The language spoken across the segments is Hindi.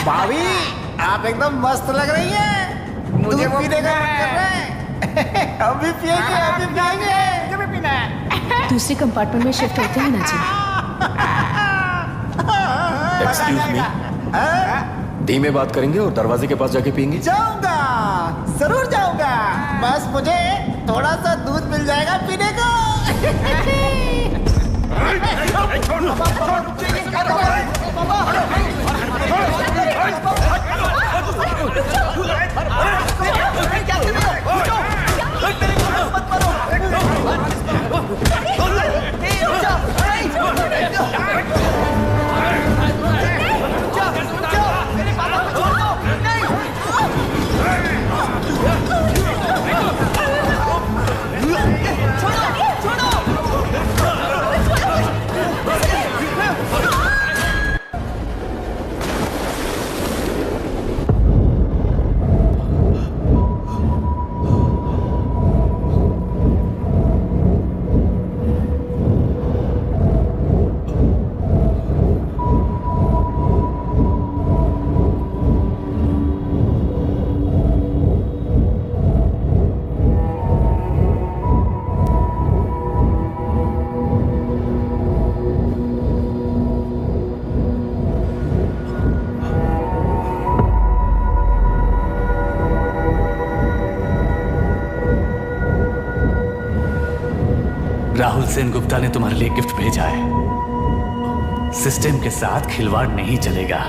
भाभी आप एकदम मस्त लग रही हैं। मुझे वो पीने का मन कर रहा है। अभी पिएंगे, अभी पिएंगे। मुझे भी पीना है। दूसरे कंपार्टमेंट में शिफ्ट होते हैं ना जी। एक्सक्यूज मी, धीमे बात करेंगे और दरवाजे के पास जाके पिएंगे। जाऊंगा, जरूर जाऊंगा। बस मुझे थोड़ा सा दूध मिल जाएगा पीने को। राहुल सेनगुप्ता ने तुम्हारे लिए गिफ्ट भेजा है। सिस्टम के साथ खिलवाड़ नहीं चलेगा।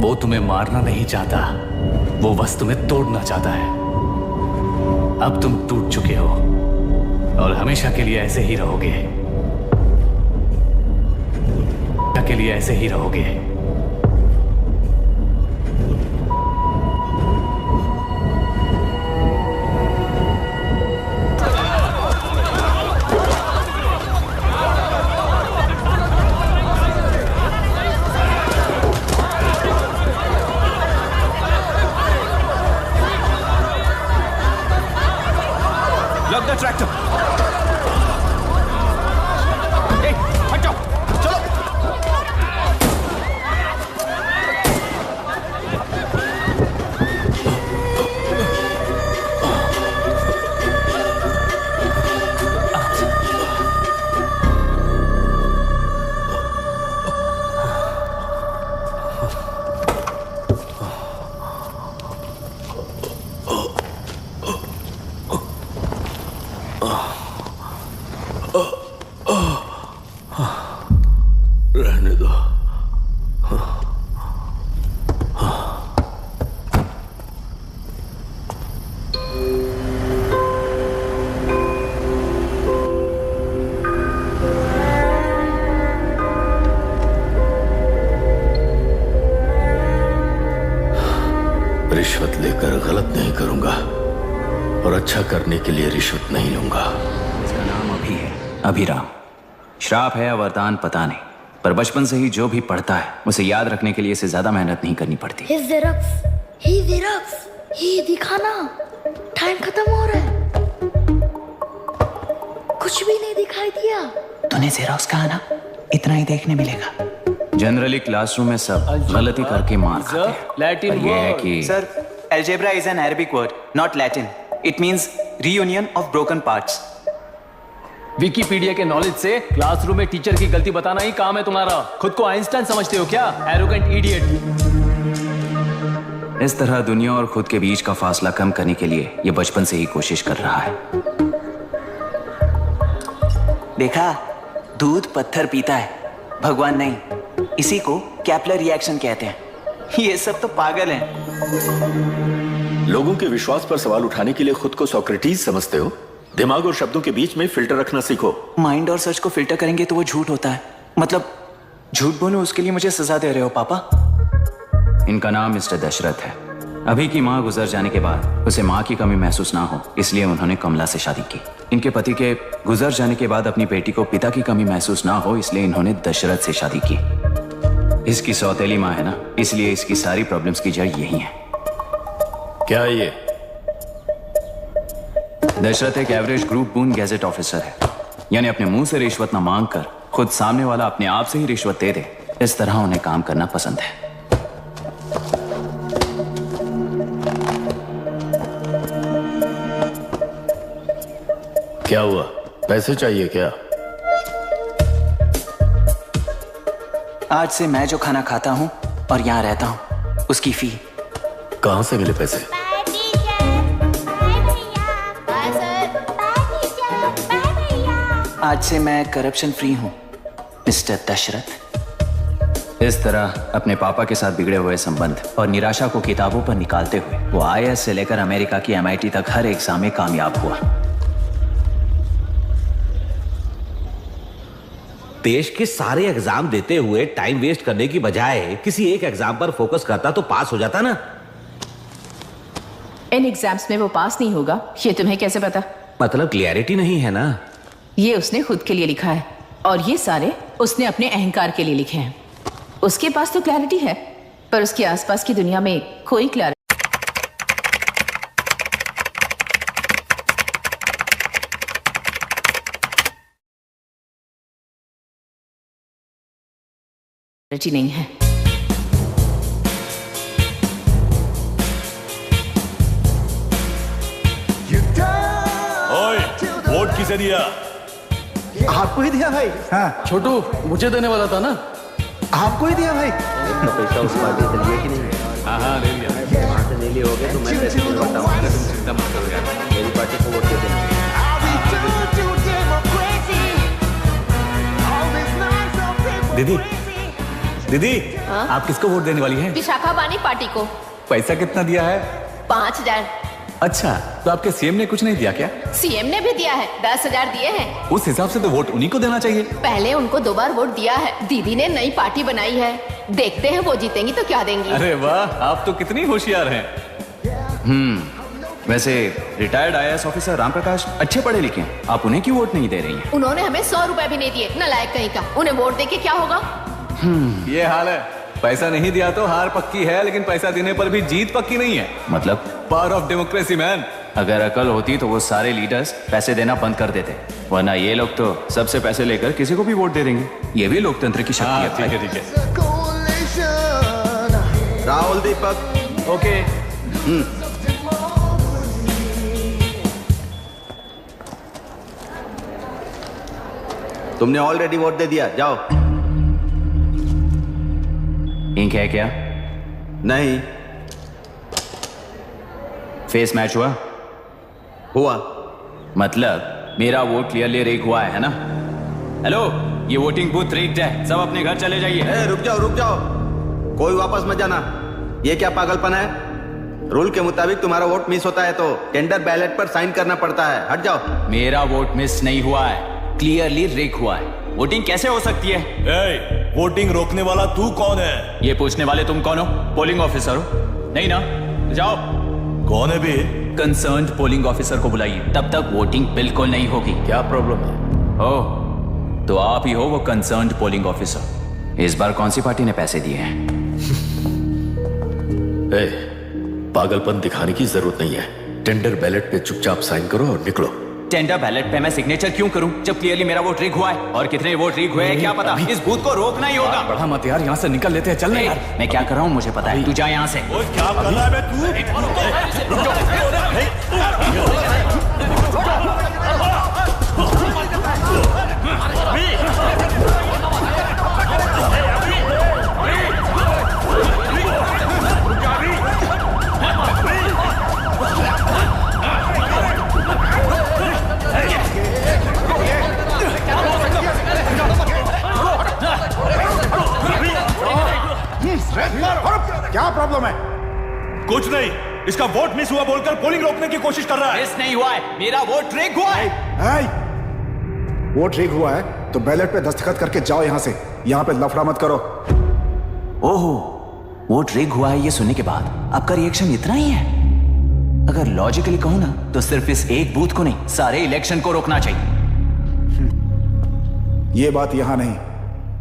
वो तुम्हें मारना नहीं चाहता, वो बस तुम्हें तोड़ना चाहता है। अब तुम टूट चुके हो और हमेशा के लिए ऐसे ही रहोगे। के लिए ऐसे ही रहोगे। Lock the tractor. रहने दो। रिश्वत लेकर गलत नहीं करूंगा और अच्छा करने के लिए रिश्वत नहीं लूंगा। इसका नाम अभी है, अभिराम। श्राप है या वरदान पता नहीं, पर बचपन से ही जो भी पढ़ता है उसे याद रखने के लिए इसे ज्यादा मेहनत नहीं करनी पड़ती। ही दिखाना, टाइम खत्म हो रहा है। कुछ भी नहीं दिखाई दिया। तूने जेरोक्स कहा ना, इतना ही देखने मिलेगा। जनरली क्लासरूम में सब गलती करके मार खाते हैं। लैटिन ये है कि sir, algebra is an Arabic word, not Latin. It means reunion of broken parts. Wikipedia के नॉलेज से क्लासरूम में टीचर की गलती बताना ही काम है तुम्हारा। खुद को आइंस्टाइन समझते हो क्या? Arrogant idiot. इस तरह दुनिया और खुद के बीच का फासला कम करने के लिए ये बचपन से ही कोशिश कर रहा है। देखा, दूध पत्थर पीता है, भगवान नहीं। इसी को कैपलर रिएक्शन कहते हैं। ये सब तो पागल हैं। लोगों के विश्वास पर सवाल उठाने के लिए खुद को सोक्रेटिस समझते हो? दिमाग और शब्दों के बीच में फिल्टर रखना सीखो। माइंड और सच को फिल्टर करेंगे तो वो झूठ होता है। मतलब झूठ बोलूं उसके लिए मुझे सजा दे रहे हो पापा? इनका नाम मिस्टर दशरथ है। अभी की माँ गुजर जाने के बाद उसे माँ की कमी महसूस ना हो, इसलिए उन्होंने कमला से शादी की। इनके पति के गुजर जाने के बाद अपनी बेटी को पिता की कमी महसूस ना हो, इसलिए इन्होंने दशरथ से शादी की। इसकी सौतेली माँ है ना, इसलिए इसकी सारी प्रॉब्लम्स की जड़ यही है। क्या है ये? दशरथ एक एवरेज ग्रुप बून गैजेट ऑफिसर है, यानी अपने मुंह से रिश्वत न मांग कर खुद सामने वाला अपने आप से ही रिश्वत दे दे, इस तरह उन्हें काम करना पसंद है। क्या हुआ? पैसे चाहिए क्या? आज से मैं जो खाना खाता हूँ और यहाँ रहता हूँ उसकी फी। कहाँ से मिले पैसे? आज से मैं करप्शन फ्री हूँ मिस्टर दशरथ। इस तरह अपने पापा के साथ बिगड़े हुए संबंध और निराशा को किताबों पर निकालते हुए वो IAS से लेकर अमेरिका की MIT तक हर एग्जाम में कामयाब हुआ। देश के सारे एग्जाम देते हुए टाइम वेस्ट करने की बजाय किसी एक एग्जाम पर फोकस करता तो पास हो जाता ना। इन एग्जाम्स में वो पास नहीं होगा, ये तुम्हें कैसे पता? मतलब क्लियरिटी नहीं है ना। ये उसने खुद के लिए लिखा है और ये सारे उसने अपने अहंकार के लिए लिखे हैं। उसके पास तो क्लैरिटी है, पर उसके आसपास की दुनिया में कोई क्लैरिटी नहीं है। ओए, वोट किसे दिया? आपको ही दिया भाई। हाँ छोटू मुझे देने वाला था ना। आपको ही दिया भाई। पैसा उस पार्टी से लिए कि नहीं? हाँ ले लिया। वहां से नहीं लिए होगे तो मैं पैसे दिलवाता हूं। तुम चिंता मत करो यार, मेरी पार्टी को वोट दे देना। दीदी दीदी आप किसको वोट देने वाली हैं? विशाखा बानी पार्टी को। पैसा कितना दिया है? 5,000। अच्छा, तो आपके सीएम ने कुछ नहीं दिया क्या? सीएम ने भी दिया है, 10,000 दिए हैं। उस हिसाब से तो वोट उन्हीं को देना चाहिए। पहले उनको 2 बार वोट दिया है। दीदी ने नई पार्टी बनाई है, देखते हैं वो जीतेंगी तो क्या देंगी। अरे वाह, आप तो कितनी होशियार हैं। वैसे retired IAS officer Ram Prakash अच्छे पढ़े लिखे हैं, आप उन्हें क्यों वोट नहीं दे रही हैं? उन्होंने हमें 100 रुपए भी नहीं दिए, नालायक कहीं का। उन्हें वोट देके क्या होगा? ये हाल है, पैसा नहीं दिया तो हार पक्की है, लेकिन पैसा देने पर भी जीत पक्की नहीं है। मतलब पावर ऑफ डेमोक्रेसी मैन। अगर अकल होती तो वो सारे लीडर्स पैसे देना बंद कर देते, वरना ये लोग तो सबसे पैसे लेकर किसी को भी वोट दे देंगे। ये भी लोकतंत्र की शक्ति है। ठीक है ठीक है। राहुल दीपक ओके। तुमने ऑलरेडी वोट दे दिया, जाओ। इंक है क्या? नहीं फेस मैच हुआ? हुआ। मतलब मेरा वोट क्लियरली रिग हुआ है ना? हेलो, ये वोटिंग बूथ रिग्ड है, सब अपने घर चले जाइए। रुक जाओ, कोई वापस मत जाना। ये क्या पागलपन है? रूल के मुताबिक तुम्हारा वोट मिस होता है तो टेंडर बैलेट पर साइन करना पड़ता है। हट जाओ। मेरा वोट मिस नहीं हुआ है, क्लियरली रिग हुआ है। वोटिंग कैसे हो सकती है? वोटिंग रोकने वाला तू कौन है? ये पूछने वाले तुम कौन हो? पोलिंग ऑफिसर हो? नहीं ना? तो जाओ। कौन है बे? कंसर्न्ड पोलिंग ऑफिसर को बुलाइए, तब तक वोटिंग बिल्कुल नहीं होगी। क्या प्रॉब्लम है? ओह, तो आप ही हो वो कंसर्न्ड पोलिंग ऑफिसर। इस बार कौन सी पार्टी ने पैसे दिए हैं? पागलपन दिखाने की जरूरत नहीं है। टेंडर बैलेट पे चुपचाप साइन करो और निकलो। टेंडर बैलेट पे मैं सिग्नेचर क्यों करूं जब क्लियरली मेरा वोट रिग हुआ है? और कितने वोट रिग हुए हैं क्या पता। इस बूथ को रोकना ही होगा। बढ़ा मत यार, यहाँ से निकल लेते हैं, चल यार। मैं क्या कर रहा हूं मुझे पता है, तू जा यहाँ से। ओए, क्या कर रहा है बे तू? क्या प्रॉब्लम है? कुछ नहीं, इसका वोट मिस हुआ बोलकर पोलिंग रोकने की कोशिश कर रहा है। मिस नहीं हुआ है, मेरा वोट रिग हुआ है। वोट रिग हुआ है तो बैलेट पे दस्तखत करके जाओ यहाँ से। यहाँ पे लफड़ा मत करो। ओहो, वोट रिग हुआ है ये सुनने के बाद आपका रिएक्शन इतना ही है? अगर लॉजिकली कहूं ना तो सिर्फ इस एक बूथ को नहीं, सारे इलेक्शन को रोकना चाहिए। ये बात यहाँ नहीं,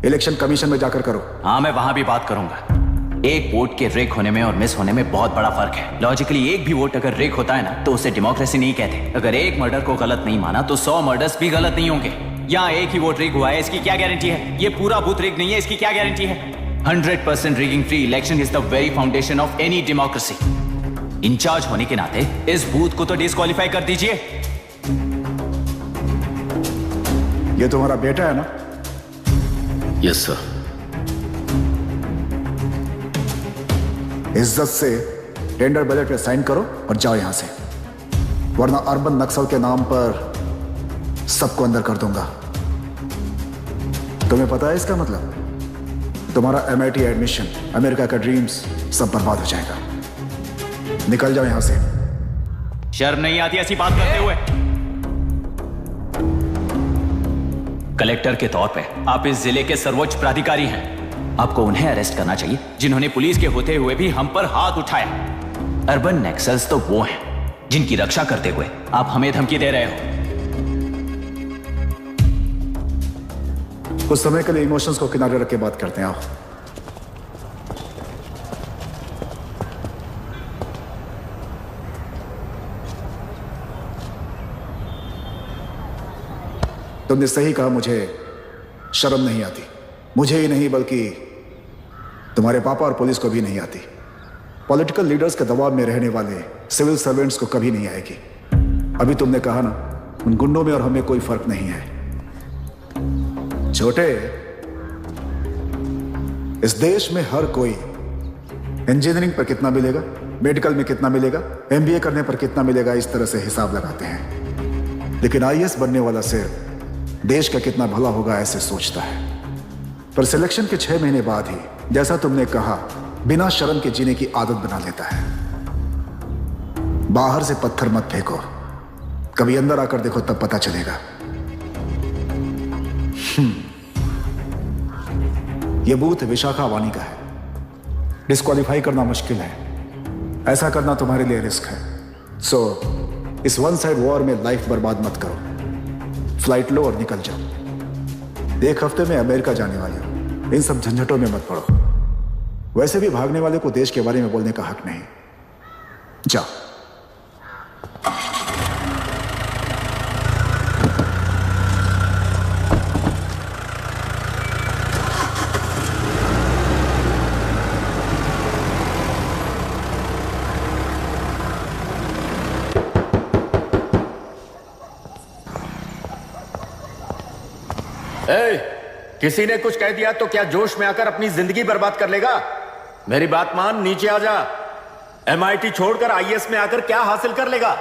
इलेक्शन कमीशन में जाकर करो। हाँ, मैं वहां भी बात करूंगा। एक वोट के रिग होने में और मिस होने में बहुत बड़ा फर्क है। लॉजिकली एक भी वोट अगर रिग होता है ना तो उसे डेमोक्रेसी नहीं कहते। अगर एक मर्डर को गलत नहीं माना तो 100 मर्डर्स भी गलत नहीं होंगे। यहाँ एक ही वोट रिग हुआ है, इसकी क्या गारंटी है? ये पूरा बूथ रिग नहीं है, इसकी क्या गारंटी है? 100% rigging free election is the very foundation of any democracy. In charge होने के नाते इस बूथ को तो डिस्क्वालीफाई कर दीजिए। ये तुम्हारा बेटा है ना? Yes sir. इज्जत से टेंडर बैलेट पे साइन करो और जाओ यहां से, वरना अर्बन नक्सल के नाम पर सबको अंदर कर दूंगा। तुम्हें पता है इसका मतलब? तुम्हारा MIT एडमिशन, अमेरिका का ड्रीम्स सब बर्बाद हो जाएगा। निकल जाओ यहां से। शर्म नहीं आती ऐसी बात करते हुए? कलेक्टर के तौर पे आप इस जिले के सर्वोच्च प्राधिकारी हैं। आपको उन्हें अरेस्ट करना चाहिए जिन्होंने पुलिस के होते हुए भी हम पर हाथ उठाया। अर्बन नक्सल्स तो वो हैं जिनकी रक्षा करते हुए आप हमें धमकी दे रहे हो। कुछ समय के लिए इमोशंस को किनारे रख के बात करते हैं। आओ। तुमने सही कहा, मुझे शर्म नहीं आती। मुझे ही नहीं बल्कि तुम्हारे पापा और पुलिस को भी नहीं आती। पॉलिटिकल लीडर्स के दबाव में रहने वाले सिविल सर्वेंट्स को कभी नहीं आएगी। अभी तुमने कहा ना, उन गुंडों में और हमें कोई फर्क नहीं है। छोटे, इस देश में हर कोई इंजीनियरिंग पर कितना मिलेगा, मेडिकल में कितना मिलेगा, MBA करने पर कितना मिलेगा, इस तरह से हिसाब लगाते हैं। लेकिन IAS बनने वाला सिर्फ देश का कितना भला होगा ऐसे सोचता है। पर सिलेक्शन के 6 महीने बाद ही, जैसा तुमने कहा, बिना शर्म के जीने की आदत बना लेता है। बाहर से पत्थर मत फेंको, कभी अंदर आकर देखो तब पता चलेगा। यह बूथ विशाखा वानी का है। डिस्क्वालीफाई करना मुश्किल है, ऐसा करना तुम्हारे लिए रिस्क है। सो इस वन साइड वॉर में लाइफ बर्बाद मत करो। फ्लाइट लो और निकल जाओ। 1 हफ्ते में अमेरिका जाने वाली हो, इन सब झंझटों में मत पड़ो। वैसे भी भागने वाले को देश के बारे में बोलने का हक नहीं। जाओ। किसी ने कुछ कह दिया तो क्या जोश में आकर अपनी जिंदगी बर्बाद कर लेगा? मेरी बात मान, नीचे आ जा। MIT छोड़कर IAS में आकर क्या हासिल कर लेगा?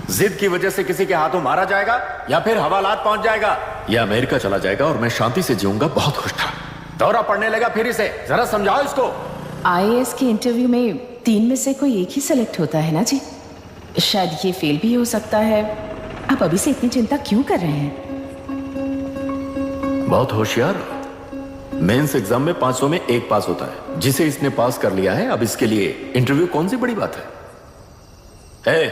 जिद की वजह से किसी के हाथों मारा जाएगा या फिर हवालात पहुंच जाएगा या अमेरिका चला जाएगा और मैं शांति से जीऊंगा। बहुत खुश था। दौरा पड़ने लगा फिर इसे। जरा समझाओ इसको। IAS के इंटरव्यू में 3 में से कोई एक ही सेलेक्ट होता है ना जी? शायद ये फेल भी हो सकता है। आप अभी से इतनी चिंता क्यों कर रहे हैं? बहुत होशियार। मेंस एग्जाम में 500 में 1 पास होता है, जिसे इसने पास कर लिया है। अब इसके लिए इंटरव्यू कौन सी बड़ी बात है?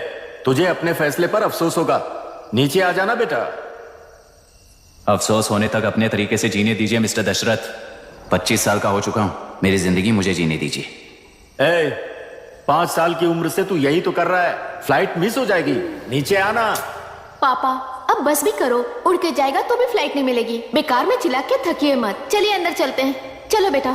तुझे अपने फैसले पर अफसोस होगा। नीचे आ जाना बेटा। अफसोस होने तक अपने तरीके से जीने दीजिए मिस्टर दशरथ। 25 साल का हो चुका हूं, मेरी जिंदगी मुझे जीने दीजिए। 5 साल की उम्र से तू यही तो कर रहा है। फ्लाइट मिस हो जाएगी। नीचे आना। पापा अब बस भी करो, उड़ के जाएगा तो भी फ्लाइट नहीं मिलेगी। बेकार में चिल्ला के थकिए मत। चलिए अंदर चलते हैं। चलो बेटा।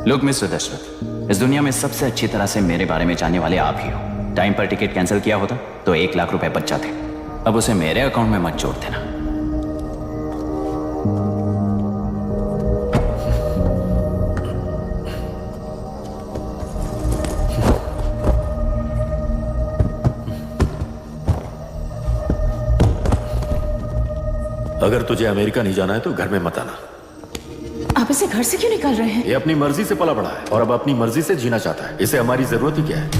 लुक मिस्टर दशरथ, इस दुनिया में सबसे अच्छी तरह से मेरे बारे में जानने वाले आप ही हो। टाइम पर टिकट कैंसिल किया होता तो 1 लाख रुपए बच जाते। अब उसे मेरे अकाउंट में मत जोड़ देना। अगर तुझे अमेरिका नहीं जाना है तो घर में मत आना। आप इसे घर से क्यों निकाल रहे हैं? ये अपनी मर्जी से पला बड़ा है और अब अपनी मर्जी से जीना चाहता है। इसे हमारी जरूरत ही क्या है?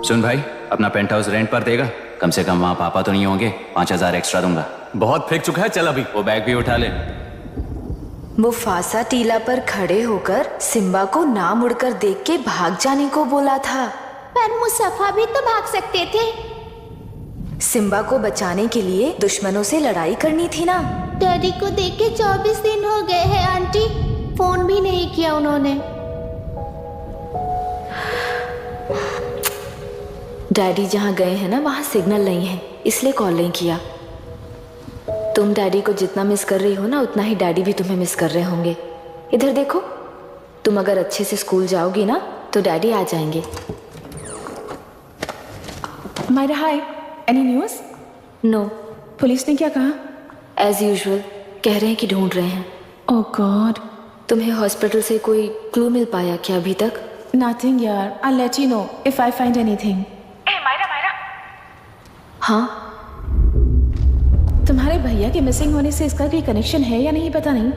सुन भाई, अपना पेंट हाउस रेंट पर देगा? कम से कम वहां पापा तो नहीं होंगे। 5000 एक्स्ट्रा दूंगा। बहुत फेंक चुका है, चल अभी वो बैग भी उठा ले। मुफासा टीला पर खड़े होकर सिम्बा को ना मुड़कर देख के भाग जाने को बोला था। पर मुसफा भी तो भाग सकते थे। सिम्बा को बचाने के लिए दुश्मनों से लड़ाई करनी थी ना। डैडी को देख के 24 दिन हो गए हैं आंटी। फोन भी नहीं किया उन्होंने। डैडी जहाँ गए हैं ना, वहाँ सिग्नल नहीं है, इसलिए कॉल नहीं किया। तुम डैडी को जितना मिस कर रही हो ना, उतना ही डैडी भी तुम्हें मिस कर रहे होंगे। इधर देखो, तुम अगर अच्छे से स्कूल जाओगी ना तो डैडी आ जाएंगे। मायरा हाय, एनी न्यूज़? नो, पुलिस ने क्या कहा? एज यूजुअल कह रहे हैं कि ढूंढ रहे हैं। ओह गॉड। तुम्हें हॉस्पिटल से कोई क्लू मिल पाया क्या अभी तक? नथिंग यार, I let you know if I find anything. Myra. हाँ, तुम्हारे भैया के मिसिंग होने से इसका कोई कनेक्शन है या नहीं पता नहीं,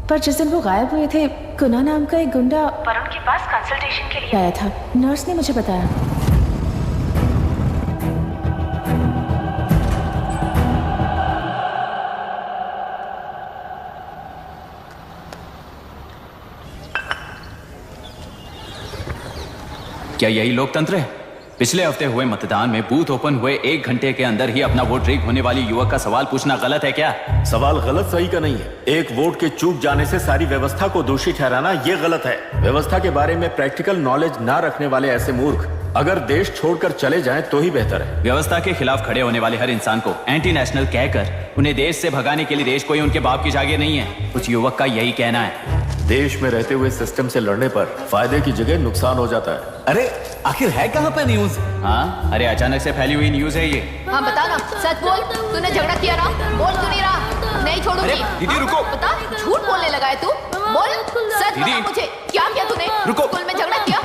पर जिस दिन वो गायब हुए थे, कुना नाम का एक गुंडा वरुण के पास कंसल्टेशन के लिए आया था। नर्स ने मुझे बताया। क्या यही लोकतंत्र है? पिछले हफ्ते हुए मतदान में बूथ ओपन हुए 1 घंटे के अंदर ही अपना वोट रीक होने वाली युवक का सवाल पूछना गलत है क्या? सवाल गलत सही का नहीं है। एक वोट के चूक जाने से सारी व्यवस्था को दोषी ठहराना ये गलत है। व्यवस्था के बारे में प्रैक्टिकल नॉलेज ना रखने वाले ऐसे मूर्ख अगर देश छोड़कर चले जाएं तो ही बेहतर है। व्यवस्था के खिलाफ खड़े होने वाले हर इंसान को एंटी नेशनल कहकर उन्हें देश से भगाने के लिए देश कोई उनके बाप की जागीर नहीं है। कुछ युवक का यही कहना है। देश में रहते हुए सिस्टम से लड़ने पर फायदे की जगह नुकसान हो जाता है। अरे आखिर है कहाँ पे न्यूज? हाँ, अरे अचानक से फैली हुई न्यूज है ये। हाँ बता ना, सच बोल, तूने झगड़ा किया ना? बोल क्यों नहीं रहा? नहीं छोड़ूंगी। दीदी रुको। बता, झूठ बोलने लगा है तू? बोल, सच बता मुझे, क्या किया तूने? रुको। स्कूल में झगड़ा किया?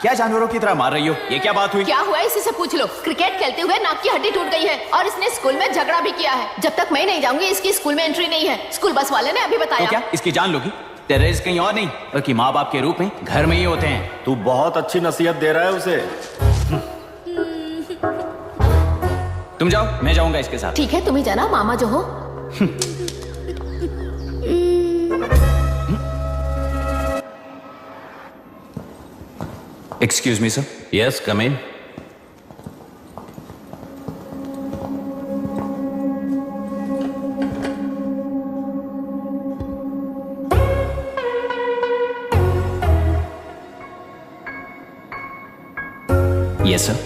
क्या जानवरों की तरह मार रही हो? ये क्या बात हुई? क्या हुआ है इसी से पूछ लो। क्रिकेट खेलते हुए नाक की हड्डी टूट गई है और इसने स्कूल में झगड़ा भी किया है। जब तक मैं नहीं जाऊंगी इसकी स्कूल में एंट्री नहीं है। स्कूल बस वाले ने अभी बताया। तो क्या इसकी जान लोगी? टेररिस्ट कहीं और नहीं बल्कि माँ बाप के रूप में घर में ही होते हैं। तू बहुत अच्छी नसीहत दे रहा है उसे। तुम जाओ, मैं जाऊंगा इसके साथ। ठीक है, तुम ही जाना, मामा जो हो। Excuse me sir. Yes, come in. Yes sir.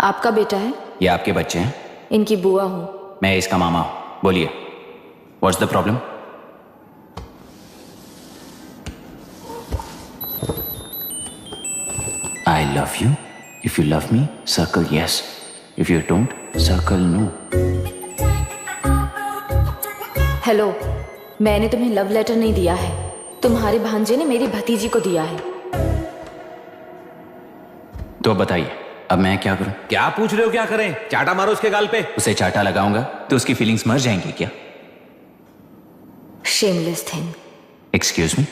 आपका बेटा है? ये आपके बच्चे हैं? इनकी बुआ हूँ। मैं इसका मामा हूं। बोलिए, what's the problem? I love you. If you love me, circle yes. If you don't, circle no. Hello, मैंने तुम्हें लव लेटर नहीं दिया है। तुम्हारे भांजे ने मेरी भतीजी को दिया है। तो बताइए, अब मैं क्या करूं? क्या पूछ रहे हो? क्या करें? चाटा मारो उसके गाल पे। उसे चाटा लगाऊंगा तो उसकी फीलिंग्स मर जाएंगी क्या? Shameless thing. एक्सक्यूज मी,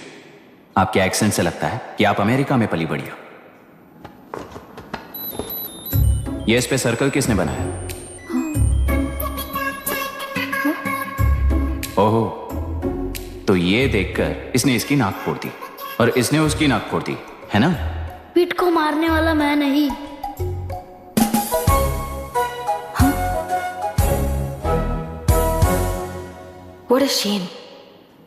आपके एक्सेंट से लगता है कि आप अमेरिका में पली बड़ी हो। ये इस पे सर्कल किसने बनाया? ओहो, तो ये देखकर इसने इसकी नाक फोड़ दी और इसने उसकी नाक फोड़ दी, है ना? पीठ को मारने वाला मैं नहीं। What a shame.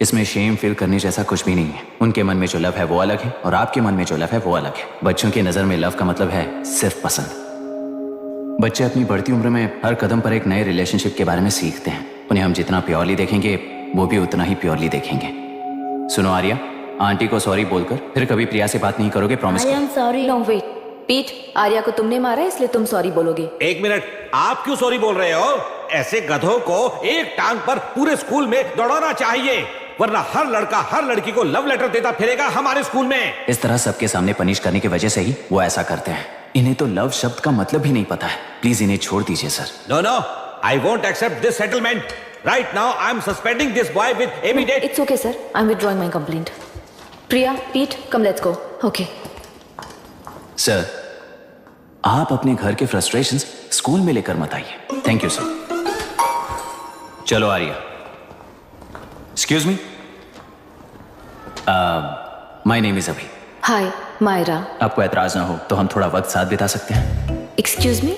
इसमें शेम फील करने जैसा कुछ भी नहीं है। उनके मन में जो लव है वो अलग है और आपके मन में जो लव है वो अलग है। बच्चों की नजर में लव का मतलब है सिर्फ पसंद। बच्चे अपनी बढ़ती उम्र में हर कदम पर एक नए रिलेशनशिप के बारे में सीखते हैं। उन्हें हम जितना प्योरली देखेंगे वो भी उतना ही प्योरली देखेंगे। सुनो आर्या, आंटी को सॉरी बोलकर फिर कभी प्रिया से बात नहीं करोगे, promise I am sorry. No wait, पीट, आर्या को तुमने मारा है इसलिए तुम सॉरी बोलोगे। एक मिनट, आप क्यों सॉरी बोल रहे हो? ऐसे गधों को एक टांग पर पूरे स्कूल में दौड़ाना चाहिए, वरना हर लड़का हर लड़की को लव लेटर देता फिरेगा हमारे स्कूल में। इस तरह सबके सामने पनिश करने की वजह से ही वो ऐसा करते हैं। इन्हें तो लव शब्द का मतलब भी नहीं पता है। प्लीज इन्हें छोड़ दीजिए sir. No no, I won't accept this settlement. Right now I am suspending this boy with immediate. It's okay sir, I am withdrawing my complaint. Priya, Pete, come let's go. Okay sir, आप अपने घर के फ्रस्ट्रेशंस स्कूल में लेकर मत आइए। Thank you sir. चलो Arya. Excuse me, my name is Abhi. Hi Myra. आपको ऐतराज ना हो तो हम थोड़ा वक्त साथ बिता सकते हैं? एक्सक्यूज मी,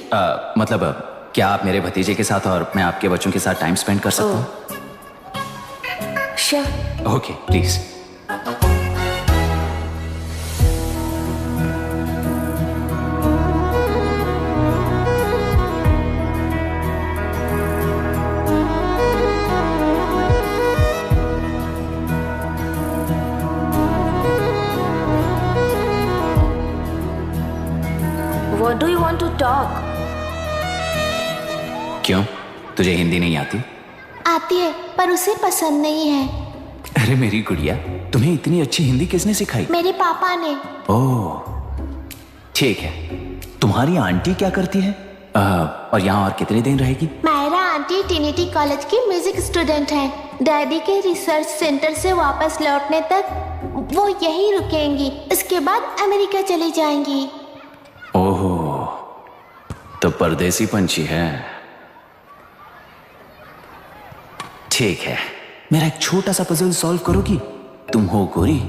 मतलब क्या आप मेरे भतीजे के साथ और मैं आपके बच्चों के साथ टाइम स्पेंड कर सकता हूँ? श्योर। Okay please. तुझे हिंदी नहीं आती? आती है, पर उसे पसंद नहीं है। अरे मेरी गुड़िया, तुम्हें इतनी अच्छी हिंदी किसने सिखाई? मेरे पापा ने। ओह, ठीक है। तुम्हारी आंटी क्या करती है? और यहाँ और कितने दिन रहेगी? मेरा आंटी ट्रिनिटी कॉलेज की म्यूजिक स्टूडेंट है। डैडी के रिसर्च सेंटर से वापस लौटने तक वो यहीं रुकेंगी। इसके बाद अमेरिका चली जाएंगी। ओहो, तो परदेसी पंछी है। ठीक है, मेरा एक छोटा सा पजल सॉल्व करोगी? तुम हो गोरी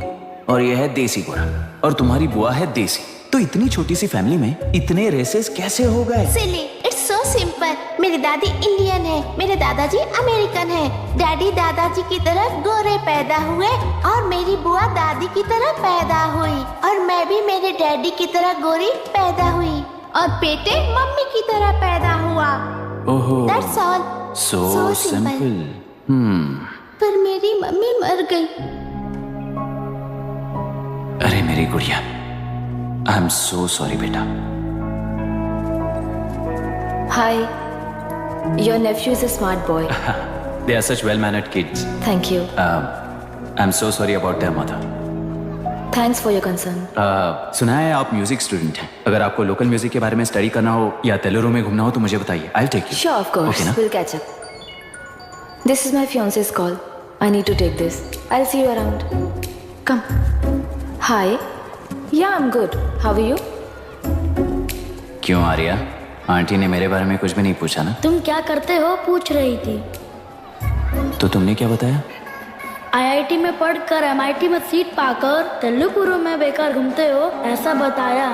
और यह है देसी गोरा और तुम्हारी बुआ है देसी, तो इतनी छोटी सी फैमिली में इतने रेसेस कैसे हो गए? सिली, इट्स सो सिंपल। मेरी दादी इंडियन है, मेरे दादाजी अमेरिकन है। डैडी दादाजी की तरह गोरे पैदा हुए और मेरी बुआ दादी की तरह पैदा हुई, और मैं भी मेरे डैडी की तरह गोरी पैदा हुई, और बेटे मम्मी की तरह पैदा हुआ। ओहो, दैट्स ऑल। So simple. पर मेरी मम्मी मर गई। अरे मेरी गुड़िया, आई एम सो सॉरी बेटा। Hi, your nephew is a smart boy. They are such well-mannered kids. Thank you. I'm so sorry about their mother. Thanks for your concern. सुना है आप म्यूजिक स्टूडेंट हैं। अगर आपको लोकल म्यूजिक के बारे में स्टडी करना हो या तेलुरु में घूमना हो तो मुझे बताइए। I'll take you. Sure, of course. Okay, na? We'll catch up. This is my fiance's call. I need to take this. I'll see you around. Come. Hi. Yeah, I'm good. How are you? क्यों आर्या, आंटी ने मेरे बारे में कुछ भी नहीं पूछा ना? तुम क्या करते हो पूछ रही थी। तो तुमने क्या बताया? आईआईटी में पढ़कर एमआईटी में सीट पाकर तेलुगुरु में बेकार घूमते हो, ऐसा बताया।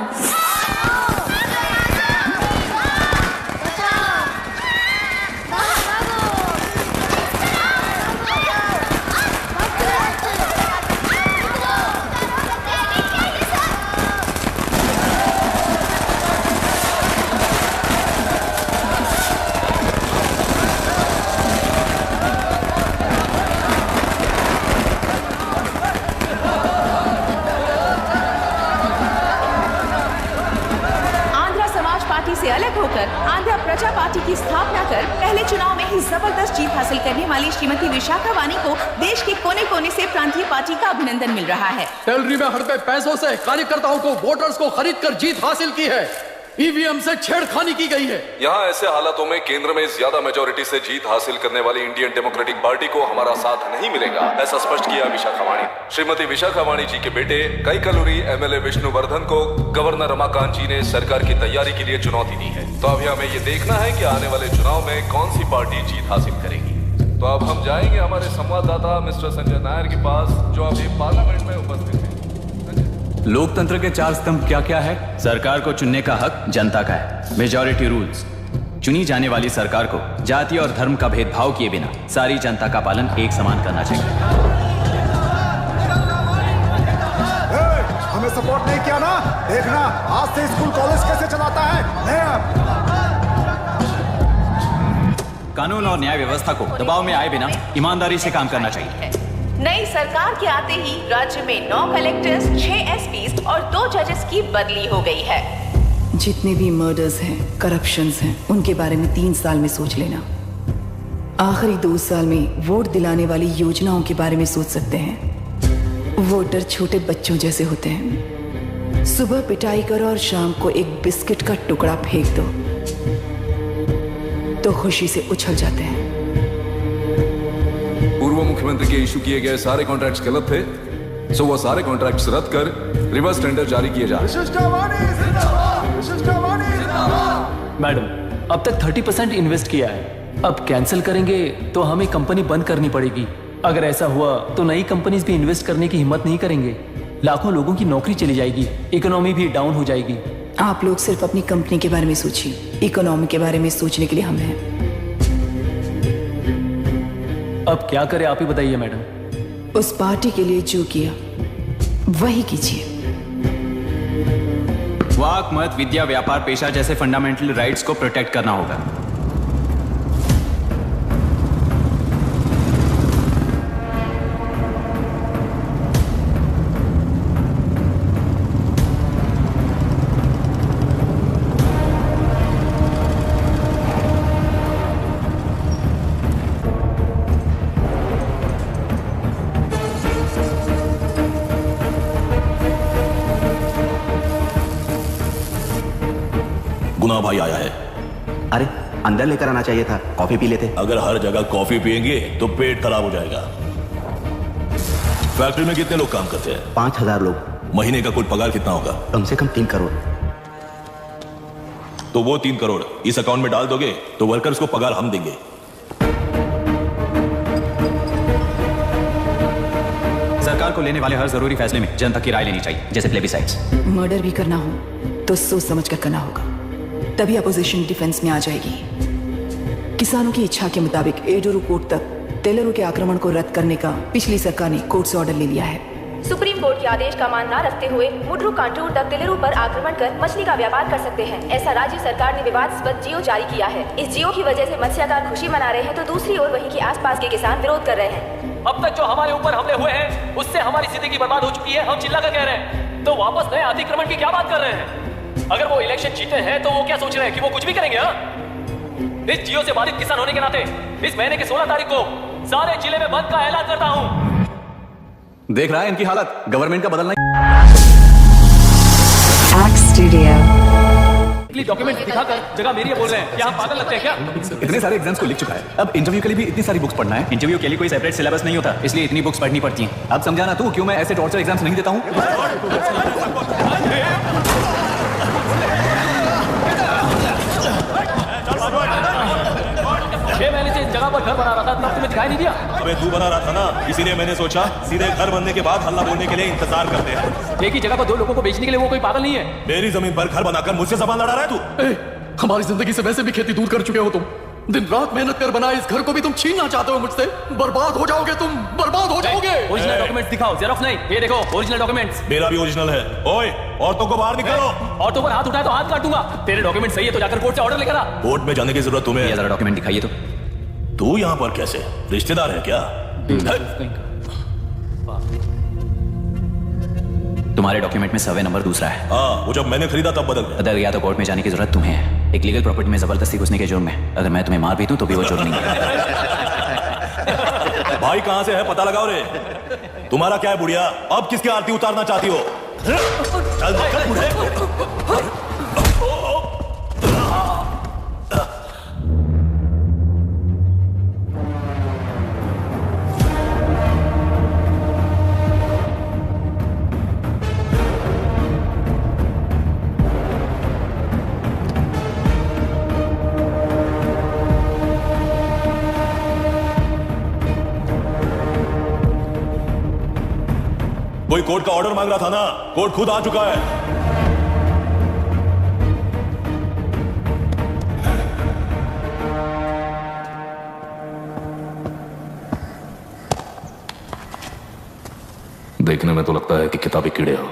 से अलग होकर आंध्र प्रजा पार्टी की स्थापना कर पहले चुनाव में ही जबरदस्त जीत हासिल करने वाली श्रीमती विशाखा वानी को देश के कोने कोने से प्रांतीय पार्टी का अभिनंदन मिल रहा है। सैलरी में हड़पे पैसों से कार्यकर्ताओं को वोटर्स को खरीद कर जीत हासिल की है। ईवीएम से छेड़खानी की गई है। यहाँ ऐसे हालातों में केंद्र में ज्यादा मेजोरिटी से जीत हासिल करने वाली इंडियन डेमोक्रेटिक पार्टी को हमारा साथ नहीं मिलेगा, ऐसा स्पष्ट किया विशाखा वाणी। श्रीमती विशाखा वाणी जी के बेटे कैकलूरी एमएलए विष्णुवर्धन को गवर्नर रमाकांत जी ने सरकार की तैयारी के लिए चुनौती दी है। तो अभी हमें ये देखना है कि आने वाले चुनाव में कौन सी पार्टी जीत हासिल करेगी। तो अब हम जाएंगे हमारे संवाददाता मिस्टर संजय नायर के पास, जो अभी पार्लियामेंट में उपस्थित है। लोकतंत्र के 4 स्तंभ क्या क्या है? सरकार को चुनने का हक जनता का है। Majority rules. चुनी जाने वाली सरकार को जाति और धर्म का भेदभाव किए बिना सारी जनता का पालन एक समान करना चाहिए। हमें सपोर्ट नहीं किया ना, देखना आज से स्कूल कॉलेज कैसे चलाता है। कानून और न्याय व्यवस्था को दबाव में आए बिना ईमानदारी से काम करना चाहिए। नई सरकार के आते ही राज्य में 9 कलेक्टर्स, 6 एसपीज और 2 जजेस की बदली हो गई है। जितने भी मर्डर्स हैं, करप्शंस हैं, उनके बारे में 3 साल में सोच लेना। आखिरी 2 साल में वोट दिलाने वाली योजनाओं के बारे में सोच सकते हैं। वोटर छोटे बच्चों जैसे होते हैं। सुबह पिटाई करो और शाम को एक बिस्किट का टुकड़ा फेंक दो तो खुशी से उछल जाते हैं। पूर्व मुख्यमंत्री के इशू किए गए सारे कॉन्ट्रैक्ट्स गलत थे, सो वो सारे कॉन्ट्रैक्ट्स रद्द कर रिवर्स टेंडर जारी किए जा रहे हैं। मैडम, अब तक 30% इन्वेस्ट किया है, अब कैंसिल करेंगे तो हमें कंपनी बंद करनी पड़ेगी। अगर ऐसा हुआ तो नई कंपनीज भी इन्वेस्ट करने की हिम्मत नहीं करेंगे। लाखों लोगों की नौकरी चली जाएगी, इकोनॉमी भी डाउन हो जाएगी। आप लोग सिर्फ अपनी कंपनी के बारे में सोचिए, इकोनॉमी के बारे में सोचने के लिए हम हैं। अब क्या करें आप ही बताइए मैडम। उस पार्टी के लिए जो किया वही कीजिए। वाक, मत, विद्या, व्यापार, पेशा जैसे फंडामेंटल राइट्स को प्रोटेक्ट करना होगा। गुना भाई आया है। अरे अंदर लेकर आना चाहिए था, कॉफी पी लेते। अगर हर जगह कॉफी पियेंगे तो पेट खराब हो जाएगा। फैक्ट्री में कितने लोग काम करते हैं? 5000 लोग। महीने का कुल पगार कितना होगा? कम से कम 3 करोड़। तो वो 3 करोड़ इस अकाउंट में डाल दोगे तो वर्कर्स को पगार हम देंगे। सरकार को लेने वाले हर जरूरी फैसले में जनता की राय लेनी चाहिए, जैसे प्लेबिसाइट्स। मर्डर भी करना हो तो सोच समझ कर करना होगा, तभी अपोजिशन डिफेंस में आ जाएगी। किसानों की इच्छा के मुताबिक एडोरू कोर्ट तक टेलरों के आक्रमण को रद्द करने का पिछली सरकार ने कोर्ट से ऑर्डर ले लिया है। सुप्रीम कोर्ट के आदेश का मान न रखते हुए मुड्रू कांटूर तक टेलरों पर आक्रमण कर मछली का व्यापार कर सकते हैं, ऐसा राज्य सरकार ने विवादास्पद जियो जारी किया है। इस जियो की वजह से मत्स्यकार खुशी मना रहे हैं तो दूसरी ओर वहीं के आसपास के किसान विरोध कर रहे हैं। अब तक जो हमारे ऊपर हमले हुए हैं उससे हमारी जिंदगी बर्बाद हो चुकी है, हम चिल्ला कर कह रहे हैं, तो वापस नए अतिक्रमण की क्या बात कर रहे हैं? अगर वो इलेक्शन जीते हैं तो वो क्या सोच रहे हैं कि वो कुछ भी करेंगे? इस जियो से बाधित किसान होने के नाते इस महीने के 16 तारीख को सारे जिले में बंद का ऐलान करता हूँ। देख रहा है इनकी हालत, गवर्नमेंट का बदलना। डॉक्यूमेंट दिखाकर जगह मेरी है बोल रहे हैं, क्या हम पागल लगते हैं क्या? इतने सारे एग्जाम्स को लिख चुका है, अब इंटरव्यू के लिए भी इतनी सारी बुक्स पढ़ना है। इंटरव्यू के लिए कोई सेपरेट सिलेबस नहीं होता, इसलिए इतनी बुक्स पढ़नी पड़ती हैं। अब समझाना तू क्यों मैं ऐसे टॉर्चर एग्जाम्स नहीं देता हूँ। 6 महीने से इस जगह पर घर बना रहा था, तब तुम्हें दिखाई नहीं दिया? अबे तू बना रहा था ना, इसीलिए मैंने सोचा सीधे घर बनने के बाद हल्ला बोलने के लिए इंतजार करते हैं। एक ही जगह पर 2 लोगों को बेचने के लिए वो कोई पागल नहीं है। मेरी जमीन पर घर बनाकर मुझसे जबान लड़ा रहा है तू। हमारी जिंदगी से वैसे भी खेती दूर कर चुके हो तुम, दिन रात मेहनत कर बनाए इस घर को भी तुम छीनना चाहते हो मुझसे। बर्बाद हो जाओगे तुम, बर्बाद हो जाओगे। ओरिजिनल डॉक्यूमेंट्स दिखाओ, जेरॉक्स नहीं। ये देखो ओरिजिनल डॉक्यूमेंट्स। मेरा भी ओरिजिनल है। ओए औरतों को बाहर निकालो। औरतों पर हाथ उठाए तो हाथ काट दूंगा। तेरे डॉक्यूमेंट सही है तो जाकर कोर्ट से ऑर्डर लेकर आ। कोर्ट में जाने की जरूरत तुम्हें है? जरा डॉक्यूमेंट दिखाइए तो। तू यहाँ पर कैसे? रिश्तेदार है क्या? तुम्हारे डॉक्यूमेंट में सर्वे नंबर दूसरा है। हाँ, वो जब मैंने खरीदा तब बदल गया तो कोर्ट में जाने की जरूरत तुम्हें है। एक लीगल प्रॉपर्टी में जबरदस्ती घुसने के जुर्म में अगर मैं तुम्हें मार भी दूं तो भी वो जुर्म नहीं है। भाई कहाँ से है पता लगाओ रे। तुम्हारा क्या है बुढ़िया, अब किसकी आरती उतारना चाहती हो? चल चल बूढ़े। कोई कोर्ट का ऑर्डर मांग रहा था ना, कोर्ट खुद आ चुका है। देखने में तो लगता है कि किताबी कीड़े हो।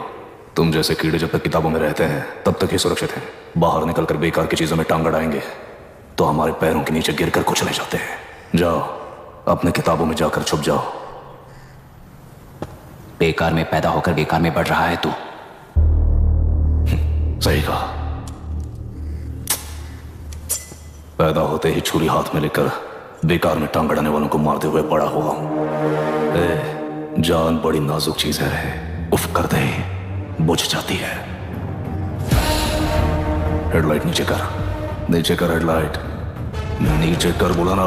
तुम जैसे कीड़े जब तक किताबों में रहते हैं तब तक ही सुरक्षित हैं। बाहर निकलकर बेकार की चीजों में टांग अड़ाएंगे तो हमारे पैरों के नीचे गिरकर कुचले जाते हैं। जाओ अपने किताबों में जाकर छुप जाओ। बेकार में पैदा होकर बेकार में बढ़ रहा है तू। सही कहा। पैदा होते ही छुरी हाथ में लेकर बेकार में टांग अड़ाने वालों को मारते हुए बड़ा हुआ हूं। जान बड़ी नाजुक चीज है, उफ कर दे बुझ जाती है। हेडलाइट नीचे कर, नीचे कर हेडलाइट, नीचे कर। बोला ना।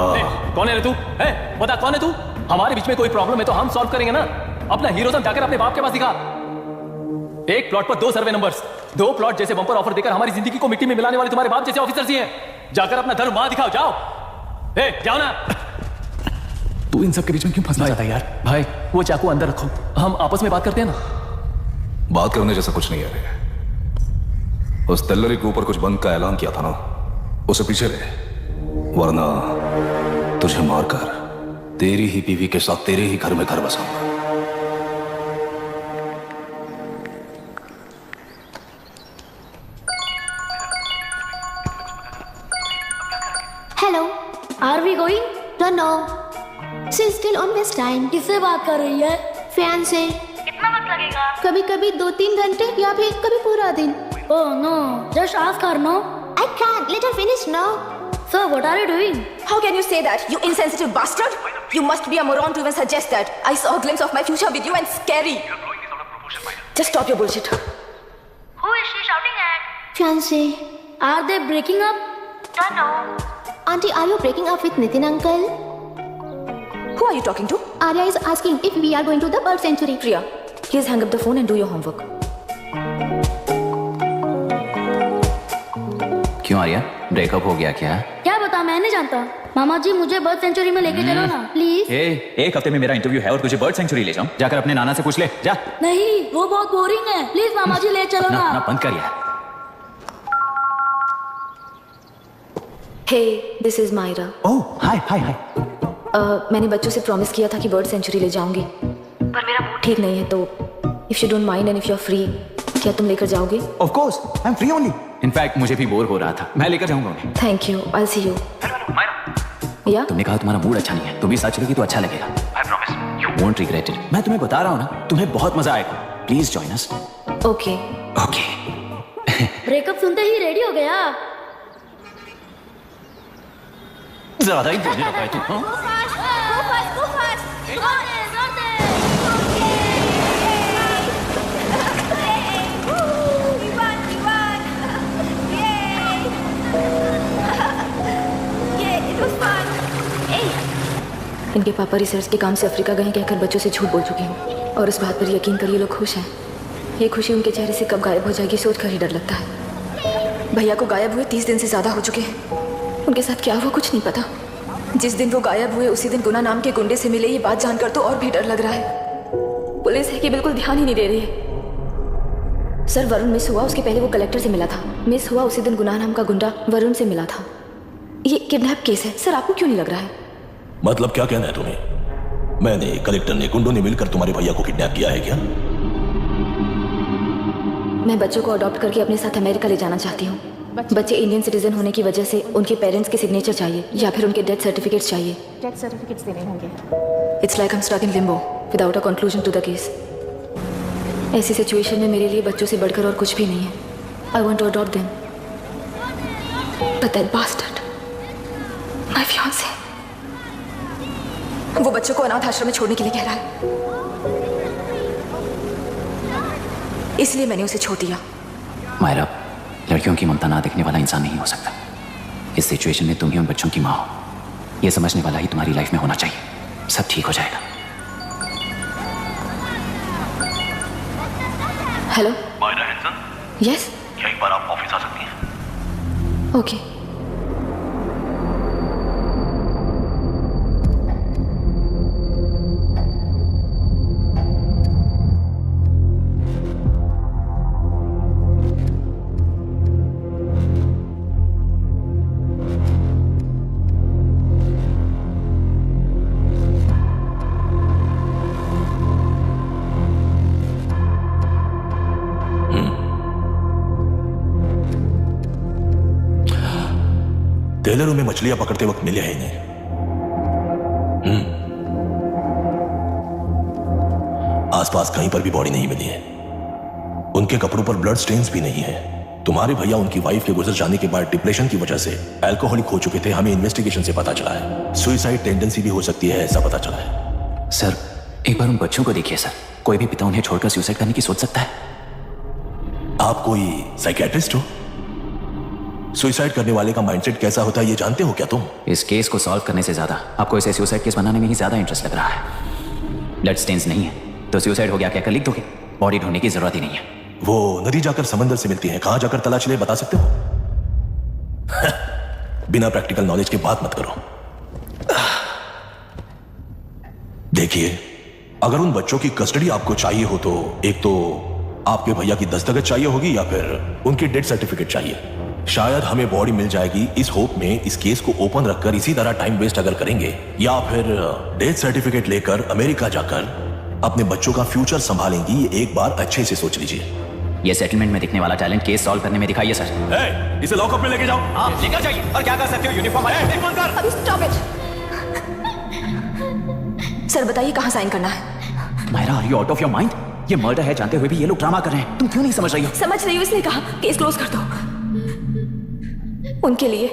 कौन है रे तू? बता कौन है तू? हमारे बीच में कोई प्रॉब्लम है तो हम सॉल्व करेंगे ना। अपना हीरोइज्म जाकर अपने बाप के पास दिखा। एक प्लॉट पर 2 सर्वे नंबर्स, 2 प्लॉट जैसे बम्पर ऑफर देकर हमारी जिंदगी को मिट्टी में मिलाने वाले तुम्हारे बाप जैसे ऑफिसर्स ही हैं। जाकर अपना धर्म वहां दिखाओ। जाओ जाओ ना। तू इन सब के बीच में क्यों फंसना चाहता है यार? भाई वो चाकू अंदर रखो, हम आपस में बात करते हैं ना। बात करने जैसा कुछ नहीं है रे। उस तेलरी के ऊपर कुछ बंद का ऐलान किया था ना, उसे पीछे रहे, वरना तुझे मारकर तेरी ही बीवी के साथ तेरे ही घर में घर बसाऊंगा। Hello, are we going? Don't know, she is still on waste time. किससे बात कर रही है? फैन से। कितना वक्त लगेगा? कभी कभी 2-3 घंटे या फिर कभी पूरा दिन। Oh no, just ask her no. I can't let her finish no. So what are you doing? How can you say that, you insensitive bastard? You must be a moron to even suggest that. I saw a glimpse of my future with you and scary. Just stop your bullshit. Who is she shouting at? Fiancé. Are they breaking up? Auntie, are you breaking up with Nitin uncle? Who are you talking to? Arya is asking if we are going to the bird sanctuary. Priya, please hang up the phone and do your homework. क्यों आर्या, ब्रेकअप हो गया क्या? क्या बता, मैं नहीं जानता। मामा जी मुझे बर्ड सेंचुरी में लेके चलो ना प्लीज। एक हफ्ते में मेरा इंटरव्यू है और तुझे बर्ड सेंचुरी ले जाऊं? जाकर अपने नाना से पूछ ले, जा। नहीं, वो बहुत बोरिंग है, प्लीज मामा जी ले चलो ना। ना बंद कर यार। Hey, this is Myra. ओह, हाय हाय हाय। मैंने बच्चों से प्रॉमिस किया था कि बर्ड सेंचुरी ले जाऊंगी, पर मेरा मूड ठीक नहीं है, तो if you don't mind and if you are free, क्या तुम लेकर जाओगे? Of course, I am free only. In fact मुझे भी बोर हो रहा था, मैं लेकर जाऊंगा उन्हें। Thank you, I see you. या तुमने कहा तुम्हारा मूड अच्छा नहीं है, तुम भी साथ चलोगी तो अच्छा लगेगा। I promise, you won't regret it. मैं तुम्हें बता रहा हूँ ना, तुम्हें बहुत मजा आएगा। Please join us. Okay okay. Breakup सुनते ही रेडी हो गया। ज्यादा ही बोलने लगा है तू, हाँ? इनके पापा रिसर्च के काम से अफ्रीका गए कहकर बच्चों से झूठ बोल चुकी हूँ, और इस बात पर यकीन कर ये लोग खुश हैं। ये खुशी उनके चेहरे से कब गायब हो जाएगी सोच कर ही डर लगता है। भैया को गायब हुए 30 दिन से ज़्यादा हो चुके हैं। उनके साथ क्या हुआ कुछ नहीं पता। जिस दिन वो गायब हुए उसी दिन गुना नाम के गुंडे से मिले, ये बात जानकर तो और भी डर लग रहा है। पुलिस है कि बिल्कुल ध्यान ही नहीं दे रही है। सर, वरुण मिस हुआ, उसके पहले वो कलेक्टर से मिला था। मिस हुआ उसी दिन गुना नाम का गुंडा वरुण से मिला था। ये किडनैप केस है सर, आपको क्यों नहीं लग रहा है? मतलब क्या कहना है तुम्हें? मैंने, कलेक्टर ने, गुंडों ने मिलकर तुम्हारे भैया को किडनैप किया है क्या? मैं बच्चों को अडॉप्ट करके अपने साथ अमेरिका ले जाना चाहती हूँ। बच्चे इंडियन सिटीजन होने की वजह से उनके पेरेंट्स के सिग्नेचर चाहिए या फिर उनके डेथ सर्टिफिकेट्स चाहिए। डेथ सर्टिफिकेट्स देने होंगे। It's like I am stuck in limbo without a conclusion to the case. ऐसी सिचुएशन में मेरे लिए बच्चों से बढ़कर और कुछ भी नहीं है। I want to adopt them, but that bastard, my fiance, वो बच्चों को अनाथ आश्रम में छोड़ने के लिए कह रहा है। इसलिए मैंने उसे छोड़ दिया। मायरा, लड़कियों की ममता ना देखने वाला इंसान नहीं हो सकता। इस सिचुएशन में तुम ही उन बच्चों की माँ हो, ये समझने वाला ही तुम्हारी लाइफ में होना चाहिए। सब ठीक हो जाएगा। Hello Myra Hansen? यस, क्या एक बार आप ऑफिस आ सकती हैं? ओके। टेलरों में मछलियां पकड़ते वक्त मिले हैं नहीं। आसपास कहीं पर भी बॉडी नहीं मिली है। उनके कपड़ों पर ब्लड स्टेन्स भी नहीं है। तुम्हारे भैया उनकी वाइफ के गुजर जाने के बाद डिप्रेशन की वजह से अल्कोहलिक हो चुके थे। हमें इन्वेस्टिगेशन से पता चला है सुसाइड टेंडेंसी भी हो सकती है, ऐसा पता चला है। सर, एक बार उन बच्चों को देखिए सर। कोई भी पिता उन्हें छोड़कर सुसाइड करने की सोच सकता है? आप कोई साइकियाट्रिस्ट हो? सुसाइड करने वाले का माइंडसेट कैसा होता है ये जानते हो क्या तुम? इस केस को सॉल्व करने से ज्यादा आपको इसे सुसाइड केस बनाने में ही ज्यादा इंटरेस्ट लग रहा है। ब्लड स्टेन्स नहीं है तो सुसाइड हो गया कहकर लिख दोगे? बॉडी ढूंढने की जरूरत ही नहीं है। वो नदी जाकर समंदर से मिलती है, कहां जाकर तलाश ले बता सकते हो? बिना प्रैक्टिकल नॉलेज के बात मत करो। देखिए, अगर उन बच्चों की कस्टडी आपको चाहिए हो तो एक तो आपके भैया की दस्तखत चाहिए होगी या फिर उनकी डेथ सर्टिफिकेट चाहिए। शायद हमें बॉडी मिल जाएगी इस होप में इस केस को ओपन रखकर इसी तरह टाइम वेस्ट अगर करेंगे, या फिर डेथ सर्टिफिकेट लेकर अमेरिका जाकर अपने बच्चों का फ्यूचर संभालेंगी, ये एक बार अच्छे से सोच लीजिए। ये सेटलमेंट में दिखने वाला टैलेंट केस सॉल्व करने में दिखाइए सर। इसे लॉकअप में लेके जाओ। आप लेकर जाइए। और क्या कर सकते हो? यूनिफॉर्म है। अभी स्टॉप इट। सर बताइए कहाँ साइन करना है? Myra, are you out of your mind? ये मर्डर है जानते हुए भी ये लोग ड्रामा कर रहे हैं। तुम क्यों नहीं समझ रही हो? समझ रही हूँ, इसलिए कहा केस क्लोज कर दो। उनके लिए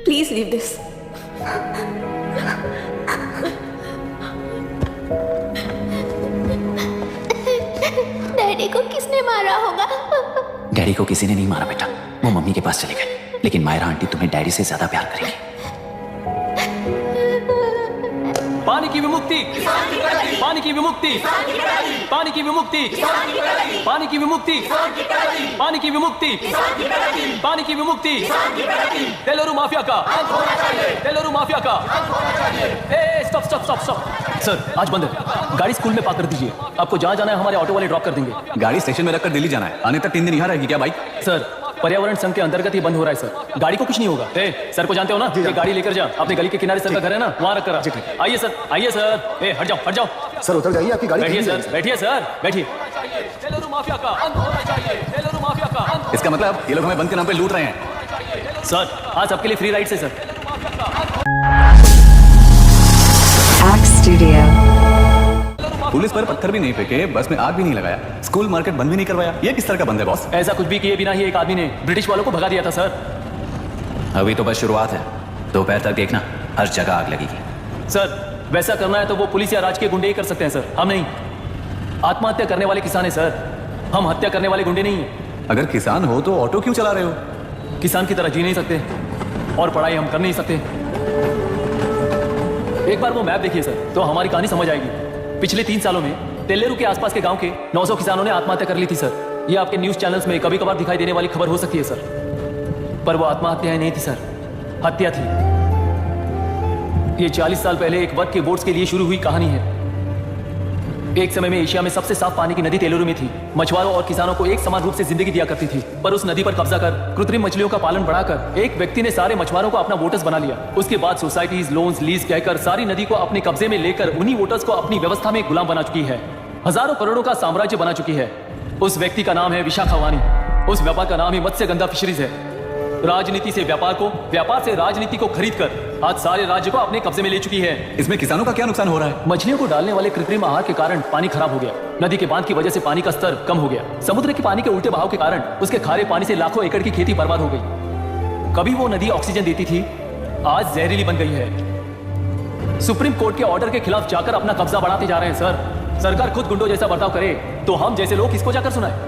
प्लीज लीव दिस। डैडी को किसने मारा होगा? डैडी को किसी ने नहीं मारा बेटा। वो मम्मी के पास चले गए, लेकिन मायरा आंटी तुम्हें डैडी से ज्यादा प्यार करेंगी। पानी की विमुक्ति, पानी की विमुक्ति, पानी की विमुक्ति, पानी की विमुक्ति, पानी की विमुक्ति, पानी की विमुक्ति, तेलुरु माफिया का, तेलुरु माफिया का। Stop stop stop stop. Sir आज बंद है, गाड़ी स्कूल में पार्क कर दीजिए। आपको जहाँ जाना है हमारे ऑटो वाले ड्रॉप कर देंगे। गाड़ी स्टेशन में रखकर दिल्ली जाना है, आने तक 3 दिन यहाँ रहेगी क्या बाइक? सर पर्यावरण संघ के अंतर्गत ही बंद हो रहा है सर, गाड़ी को कुछ नहीं होगा। सर को जानते हो ना, ये गाड़ी लेकर जा, अपने गली के किनारे सर का घर है ना, वहाँ रख कर आइए सर, आइए सर। हट जाओ हट जाओ सर, उतर जाइए, आपकी गाड़ी बैठिए सर, बैठिए सर, बैठिए। तेलुरु माफिया का अंत होना चाहिए, तेलुरु माफिया का अंत। इसका मतलब ये लोग हमें बंद के नाम पे लूट रहे हैं। सर आज आपके लिए फ्री राइड से सर। पुलिस पर पत्थर भी नहीं फेंके, बस में आग भी नहीं लगाया, स्कूल मार्केट बंद भी नहीं करवाया, ये किस तरह का बंद है बॉस? ऐसा कुछ भी किए बिना ही एक आदमी ने ब्रिटिश वालों को भगा दिया था सर। अभी तो बस शुरुआत है, दोपहर तक देखना हर जगह आग लगेगी। सर वैसा करना है तो वो पुलिस या राज के गुंडे ही कर सकते हैं सर, हम नहीं। आत्महत्या करने वाले किसान है सर, हम हत्या करने वाले गुंडे नहीं है। अगर किसान हो तो ऑटो क्यों चला रहे हो? किसान की तरह जी नहीं सकते और पढ़ाई हम कर नहीं सकते। एक बार वो मैप देखिए सर तो हमारी कहानी समझ आएगी। पिछले 3 सालों में तेलेरू के आसपास के गांव के 900 किसानों ने आत्महत्या कर ली थी सर। ये आपके न्यूज चैनल्स में कभी कभार दिखाई देने वाली खबर हो सकती है सर, पर वो आत्महत्याएं नहीं थी सर, हत्या थी। ये 40 साल पहले एक वर्ग के वोट्स के लिए शुरू हुई कहानी है। एक समय में एशिया में सबसे साफ पानी की नदी तेलुरु में थी। मछुआरों और किसानों को एक समान रूप से जिंदगी दिया करती थी, पर उस नदी पर कब्जा कर कृत्रिम मछलियों का पालन बढ़ाकर एक व्यक्ति ने सारे मछुआरों को अपना वोटर्स बना लिया। उसके बाद सोसाइटीज, लोन्स, लीज कहकर सारी नदी को अपने कब्जे में लेकर उन्हीं वोटर्स को अपनी व्यवस्था में गुलाम बना चुकी है। हजारों करोड़ों का साम्राज्य बना चुकी है। उस व्यक्ति का नाम है विशाखा वानी। उस व्यापार का नाम ही मत्स्यगंधा फिशरीज है। राजनीति से व्यापार को, व्यापार से राजनीति को खरीद कर आज सारे राज्य को अपने कब्जे में ले चुकी है। इसमें किसानों का क्या नुकसान हो रहा है? मछलियों को डालने वाले कृत्रिम आहार के कारण पानी खराब हो गया। नदी के बांध की वजह से पानी का स्तर कम हो गया। समुद्र के पानी के उल्टे बहाव के कारण उसके खारे पानी से लाखों एकड़ की खेती बर्बाद हो गई। कभी वो नदी ऑक्सीजन देती थी, आज जहरीली बन गई है। सुप्रीम कोर्ट के ऑर्डर के खिलाफ जाकर अपना कब्जा बढ़ाते जा रहे हैं सर। सरकार खुद गुंडों जैसा बर्ताव करे तो हम जैसे लोग किसको जाकर सुनाए?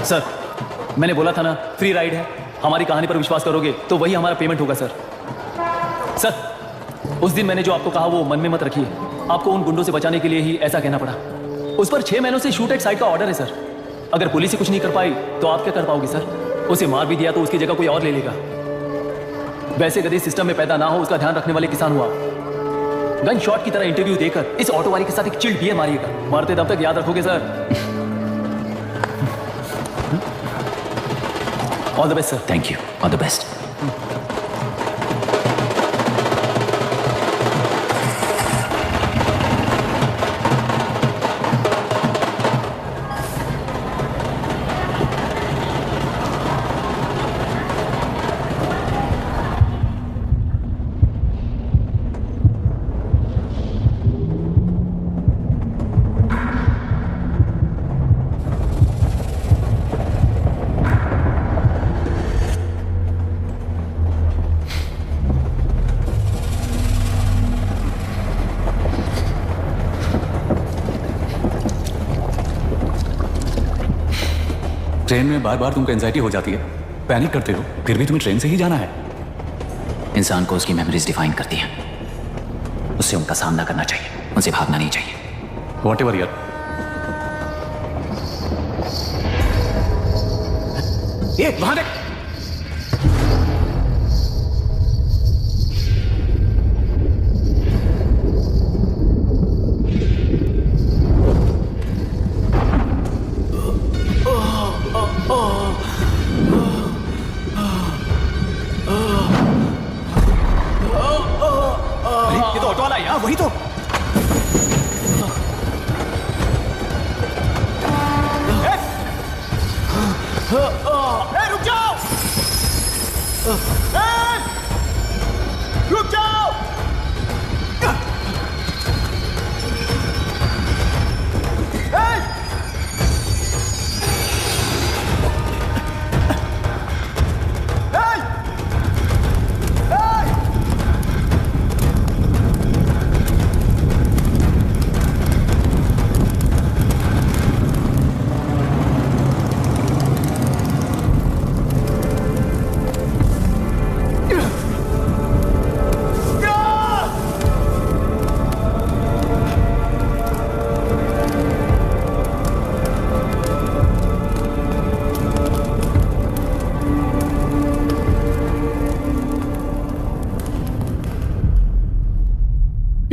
सर मैंने बोला था ना फ्री राइड है। हमारी कहानी पर विश्वास करोगे तो वही हमारा पेमेंट होगा सर। सर उस दिन मैंने जो आपको कहा वो मन में मत रखिए। आपको उन गुंडों से बचाने के लिए ही ऐसा कहना पड़ा। उस पर 6 महीनों से शूट एट साइट का ऑर्डर है सर। अगर पुलिस ही कुछ नहीं कर पाई तो आप क्या कर पाओगे सर? उसे मार भी दिया तो उसकी जगह कोई और ले लेगा। वैसे कभी सिस्टम में पैदा ना हो उसका ध्यान रखने वाले किसान हुआ। गन शॉट की तरह इंटरव्यू देकर इस ऑटो वाले के साथ एक चिल्ड बियर मारिएगा। मारते दम तक याद रखोगे sir. All the best sir. Thank you, all the best. Train में बार बार तुमको एंजाइटी हो जाती है, पैनिक करते हो, फिर भी तुम्हें ट्रेन से ही जाना है। इंसान को उसकी मेमोरीज डिफाइन करती हैं। उससे उनका सामना करना चाहिए, उनसे भागना नहीं चाहिए। वॉट एवर यार। ये वहां देख। ये तो ऑटो वाला है यार, वही तो। रुक जाओ! रुक जाओ!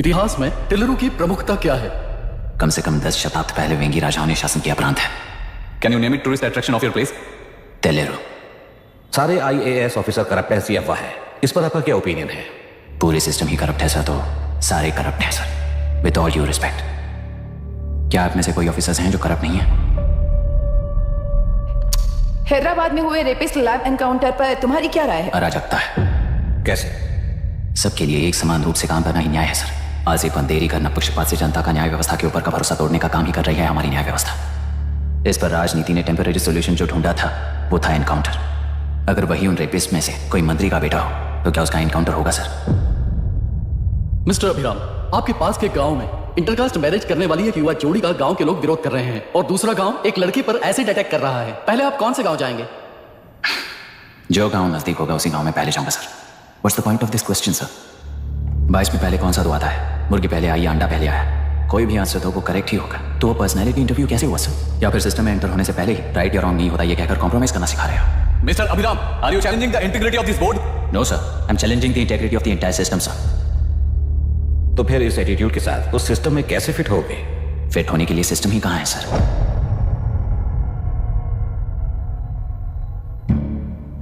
इतिहास में टेलरू की प्रमुखता क्या है? कम से कम 10 शताब्दी पहले वेंगी राजाओं ने शासन किया प्रांत है। Can you name it tourist attraction of your place? टेलेरू। सारे IAS ऑफिसर करप्ट है, ऐसी अफवाह है। इस पर आपका क्या ओपिनियन है? पूरे सिस्टम ही करप्ट है सर, तो सारे करप्ट हैं sir. With all due respect, क्या आप में से कोई ऑफिसर्स हैं जो करप्ट नहीं है? हैदराबाद में हुए रेपिस्ट लैब एनकाउंटर पर तुम्हारी क्या राय है? अराजकता है। कैसे? सबके लिए एक समान रूप से काम करना ही न्याय है सर। आजीवन देरी करना, पक्षपात से जनता का न्याय व्यवस्था के ऊपर का भरोसा तोड़ने का काम ही कर रही है हमारी न्याय व्यवस्था। इस पर राजनीति ने टेम्पररी सोल्यूशन जो ढूंढा था वो था एनकाउंटर। अगर वही उन रेपिस्ट में से कोई मंत्री का बेटा हो तो क्या उसका एनकाउंटर होगा सर? मिस्टर अभिराम, आपके पास के गांव में इंटरकास्ट मैरिज करने वाली एक युवा जोड़ी का गांव के लोग विरोध कर रहे हैं और दूसरा गांव एक लड़की पर एसिड अटैक कर रहा है। पहले आप कौन से गांव जाएंगे? जो गांव नजदीक होगा उसी गांव में पहले जाऊंगा sir. What's the point of this question sir? 22 में पहले कौन सा दुआ आता है? मुर्गी पहले आई या अंडा पहले आया? कोई भी आंसर तो वो करेक्ट ही होगा। तो वो पर्सनैलिटी इंटरव्यू कैसे हुआ सर? या फिर सिस्टम में एंटर होने से पहले ही राइट या रॉन्ग नहीं होता ये कहकर कॉम्प्रोमाइज करना सिखा रहे हो? Mister Abhiram, are you challenging the integrity of this board? No sir, I am challenging the integrity of the entire system sir. तो फिर इस एटीट्यूड के साथ उस सिस्टम में कैसे फिट होगे? फिट होने के लिए सिस्टम ही कहां है सर?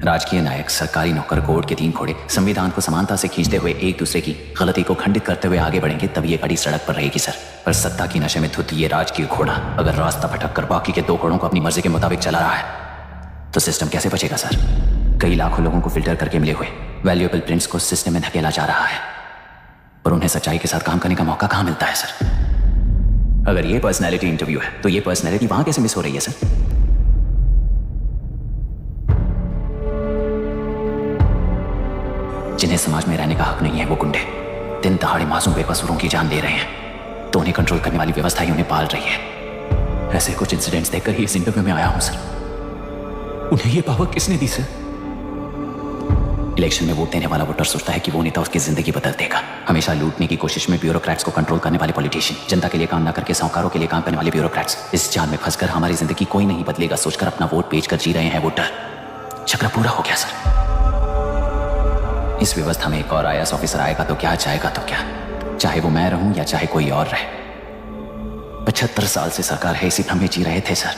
राजकीय नायक, सरकारी नौकर, कोर्ट के 3 घोड़े संविधान को समानता से खींचते हुए एक दूसरे की गलती को खंडित करते हुए आगे बढ़ेंगे तब ये गाड़ी सड़क पर रहेगी सर। पर सत्ता की नशे में धुत ये राजकीय घोड़ा अगर रास्ता भटक कर बाकी के 2 घोड़ों को अपनी मर्जी के मुताबिक चला रहा है तो सिस्टम कैसे बचेगा सर? कई लाखों लोगों को फिल्टर करके मिले हुए वैल्यूएबल प्रिंट्स को सिस्टम में धकेला जा रहा है और उन्हें सच्चाई के साथ काम करने का मौका कहां मिलता है सर? अगर ये पर्सनैलिटी इंटरव्यू है तो ये पर्सनैलिटी वहां कैसे मिस हो रही है सर? जिन्हें समाज में रहने का हक नहीं है वो गुंडे दिन दहाड़े मासूम बेकसूरों की जान ले रहे हैं तो उन्हें कंट्रोल करने वाली व्यवस्था ही उन्हें पाल रही है। ऐसे कुछ इंसिडेंट्स देखकर ही इस इंटरव्यू में आया हूं सर। उन्हें ये पावर किसने दी सर? इलेक्शन में वोट देने वाला वोटर सोचता है कि वो नेता उसकी जिंदगी बदल देगा। हमेशा लूटने की कोशिश में ब्यूरोक्रेट्स को कंट्रोल करने वाले पॉलिटिशियन, जनता के लिए काम ना करके साहूकारों के लिए काम करने वाले ब्यूरोक्रेट्स इस जाल में फंसकर हमारी जिंदगी कोई नहीं बदलेगा सोचकर अपना वोट बेचकर जी रहे हैं वोटर। चक्र पूरा हो गया सर। इस व्यवस्था में एक और IAS ऑफिसर आएगा तो क्या, जाएगा तो क्या, चाहे वो मैं रहूं या चाहे कोई और रहे। 75 साल से सरकार है इसी भ्रम में जी रहे थे सर,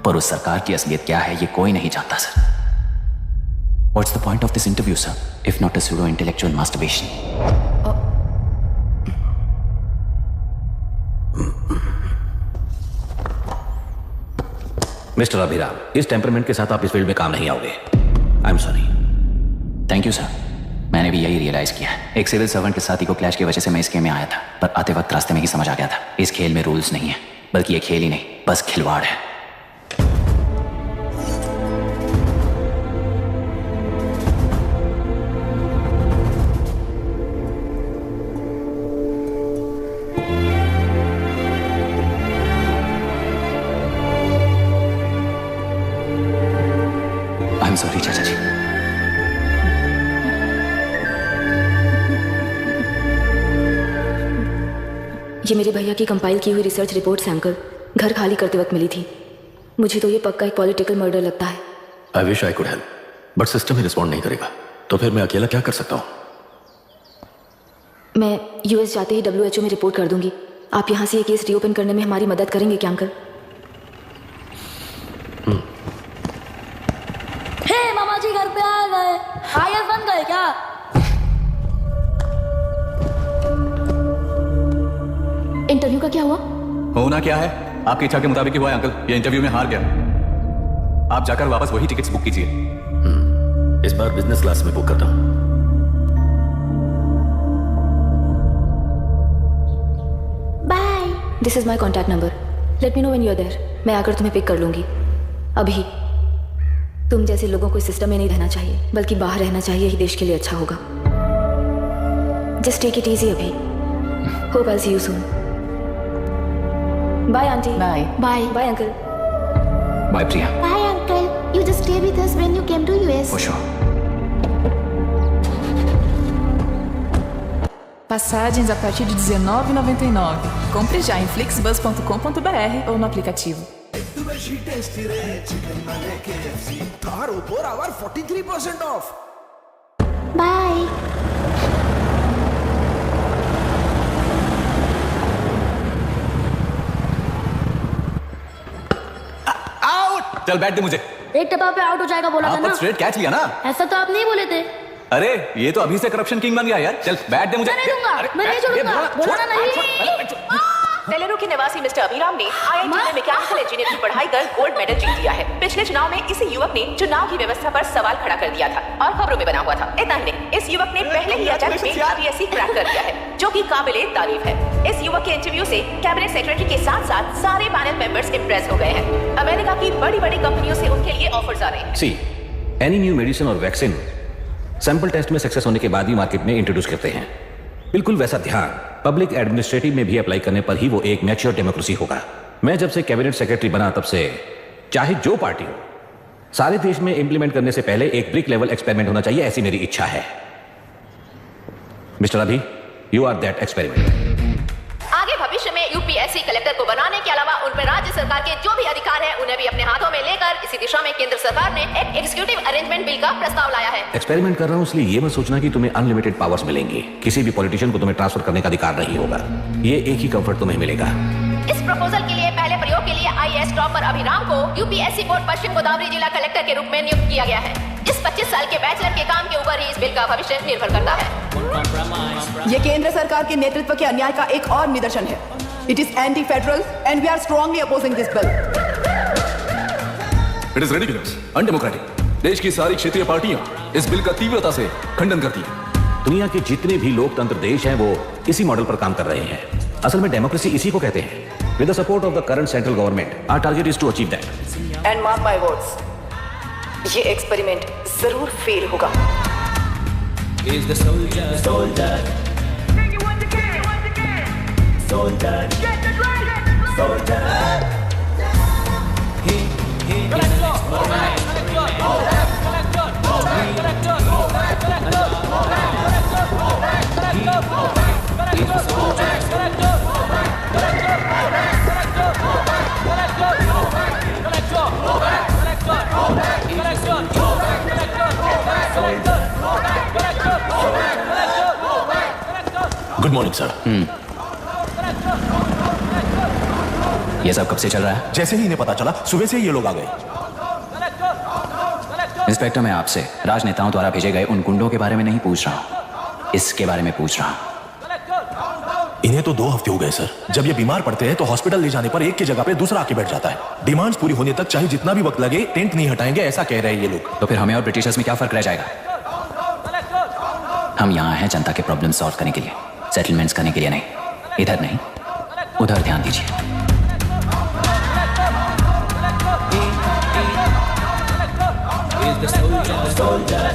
पर उस सरकार की असलियत क्या है ये कोई नहीं जानता sir. What's the point of this interview, sir, if not a pseudo-intellectual masturbation? Mister Abhiram, इस टेम्परमेंट के साथ आप इस फील्ड में काम नहीं आओगे। आई am sorry. Thank you sir, मैंने भी यही रियलाइज किया। एक सिविल सर्वेंट के साथी को क्लैश की वजह से मैं इस गेम में आया था, पर आते वक्त रास्ते में ही समझ आ गया था इस खेल में रूल्स नहीं है, बल्कि ये खेल ही नहीं बस खिलवाड़ है। आई एम सॉरी चाचा जी। ये मेरे भैया की कंपाइल की हुई रिसर्च रिपोर्ट है अंकल, घर खाली करते वक्त मिली थी। मुझे तो ये पक्का एक पॉलिटिकल मर्डर लगता है। I wish I could help, but system he respond नहीं करेगा, तो फिर मैं अकेला क्या कर सकता हूँ? मैं US जाते ही WHO में रिपोर्ट कर दूंगी। आप यहाँ से ये केस रीओपन करने में हमारी मदद करेंगे क्या अंकल? हे मामा जी घर पे आ गए। IAS बन गए क्या? इंटरव्यू का क्या हुआ? होना क्या है, आपकी इच्छा के मुताबिक ही हुआ है अंकल। ये इंटरव्यू में हार गया। आप जाकर वापस वही टिकट्स बुक कीजिए। इस बार बिजनेस क्लास में बुक करता हूँ। Bye. This is my contact number, let me know when you are there. मैं आकर तुम्हें पिक कर लूंगी। अभी तुम जैसे लोगों को सिस्टम में नहीं रहना चाहिए, बल्कि बाहर रहना चाहिए, ही देश के लिए अच्छा होगा। जस्ट टेक इट इजी अभी। Hope I see you soon. Bye aunty. Bye. Bye. Bye uncle. Bye Priya. Bye, Uncle. You just stay with us when you came to US. For sure. Passagens a partir de R$19,99. Compre já em flixbus.com.br ou no aplicativo. Bye. चल बैठ दे मुझे। एक टपा पे आउट हो जाएगा बोला था आप ना। स्ट्रेट कैच लिया ना। ऐसा तो आप नहीं बोले थे। अरे ये तो अभी से करप्शन किंग बन गया यार। चल बैठ दे मुझे। मैं नहीं दूंगा, मैं नहीं छोड़ूंगा, बोला ना नहीं। तेलुरु के निवासी मिस्टर अभिराम ने IIT में मैकेनिकल इंजीनियर की पढ़ाई कर गोल्ड मेडल जीत लिया है। पिछले चुनाव में इसी युवक ने चुनाव की व्यवस्था पर सवाल खड़ा कर दिया था और खबरों में बना हुआ था। इतना ही नहीं, इस युवक ने पहले ही अटेम्प्ट में UPSC क्रैक कर दिया है, जो कि काबिले तारीफ है। इस युवक के इंटरव्यू से कैबिनेट सेक्रेटरी के साथ साथ सारे पैनल मेंबर्स इम्प्रेस हो गए हैं। अमेरिका की बड़ी बड़ी कंपनियों से उनके लिए ऑफर्स आ रहे हैं। सी एनी न्यू मेडिसिन और वैक्सीन सैंपल टेस्ट में सक्सेस होने के बाद ही मार्केट में इंट्रोड्यूस करते हैं। बिल्कुल वैसा ध्यान पब्लिक एडमिनिस्ट्रेटिव में भी अप्लाई करने पर ही वो एक मैच्योर डेमोक्रेसी होगा। मैं जब से कैबिनेट सेक्रेटरी बना तब से चाहे जो पार्टी हो, सारे देश में इंप्लीमेंट करने से पहले एक ब्रिक लेवल एक्सपेरिमेंट होना चाहिए, ऐसी मेरी इच्छा है। मिस्टर अभी, यू आर दैट एक्सपेरिमेंट। आगे भविष्य में UPSC कलेक्टर को बनाने के अलावा उन पर राज्य सरकार के जो भी अधिकार हैं उन्हें भी अपने हाथों में लेकर इसी दिशा में केंद्र सरकार ने एक एग्जीक्यूटिव अरेंजमेंट बिल का प्रस्ताव लाया है। एक्सपेरिमेंट कर रहा हूं इसलिए ये मत सोचना कि तुम्हें अनलिमिटेड पावर्स मिलेंगे। किसी भी पॉलिटिशियन को तुम्हें ट्रांसफर करने का अधिकार नहीं होगा। ये एक ही कंफर्ट तुम्हें मिलेगा। इस प्रपोजल के लिए पहले प्रयोग के लिए IAS टॉपर अभिराम को UPSC बोर्ड पश्चिम गोदावरी जिला कलेक्टर के रूप में नियुक्त किया गया है। इस 25 साल के बैचलर के काम के ऊपर ही इस बिल का भविष्य निर्भर करता है। ये केंद्र सरकार के नेतृत्व के अन्याय का एक और निदर्शन है। It is anti-federal and we are strongly opposing this bill. It is ridiculous, undemocratic. देश की सारी क्षेत्रीय पार्टियां इस बिल का तीव्रता से खंडन करती हैं। दुनिया के जितने भी लोकतंत्र देश हैं वो इसी मॉडल पर काम कर रहे हैं। असल में डेमोक्रेसी इसी को कहते हैं। With the support of the current central government, our target is to achieve that. And mark my words, ये एक्सपेरिमेंट जरूर फेल होगा। Is the soldier, soldier. Soldier, soldier. Good morning sir. ये सब कब से चल रहा है? जैसे ही इन्हें पता चला सुबह से ये लोग आ गए। इंस्पेक्टर, मैं आपसे राजनेताओं द्वारा भेजे गए उन गुंडों के बारे में नहीं पूछ रहा हूं, इसके बारे में पूछ रहा हूं। इन्हें तो 2 हफ्ते हो गए सर। जब ये बीमार पड़ते हैं तो हॉस्पिटल ले जाने पर एक की जगह पे दूसरा आके बैठ जाता है। डिमांड्स पूरी होने तक चाहे जितना भी वक्त लगे टेंट नहीं हटाएंगे, ऐसा कह रहे हैं ये लोग। तो फिर हमें और ब्रिटिशर्स में क्या फर्क रह जाएगा? हम यहाँ हैं जनता के प्रॉब्लम सॉल्व करने के लिए, सेटलमेंट्स करने के लिए नहीं। इधर नहीं, उधर ध्यान दीजिए। Is the soldier, soldier.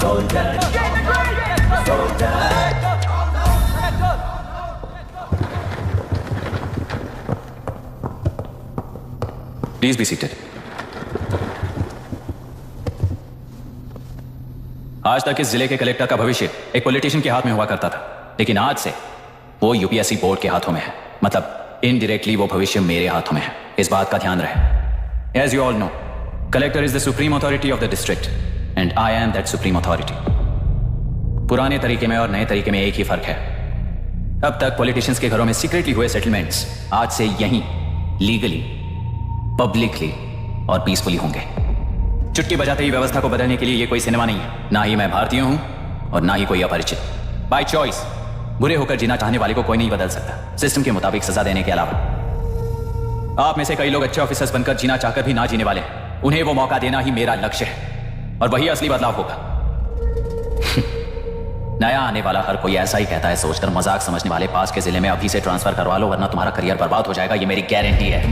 Soldier, soldier. Please be seated. आज तक इस जिले के कलेक्टर का भविष्य एक पॉलिटिशियन के हाथ में हुआ करता था, लेकिन आज से वो यूपीएससी बोर्ड के हाथों में है। मतलब इनडायरेक्टली वो भविष्य मेरे हाथों में है। इस बात का ध्यान रहे। As you all know, collector is the supreme authority of the district, and I am that supreme authority. पुराने तरीके में और नए तरीके में एक ही फर्क है। अब तक पॉलिटिशियंस के घरों में सीक्रेटली हुए सेटलमेंट्स आज से यहीं लीगली, पब्लिकली और पीसफुली होंगे। चुटकी बजाते ही व्यवस्था को बदलने के लिए ये कोई सिनेमा नहीं है। ना ही मैं भारतीय हूं और ना ही कोई अपरिचित। बाय चॉइस बुरे होकर जीना चाहने वाले को कोई नहीं बदल सकता, सिस्टम के मुताबिक सजा देने के अलावा। आप में से कई लोग अच्छे ऑफिसर्स बनकर जीना चाहकर भी ना जीने वाले हैं। उन्हें वो मौका देना ही मेरा लक्ष्य है और वही असली बदलाव होगा। नया आने वाला हर कोई ऐसा ही कहता है सोचकर मजाक समझने वाले पास के जिले में अभी से ट्रांसफर करवा लो वरना तुम्हारा करियर बर्बाद हो जाएगा, ये मेरी गारंटी है।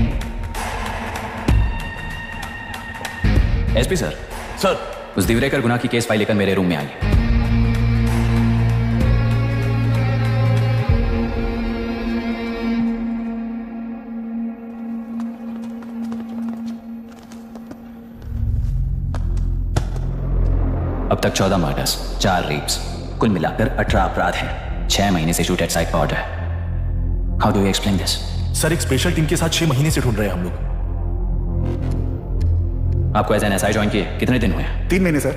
SP sir. सर। उस दिवरेकर गुना की केस फाइल लेकर मेरे रूम में आइए। अब तक 14 मर्डर्स, 4 रेप्स, कुल मिलाकर 18 अपराध हैं। 6 महीने से शूट एट साइट पर ऑर्डर है। How do you explain this? Sir, एक स्पेशल टीम के साथ 6 महीने से ढूंढ रहे हैं हम लोग। आपको एज एन एसआई ज्वाइन किए कितने दिन हुए? 3 महीने sir.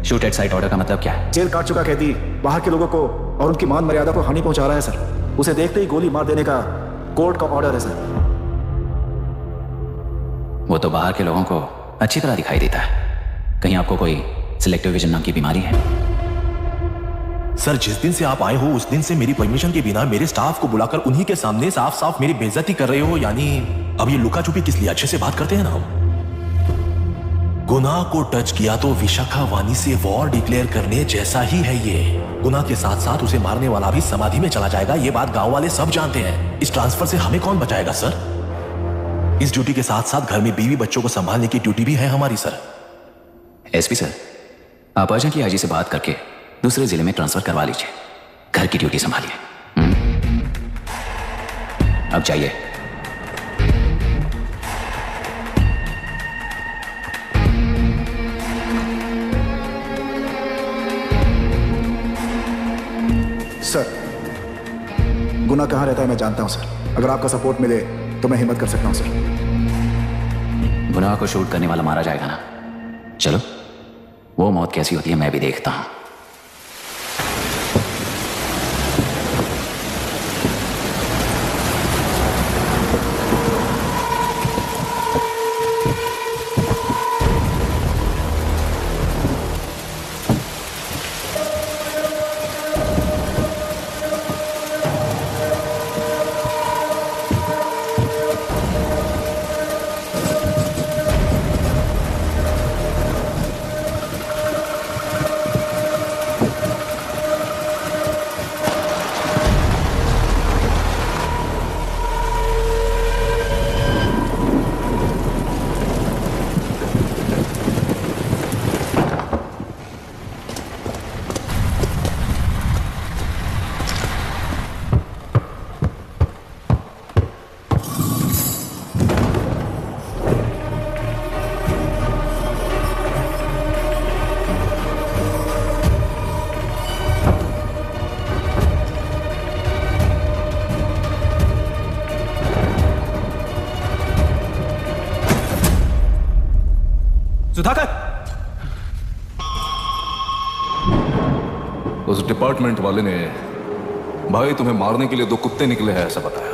Shoot at site order का मतलब क्या है? जेल काट चुका कैदी बाहर के लोगों को और उनकी मान मर्यादा को हानि पहुंचा रहा है सर। उसे देखते ही गोली मार देने का कोर्ट का ऑर्डर है सर। वो तो बाहर के लोगों को अच्छी तरह दिखाई देता है। कहीं आपको कोई सिलेक्टिव विजन नाम की बीमारी है? सर, जिस दिन से आप आए हो उस दिन से मेरी परमिशन के बिना मेरे स्टाफ को बुलाकर उन्हीं के सामने साफ साफ मेरी बेइज्जती कर रहे हो। यानी अब ये लुका छुपी किस लिए? अच्छे से बात करते हैं ना हम। गुनाह को टच किया तो विशाखा वानी से वॉर डिक्लेयर करने जैसा ही है ये। गुनाह के साथ साथ उसे मारने वाला भी समाधि में चला जाएगा। ये बात गांव वाले सब जानते हैं। इस ट्रांसफर से हमें कौन बचाएगा सर? इस ड्यूटी के साथ साथ घर में बीवी बच्चों को संभालने की ड्यूटी भी है हमारी सर। एसपी सर, आप अर्जेंटली आईजी से बात करके दूसरे जिले में ट्रांसफर करवा लीजिए। घर की ड्यूटी संभालिए। अब जाइए। सर, गुना कहाँ रहता है मैं जानता हूं सर। अगर आपका सपोर्ट मिले तो मैं हिम्मत कर सकता हूं सर। गुनाह को शूट करने वाला मारा जाएगा ना? चलो, वो मौत कैसी होती है मैं भी देखता हूं। सुधाकर, उस डिपार्टमेंट वाले ने भाई तुम्हें मारने के लिए 2 कुत्ते निकले हैं ऐसा बताया।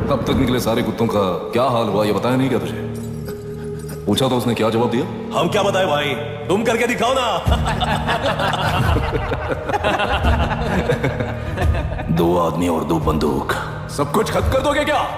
तब तक निकले सारे कुत्तों का क्या हाल हुआ ये बताया नहीं क्या तुझे? पूछा तो उसने क्या जवाब दिया? हम क्या बताए भाई, तुम करके दिखाओ ना। 2 आदमी और 2 बंदूक, सब कुछ खत्म कर दोगे क्या?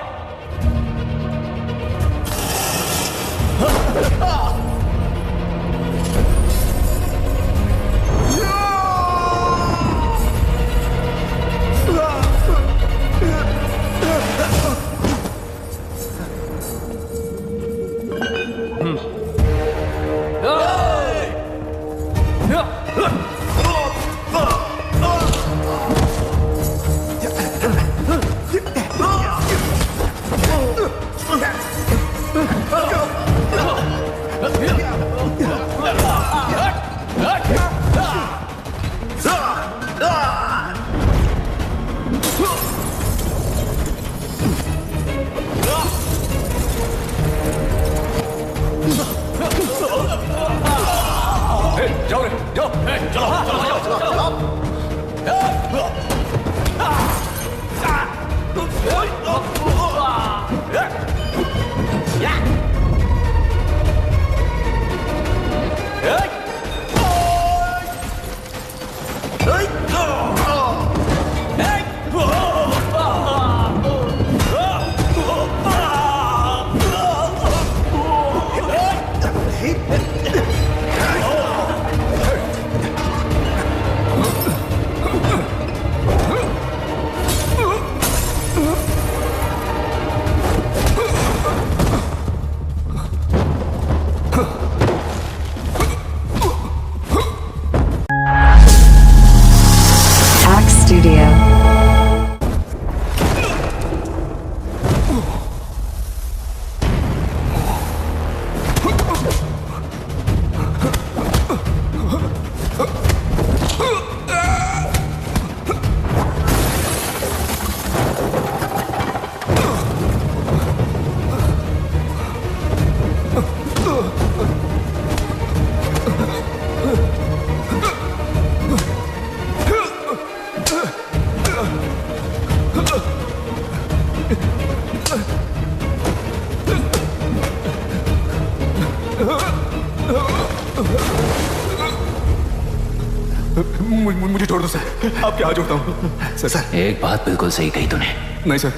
मुझे छोड़ दो सर, आपके हाथ जोड़ता हूँ सर। एक बात बिल्कुल सही कही तूने। नहीं सर।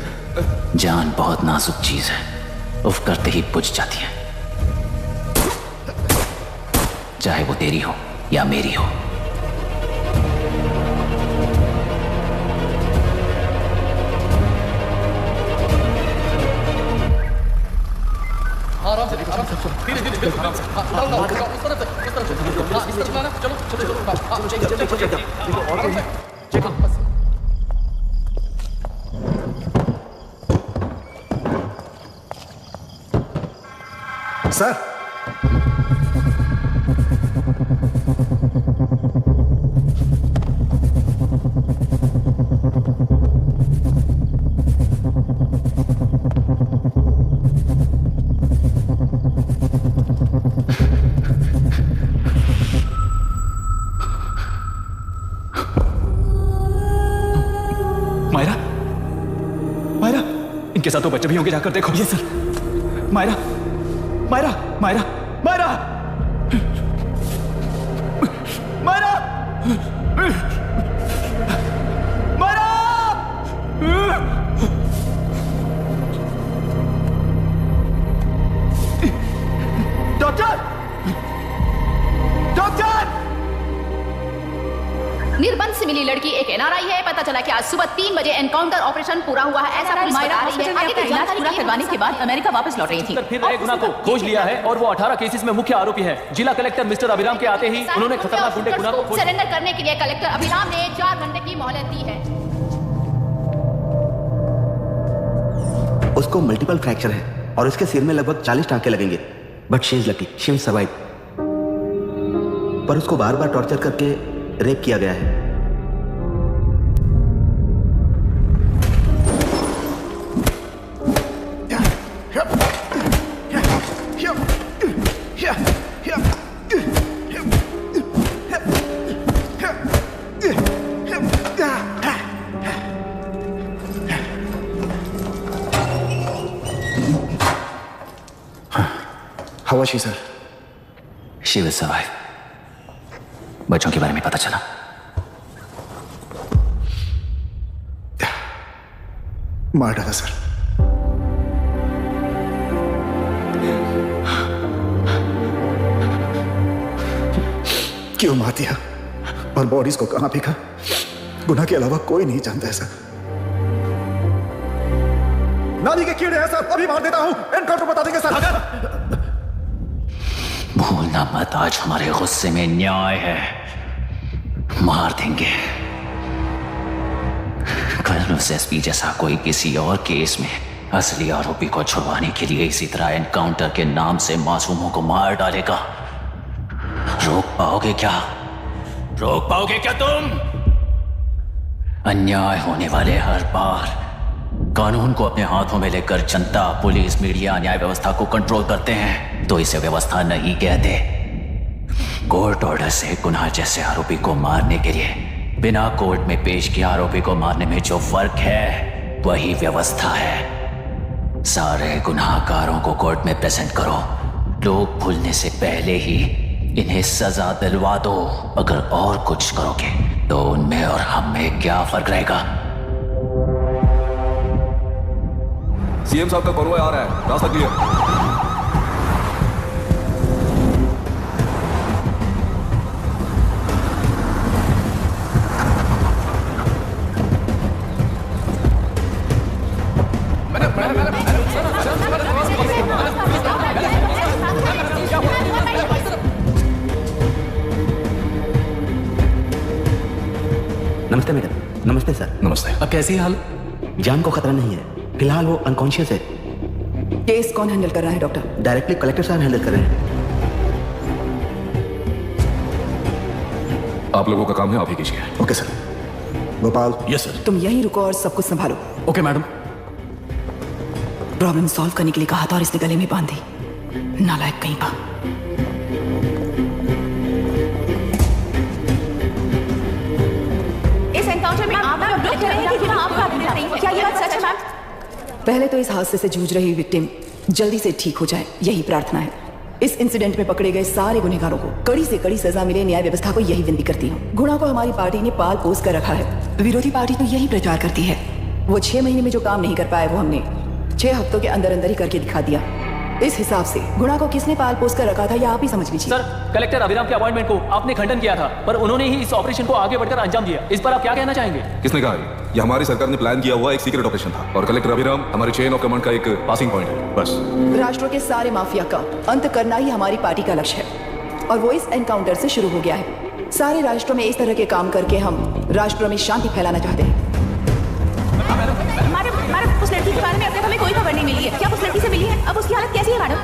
जान बहुत नाजुक चीज है, उफ करते ही बुझ जाती है, चाहे वो तेरी हो या मेरी हो। आराम से धीरे धीरे आराम से। इस तरफ से, इस तरफ से चलो चलो चलो। सर मायरा, मायरा, इनके साथ तो बच्चे भी होंगे, जाकर देखो। ये sir. Myra, Myra, Myra, Myra, Myra, Myra, doctor, doctor. निर्बंध से मिली लड़की एक एनआरआई है। पता चला कि आज सुबह 3 बजे एनकाउंटर ऑपरेशन पूरा हुआ है, ऐसा पुलिस बता रही है। आगे की जानकारी पूरा करवाने के बाद अमेरिका वापस लौट रही थी। फिर नए गुना को खोज लिया है और वो 18 केसेस में मुख्य आरोपी है। जिला कलेक्टर मिस्टर अभिराम के आते ही उन्होंने खतरनाक गुंडे गुना को सरेंडर करने के लिए कलेक्टर अभिराम ने 4 घंटे की मोहलत दी है। उसको मल्टीपल फ्रैक्चर है और उसके सिर में लगभग 40 टांके लगेंगे, but she is lucky, she will survive. पर उसको बार बार टॉर्चर करके रेप किया गया है। How was she, sir? She will survive. बच्चों के बारे में पता चला? मार डाला सर। क्यों मार दिया और बॉडीज को कहां फेंका, गुनाह के अलावा कोई नहीं जानता है सर। नाली के कीड़े हैं सर, अभी मार देता हूं, एनकाउंटर बता देंगे सर। भूलना मत, आज हमारे गुस्से में न्याय है, मार देंगे। कल उस एसपी जैसा कोई किसी और केस में असली आरोपी को छुड़वाने के लिए इसी तरह एनकाउंटर के नाम से मासूमों को मार डालेगा। रोक पाओगे क्या? रोक पाओगे क्या तुम? अन्याय होने वाले हर बार कानून को अपने हाथों में लेकर जनता, पुलिस, मीडिया, न्याय व्यवस्था को कंट्रोल करते हैं, तो इसे व्यवस्था नहीं कहते। कोर्ट ऑर्डर से गुनाह जैसे आरोपी को मारने के लिए बिना कोर्ट में पेश किए आरोपी को मारने में जो फर्क है वही व्यवस्था है। सारे गुनाहगारों को कोर्ट में प्रेजेंट करो, लोग भूलने से पहले ही इन्हें सजा दिलवा दो। अगर और कुछ करोगे तो उनमें और हम में क्या फर्क रहेगा? सीएम साहब का कॉन्वॉय आ रहा है, रास्ता क्लियर। नमस्ते मैडम। नमस्ते सर। नमस्ते। अब कैसी हाल? जान को खतरा नहीं है, फिलहाल वो अनकॉन्शियस है। केस कौन हैंडल कर रहा है डॉक्टर? डायरेक्टली कलेक्टर साहब हैंडल कर रहे हैं। आप लोगों का काम है, आप ही कीजिए। Okay sir. Gopal. Yes sir. तुम यहीं रुको और सब कुछ संभालो। Okay madam. प्रॉब्लम सॉल्व करने के लिए कहा था और इसने गले में बांधी, नालायक कहीं का। इस एनकाउंटर में आप लोग कह रहे हैं कि आपका अभिनय नहीं है, क्या ये बात सच है मैम? पहले तो इस हादसे से जूझ रही विक्टिम जल्दी से ठीक हो जाए, यही प्रार्थना है। इस इंसिडेंट में पकड़े गए सारे गुनहगारों को कड़ी से कड़ी सजा मिले, न्याय व्यवस्था को यही विनती करती हूँ। गुणा को हमारी पार्टी ने पाल पोस कर रखा है। विरोधी पार्टी तो यही प्रचार करती है। वो 6 महीने में जो काम नहीं कर पाए वो हमने 6 हफ्तों के अंदर अंदर ही करके दिखा दिया। इस हिसाब से गुणा को किसने पाल पोस कर रखा था या आप ही समझ लीजिए। सर, कलेक्टर अभिराम के अपॉइंटमेंट को आपने खंडन किया था, पर उन्होंने ही इस ऑपरेशन को आगे बढ़कर अंजाम दिया। इस पर आप क्या कहना चाहेंगे? किसने कहा ये हमारी सरकार ने प्लान किया हुआ एक सीक्रेट ऑपरेशन था और कलेक्टर अभिराम हमारे चेन ऑफ कमांड का एक पासिंग पॉइंट है, बस। राष्ट्रों के सारे माफिया का अंत करना ही हमारी पार्टी का लक्ष्य है और वो इस एनकाउंटर से शुरू हो गया है। सारे राष्ट्रों में इस तरह के काम करके हम राष्ट्रों में शांति फैलाना चाहते हैं। मैडम, उस लड़की के बारे में अब तक हमें कोई खबर नहीं मिली है। क्या उस लड़की से मिली है? अब उसकी हालत कैसी है मैडम?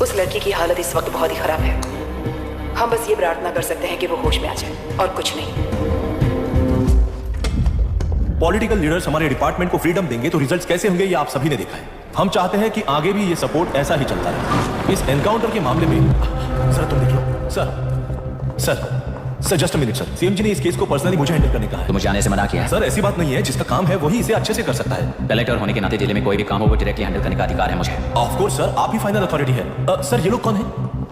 उस लड़की की हालत इस वक्त बहुत ही खराब है। हम बस ये प्रार्थना कर सकते हैं कि वो होश में आ जाए और कुछ नहीं। पॉलिटिकल लीडर्स हमारे डिपार्टमेंट को फ्रीडम देंगे तो रिजल्ट्स कैसे होंगे ये आप सभी ने देखा है। हम चाहते हैं कि आगे भी ये सपोर्ट ऐसा ही चलता रहे। इस एनकाउंटर के मामले में सर तुम देख लो। Sir just a minute sir. CMG ने इस केस को पर्सनली मुझे हैंडल करने का है। तो मुझे आने से मना किया है। सर ऐसी बात नहीं है, जिसका काम है वही इसे अच्छे से कर सकता है। कलेक्टर होने के नाते जिले में कोई भी काम हो वो डायरेक्टली हैंडल करने का अधिकार है मुझे। ऑफ कोर्स सर, आप ही फाइनल अथॉरिटी है। सर ये लोग कौन है?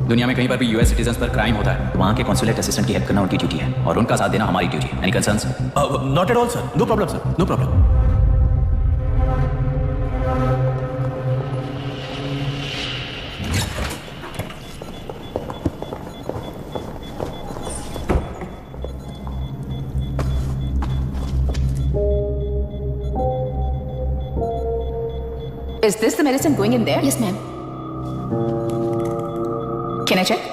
दुनिया में कहीं पर भी यूएस सिटीजन्स पर क्राइम होता है, वहाँ के कॉन्सुलेट असिस्टेंट की हेल्प करना उनकी ड्यूटी है और उनका साथ देना हमारी ड्यूटी है। Any concerns? Not at all sir, no problem sir, no problem. Is this the medicine going in there? Yes, ma'am. Can I check?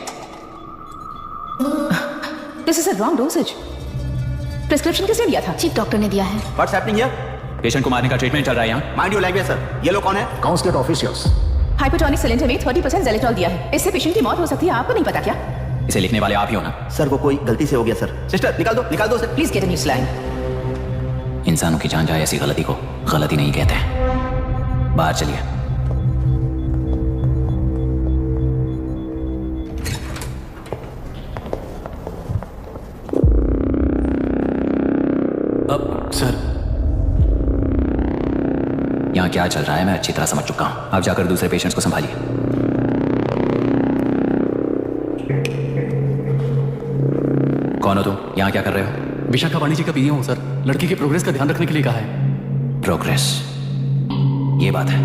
This is a wrong dosage. Prescription किसने दिया था? चीफ डॉक्टर ने दिया है। What's happening here? पेशेंट को मारने का ट्रीटमेंट चल रहा है यहाँ। Mind your language, sir. ये लोग कौन है? Consulate officials. हाइपोटोनिक सिलेंडर में 30% ज़ेलेटॉल दिया है। इससे पेशेंट की मौत हो सकती है। आपको नहीं पता क्या? इसे लिखने वाले आप ही हो ना? सर वो कोई गलती से हो गया सर। सिस्टर निकाल दो sir. Please get a new saline. इंसानों की जान जाए ऐसी गलती को गलती नहीं कहते हैं। बाहर चलिए। अब सर यहाँ क्या चल रहा है मैं अच्छी तरह समझ चुका हूँ। आप जाकर दूसरे पेशेंट्स को संभालिए। कौन हो तुम? यहाँ क्या कर रहे हो? विशाखावाणी जी का पीए हूँ सर। लड़की की प्रोग्रेस का ध्यान रखने के लिए कहा है। प्रोग्रेस, ये बात है।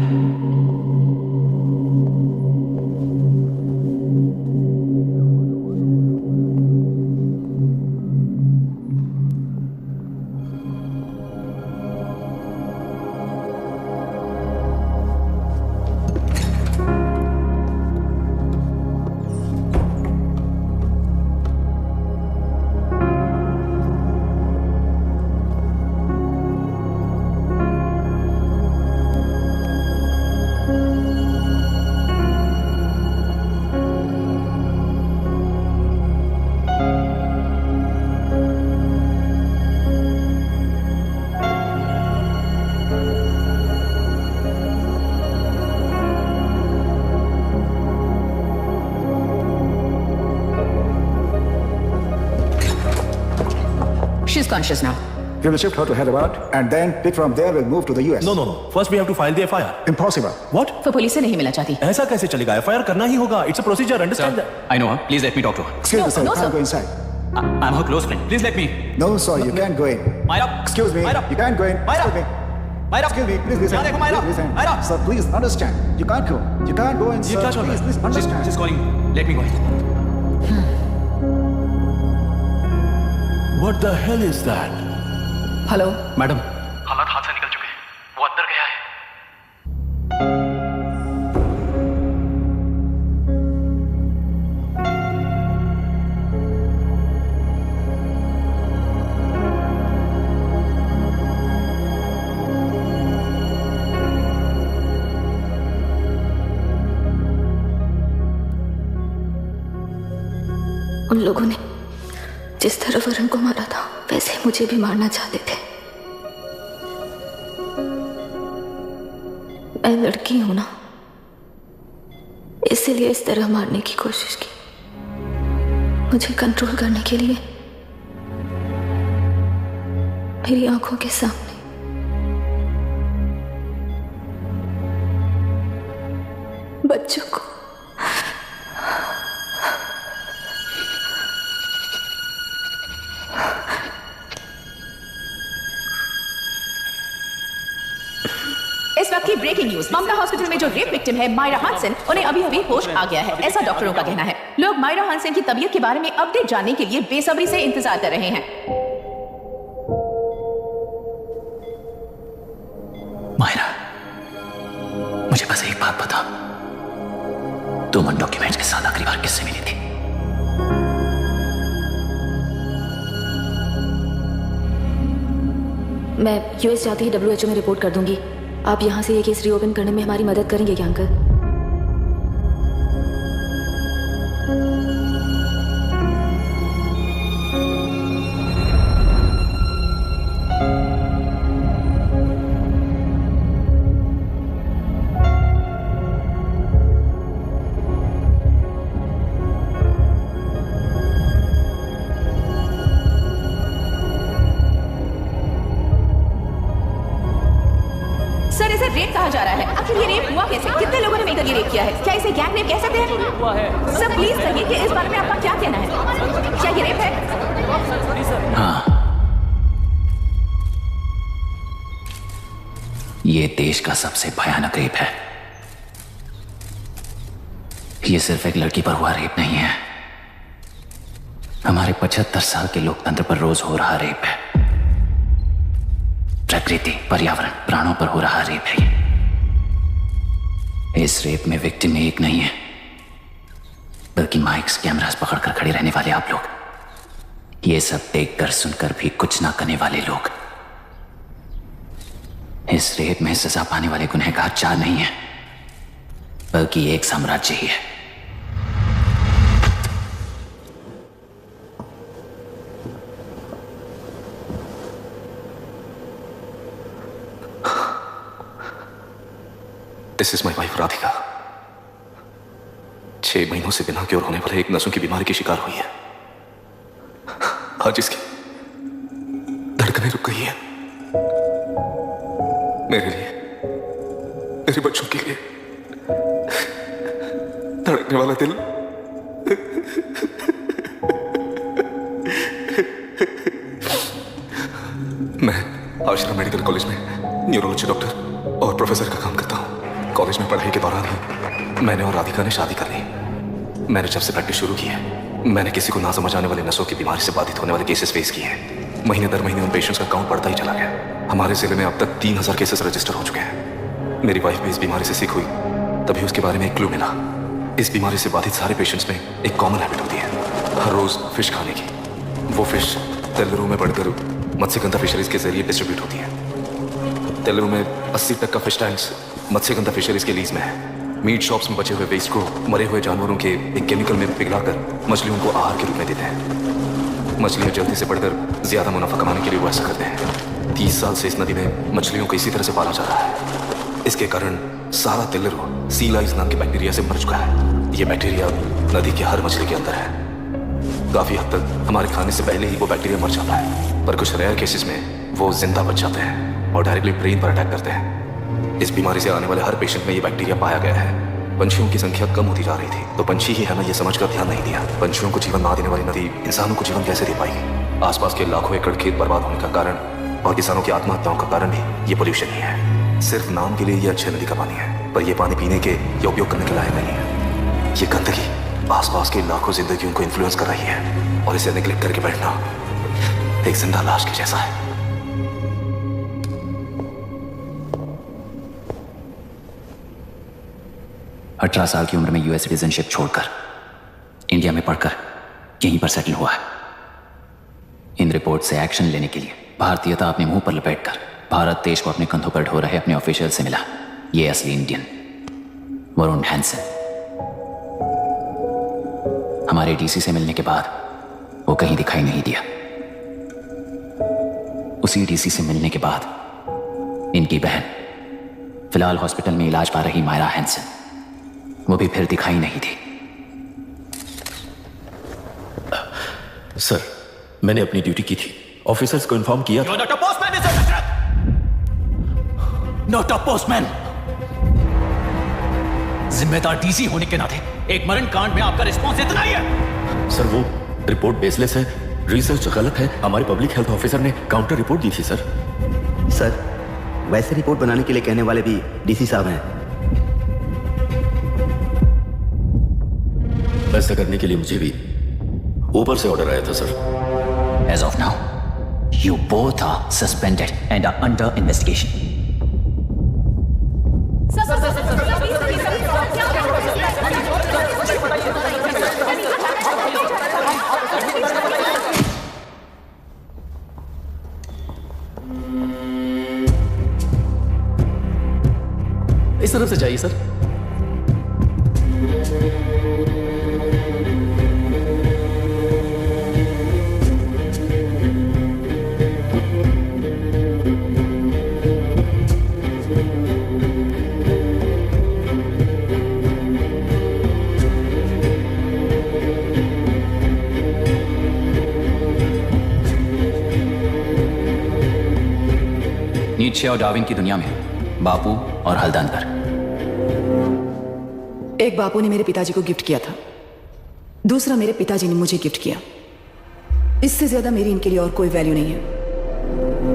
She's conscious now. We will shift her to Hyderabad and then pick from there we'll move to the US. No. First we have to file the FIR. Impossible. What? वो पुलिस से नहीं मिलना चाहती। ऐसा कैसे चलेगा? FIR करना ही होगा। It's a procedure. Understand that? I know her. Please let me talk to her. Excuse me, sir. no, You can't sir. go inside. I'm her close friend. Please let me. No, sir. You can't go in. Myra. Excuse me. Myra. You can't go in. Myra. Excuse me. Myra. Excuse me. Please listen. यहाँ देखो, Myra. Please listen. Myra. Sir, please understand. You can't go. You can't go in, ये sir. क्या चल रहा Please है? understand. She's calling. Let me go in. What the hell is that? Hello madam, हालात हाथ से निकल चुके हैं। वो अंदर गया है। उन लोगों ने जिस तरह वरुण को मारा था वैसे ही मुझे भी मारना चाहते थे। मैं लड़की हूं ना, इसलिए इस तरह मारने की कोशिश की। मुझे कंट्रोल करने के लिए मेरी आंखों के सामने बच्चों को। इस वक्त की ब्रेकिंग न्यूज, ममता हॉस्पिटल में जो रेप विक्टिम है मायरा हानसन, उन्हें अभी अभी होश आ गया है, ऐसा डॉक्टरों का कहना है। लोग मायरा हानसन की तबीयत के बारे में अपडेट जानने के लिए बेसब्री से इंतजार कर रहे हैं। मायरा, मुझे बस एक बात बता, तुम उन डॉक्यूमेंट्स के साथ आखिरी बार किससे मिली थी? मैं यूएस जाते ही WHO में रिपोर्ट कर दूंगी। आप यहाँ से ये केस रीओपन करने में हमारी मदद करेंगे क्या अंकल? सर, इसे रेप कहा जा रहा है। आखिर ये रेप हुआ कैसे? कितने लोगों ने मिलकर ये रेप किया है? क्या इसे गैंग रेप कह सकते हैं? सर प्लीज कहिए कि इस बारे में आपका क्या कहना है? क्या ये रेप है? हाँ, ये देश का सबसे भयानक रेप है। ये सिर्फ एक लड़की पर हुआ रेप नहीं है, हमारे 75 साल के लोकतंत्र पर रोज हो रहा रेप है। प्रकृति, पर्यावरण, प्राणों पर हो रहा रेप है। इस रेप में विक्टिम एक नहीं है, बल्कि माइक्स, कैमरास पकड़कर खड़े रहने वाले आप लोग, ये सब देखकर सुनकर भी कुछ ना करने वाले लोग। इस रेप में सजा पाने वाले गुनहगार 4 नहीं है, बल्कि एक साम्राज्य ही है। This is my wife Radhika. 6 महीनों से बिना क्योर होने वाले एक नसों की बीमारी की शिकार हुई है। आज इसकी धड़कनें रुक गई है। मेरे लिए, मेरे बच्चों के लिए धड़कने वाला दिल मैं आश्रम मेडिकल कॉलेज में न्यूरोलॉजी डॉक्टर और प्रोफेसर का काम करता हूँ। कॉलेज में पढ़ाई के दौरान ही मैंने और राधिका ने शादी कर ली। मैंने जब से प्रैक्टिस शुरू की है, मैंने किसी को ना समझ आने वाले नसों की बीमारी से बाधित होने वाले केसेस फेस किए हैं। महीने दर महीने उन पेशेंट्स का काउंट बढ़ता ही चला गया। हमारे जिले में अब तक 3000 केसेस रजिस्टर हो चुके हैं। मेरी वाइफ भी इस बीमारी से सिक हुई, तभी उसके बारे में एक क्लू मिला। इस बीमारी से बाधित सारे पेशेंट्स में एक कॉमन हैबिट होती है, हर रोज फिश खाने की। वो फिश तेलुरु में बढ़कर मत्स्यगंधा फिशरीज के जरिए डिस्ट्रीब्यूट होती है। तेलुरु में 80% फिश टैंक्स मत्स्यगंधा फिशरीज के लीज में है। मीट शॉप्स में बचे हुए वेस्ट को मरे हुए जानवरों के एक केमिकल में पिघलाकर मछलियों को आहार के रूप में देते हैं। मछलियां जल्दी से बढ़कर ज्यादा मुनाफा कमाने के लिए वो ऐसा करते हैं। 30 साल से इस नदी में मछलियों को इसी तरह से पाला जा रहा है। इसके कारण सारा तेलुरु सी लाइस नाम के बैक्टीरिया से मर चुका है। ये बैक्टीरिया नदी की हर मछली के अंदर है। काफी हद तक हमारे खाने से पहले ही वो बैक्टीरिया मर जाता है, पर कुछ रेयर केसेस में वो जिंदा बच जाते हैं और डायरेक्टली ब्रेन पर अटैक करते हैं। इस बीमारी से आने वाले हर पेशेंट में ये बैक्टीरिया पाया गया है। पंछियों की संख्या कम होती जा रही थी, तो पंछी ही हमें ये समझकर ध्यान नहीं दिया। पंछियों को जीवन ना देने वाली नदी इंसानों को जीवन कैसे दे पाएगी? आसपास के लाखों एकड़ खेत बर्बाद होने का कारण और किसानों की आत्महत्याओं का कारण भी ये पोल्यूशन ही है। सिर्फ नाम के लिए ये अच्छी नदी का पानी है, पर ये पानी पीने के या उपयोग करने के लायक नहीं है। ये गंदगी आसपास की लाखों जिंदगियों को इन्फ्लुएंस कर रही है और इसे निगलेक्ट करके बैठना एक जिंदा लाश के जैसा है। 18 साल की उम्र में यूएस सिटीजनशिप छोड़कर इंडिया में पढ़कर यहीं पर सेटल हुआ है। इन रिपोर्ट से एक्शन लेने के लिए भारतीयता अपने मुंह पर लपेटकर भारत देश को अपने कंधों पर ढो रहे अपने ऑफिशियल से मिला ये असली इंडियन वरुण हैंसन। हमारे डीसी से मिलने के बाद वो कहीं दिखाई नहीं दिया। उसी डीसी से मिलने के बाद इनकी बहन फिलहाल हॉस्पिटल में इलाज पा रही मायरा हैंसन, वो भी फिर दिखाई नहीं दी। सर, मैंने अपनी ड्यूटी की थी, ऑफिसर्स को इन्फॉर्म किया था। Not a postman, Mr. Dashrath! Not a postman! जिम्मेदार डीसी होने के नाते एक मरण कांड में आपका रिस्पॉन्स इतना ही है। सर वो रिपोर्ट बेसलेस है, रिसर्च गलत है। हमारे पब्लिक हेल्थ ऑफिसर ने काउंटर रिपोर्ट दी थी सर। सर वैसे रिपोर्ट बनाने के लिए कहने वाले भी डीसी साहब हैं। ऐसा करने के लिए मुझे भी ऊपर से ऑर्डर आया था sir. As of now, you both are suspended and are under investigation. इस तरफ से जाइए सर। नीचे और डार्विन की दुनिया में बापू और हल्दानकर। एक बापू ने मेरे पिताजी को गिफ्ट किया था, दूसरा मेरे पिताजी ने मुझे गिफ्ट किया। इससे ज्यादा मेरी इनके लिए और कोई वैल्यू नहीं है।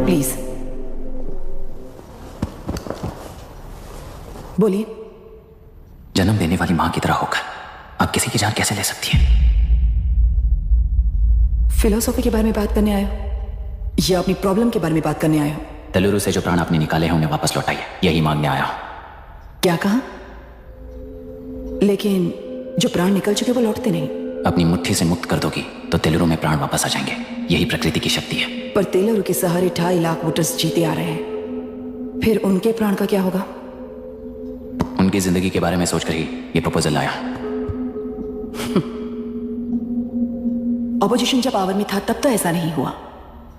प्लीज बोलिए। जन्म देने वाली मां की तरह होकर आप किसी की जान कैसे ले सकती है? फिलोसॉफी के बारे में बात करने आए हो या अपनी प्रॉब्लम के बारे में बात करने आए हो? तेलुरु से जो प्राण आपने निकाले हैं उन्हें वापस लौटाइए, यही मांगने आया हूं। क्या कहा? लेकिन जो प्राण निकल चुके वो लौटते नहीं। अपनी मुट्ठी से मुक्त कर दोगी तो तेलुरु में प्राण वापस आ जाएंगे, यही प्रकृति की शक्ति है। पर तेलुरु के सहारे 2.5 लाख वोटर्स जीते आ रहे हैं, फिर उनके प्राण का क्या होगा? उनकी जिंदगी के बारे में सोचकर ही ये प्रपोजल लाया। ऑपोजिशन जब पावर में था तब तो ऐसा नहीं हुआ,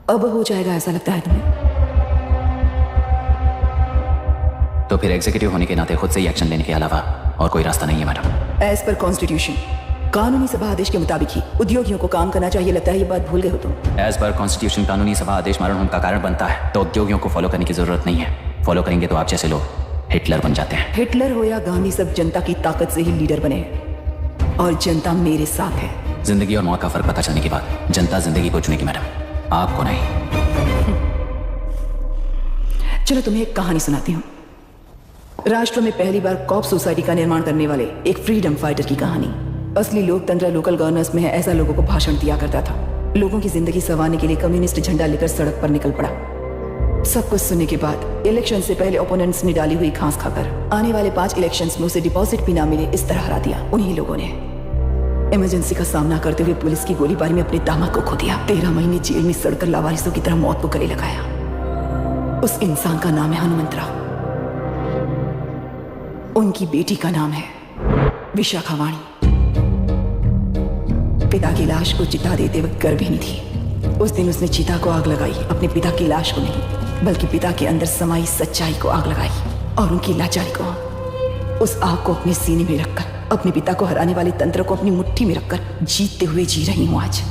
अब हो जाएगा ऐसा लगता है तुम्हें? तो फिर एग्जीक्यूटिव होने के नाते खुद से ही एक्शन लेने के अलावा और कोई रास्ता नहीं है मैडम। एज पर कॉन्स्टिट्यूशन, कानूनी सभा आदेश के मुताबिक ही उद्योगियों को काम करना चाहिए। लगता है ये बात भूल गए हो तुम। एज पर कॉन्स्टिट्यूशन कानूनी सभा आदेश मरण का कारण बनता है, तो उद्योगियों को फॉलो करने की जरूरत नहीं है। फॉलो करेंगे तो आप जैसे लोग हिटलर बन जाते हैं। हिटलर हो या गांधी, सब जनता की ताकत से ही लीडर बने हैं और जनता मेरे साथ है। जिंदगी और मौत का फर्क पता चलने के बाद जनता जिंदगी को चुनेगी मैडम, आपको नहीं। चलो तुम्हें एक कहानी सुनाती हूँ। राष्ट्र में पहली बार कॉप सोसाइटी का निर्माण करने वाले एक फ्रीडम फाइटर की कहानी। असली लोकतंत्र लोकल गवर्नेंस में है, ऐसा लोगों को भाषण दिया करता था। लोगों की जिंदगी संवारने के लिए कम्युनिस्ट झंडा लेकर सड़क पर निकल पड़ा। सब कुछ सुनने के बाद इलेक्शन से पहले ओपोनेंट्स ने डाली हुई घास खाकर आने वाले 5 इलेक्शंस में उसे डिपॉजिट भी ना मिले इस तरह हरा दिया। उन्हीं लोगों ने इमरजेंसी का सामना करते हुए पुलिस की गोलीबारी में अपने दामाद को खो दिया। 13 महीने जेल में सड़कर लावारिसों की तरह मौत को गले लगाया। उस इंसान का नाम है हनुमंतराव। उनकी बेटी का नाम है विशाखावाणी। पिता की लाश को चिता देते वक्त गर्भिणी थी। उस दिन उसने चिता को आग लगाई, अपने पिता की लाश को नहीं बल्कि पिता के अंदर समाई सच्चाई को आग लगाई और उनकी लाचारी को। उस आग को अपने सीने में रखकर अपने पिता को हराने वाले तंत्र को अपनी मुट्ठी में रखकर जीतते हुए जी रही हूं आज।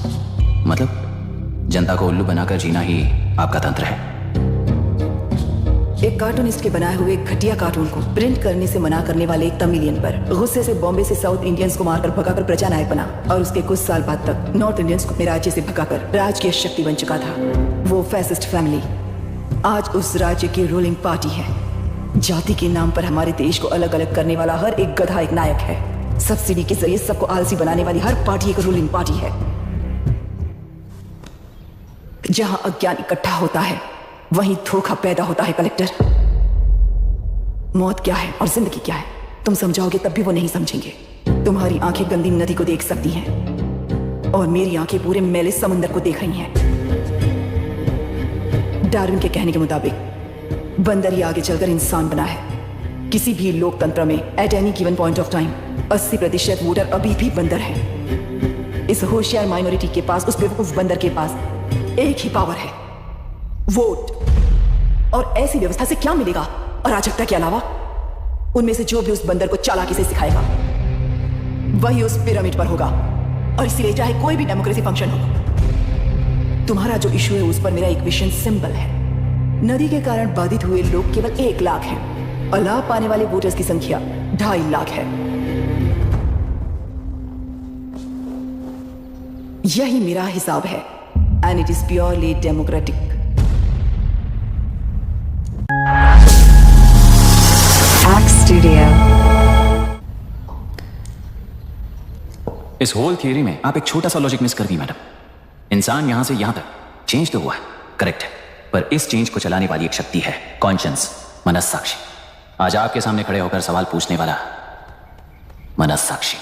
मतलब जनता को उल्लू बनाकर जीना ही आपका तंत्र है? एक कार्टूनिस्ट के बनाए हुए एक घटिया कार्टून को प्रिंट करने से मना करने वाले एक तमिलियन पर गुस्से से बॉम्बे से साउथ इंडियंस को मारकर भगाकर प्रजानायक बना और उसके कुछ साल बाद तक नॉर्थ इंडियंस को अपने राज्य से भगाकर राजकीय शक्ति बन चुका था। वो फैसिस्ट फैमिली आज उस राज्य की रूलिंग पार्टी है। जाति के नाम पर हमारे देश को अलग अलग करने वाला हर एक गधा एक नायक है। सब्सिडी के जरिए सबको आलसी बनाने वाली हर पार्टी एक रूलिंग पार्टी है। जहां अज्ञान इकट्ठा होता है वहीं धोखा पैदा होता है। कलेक्टर, मौत क्या है और जिंदगी क्या है तुम समझाओगे तब भी वो नहीं समझेंगे। तुम्हारी आंखें गंदी नदी को देख सकती हैं और मेरी आंखें पूरे मैले समंदर को देख रही हैं। डार्विन के कहने के मुताबिक बंदर ही आगे चलकर इंसान बना है। किसी भी लोकतंत्र में at any given point of time 80% voter अभी भी बंदर हैं। इस होशियार माइनॉरिटी के पास, उस बेवकूफ बंदर के पास एक ही पावर है, वोट। और ऐसी व्यवस्था से क्या मिलेगा अराजकता के अलावा? उनमें से जो भी उस बंदर को चालाकी से सिखाएगा वही उस पिरामिड पर होगा। और इसीलिए चाहे कोई भी डेमोक्रेसी फंक्शन हो, तुम्हारा जो इशू है उस पर मेरा एक विजन सिंपल है। नदी के कारण बाधित हुए लोग केवल 1 लाख हैं और लाभ पाने वाले वोटर्स की संख्या 2.5 लाख है। यही मेरा हिसाब है and it is purely democratic. Studio. इस होल थियरी में आप एक छोटा सा लॉजिक मिस कर दी मैडम। इंसान यहां से यहां तक चेंज तो हुआ है, करेक्ट है, पर इस चेंज को चलाने वाली एक शक्ति है, कॉन्शियंस, मनस्साक्षी। आज आपके सामने खड़े होकर सवाल पूछने वाला मनस्साक्षी।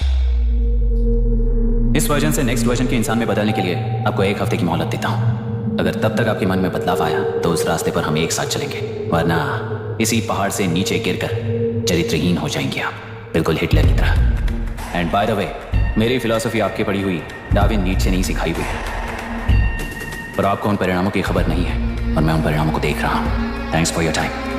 इस वर्जन से नेक्स्ट वर्जन के इंसान में बदलने के लिए आपको 1 हफ्ते की मोहलत देता हूं। अगर तब तक आपके मन में बदलाव आया तो उस रास्ते पर हम एक साथ चलेंगे, वरना इसी पहाड़ से नीचे गिरकर चरित्रहीन हो जाएंगे आप, बिल्कुल हिटलर की तरह। एंड बाय द वे, मेरी फिलॉसफी आपकी पढ़ी हुई डार्विन नीचे नहीं सिखाई हुई है, पर आपको उन परिणामों की खबर नहीं है और मैं उन परिणामों को देख रहा हूं। Thanks for your time.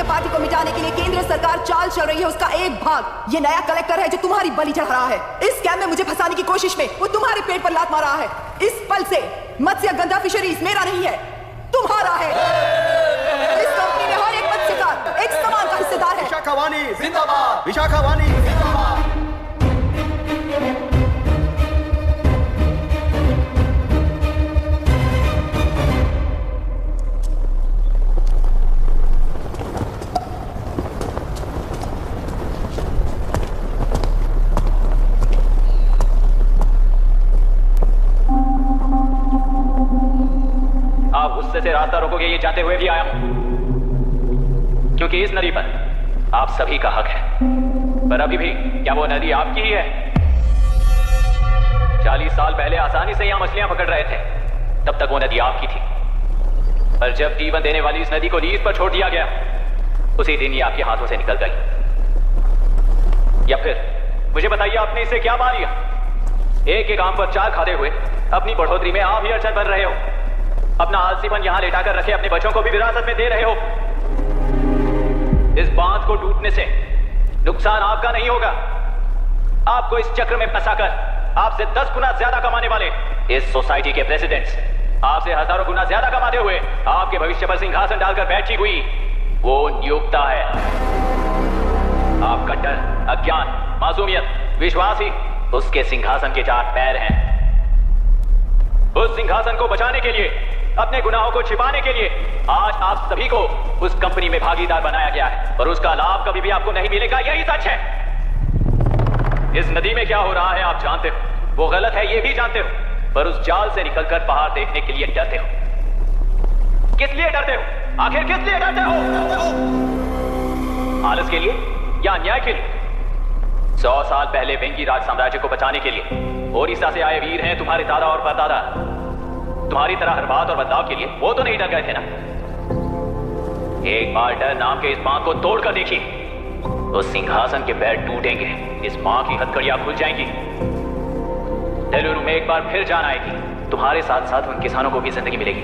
Party को मिटाने के लिए केंद्र सरकार चाल चल रही है, उसका एक भाग ये नया कलेक्टर है जो तुम्हारी बलि चढ़ा रहा है। इस स्कैम में मुझे फंसाने की कोशिश में वो तुम्हारे पेट पर लात मार रहा है। इस पल से मत्स्य गंधा फिशरीज मेरा नहीं है, तुम्हारा है। इस कंपनी में हर एक मत्स्यकार एक समान का हिस्सेदार है। विशाखावाणी जिंदाबाद, विशाखावाणी जिंदाबाद। गुस्से से रास्ता रोकोगे ये जानते हुए भी आया हूं, क्योंकि इस नदी पर आप सभी का हक है। पर अभी भी क्या वो नदी आपकी ही है? 40 साल पहले आसानी से यहां मछलियां पकड़ रहे थे, तब तक वो नदी आपकी थी। पर जब जीवन देने वाली इस नदी को लीज पर छोड़ दिया गया, उसी दिन ये आपके हाथों से निकल गई। या फिर मुझे बताइए, आपने इसे क्या पा लिया? एक एक आम पर 4 खाते हुए अपनी बढ़ोतरी में आप ही अड़चन बन रहे हो। अपना आलसीपन यहां लेटाकर रखे अपने बच्चों को भी विरासत में दे रहे हो। इस बांध को टूटने से नुकसान आपका नहीं होगा, आपको इस चक्र में फंसाकर आपसे 10 गुना ज्यादा कमाने वाले इस सोसाइटी के प्रेसिडेंट्स, आपसे हजारों गुना ज्यादा कमाते हुए आपके भविष्य पर सिंहासन डालकर बैठी हुई वो नियोक्ता है। आपका डर, अज्ञान, मासूमियत, विश्वास ही उसके सिंहासन के 4 पैर हैं। उस सिंहासन को बचाने के लिए, अपने गुनाहों को छिपाने के लिए आज आप सभी को उस कंपनी में भागीदार बनाया गया है, और उसका लाभ कभी भी आपको नहीं मिलेगा, यही सच है। इस नदी में क्या हो रहा है आप जानते हो, वो गलत है ये भी जानते हो, पर उस जाल से निकलकर पहाड़ देखने के लिए डरते हो। किस लिए डरते हो? आखिर किस लिए डरते हो? आलस के लिए या अन्याय के लिए? 100 साल पहले वेंगी राज साम्राज्य को बचाने के लिए ओडिशा से आए वीर हैं तुम्हारे दादा और परदादा। तुम्हारी तरह हर बात और बदलाव के लिए वो तो नहीं डर गए थे ना। एक बार डर नाम के इस बांध को तोड़कर देखिए, तो सिंहासन के पैर टूटेंगे, इस मां की हथकड़ियां खुल जाएंगी। बेलुरु में एक बार फिर जान आएगी, तुम्हारे साथ साथ उन किसानों को भी जिंदगी मिलेगी।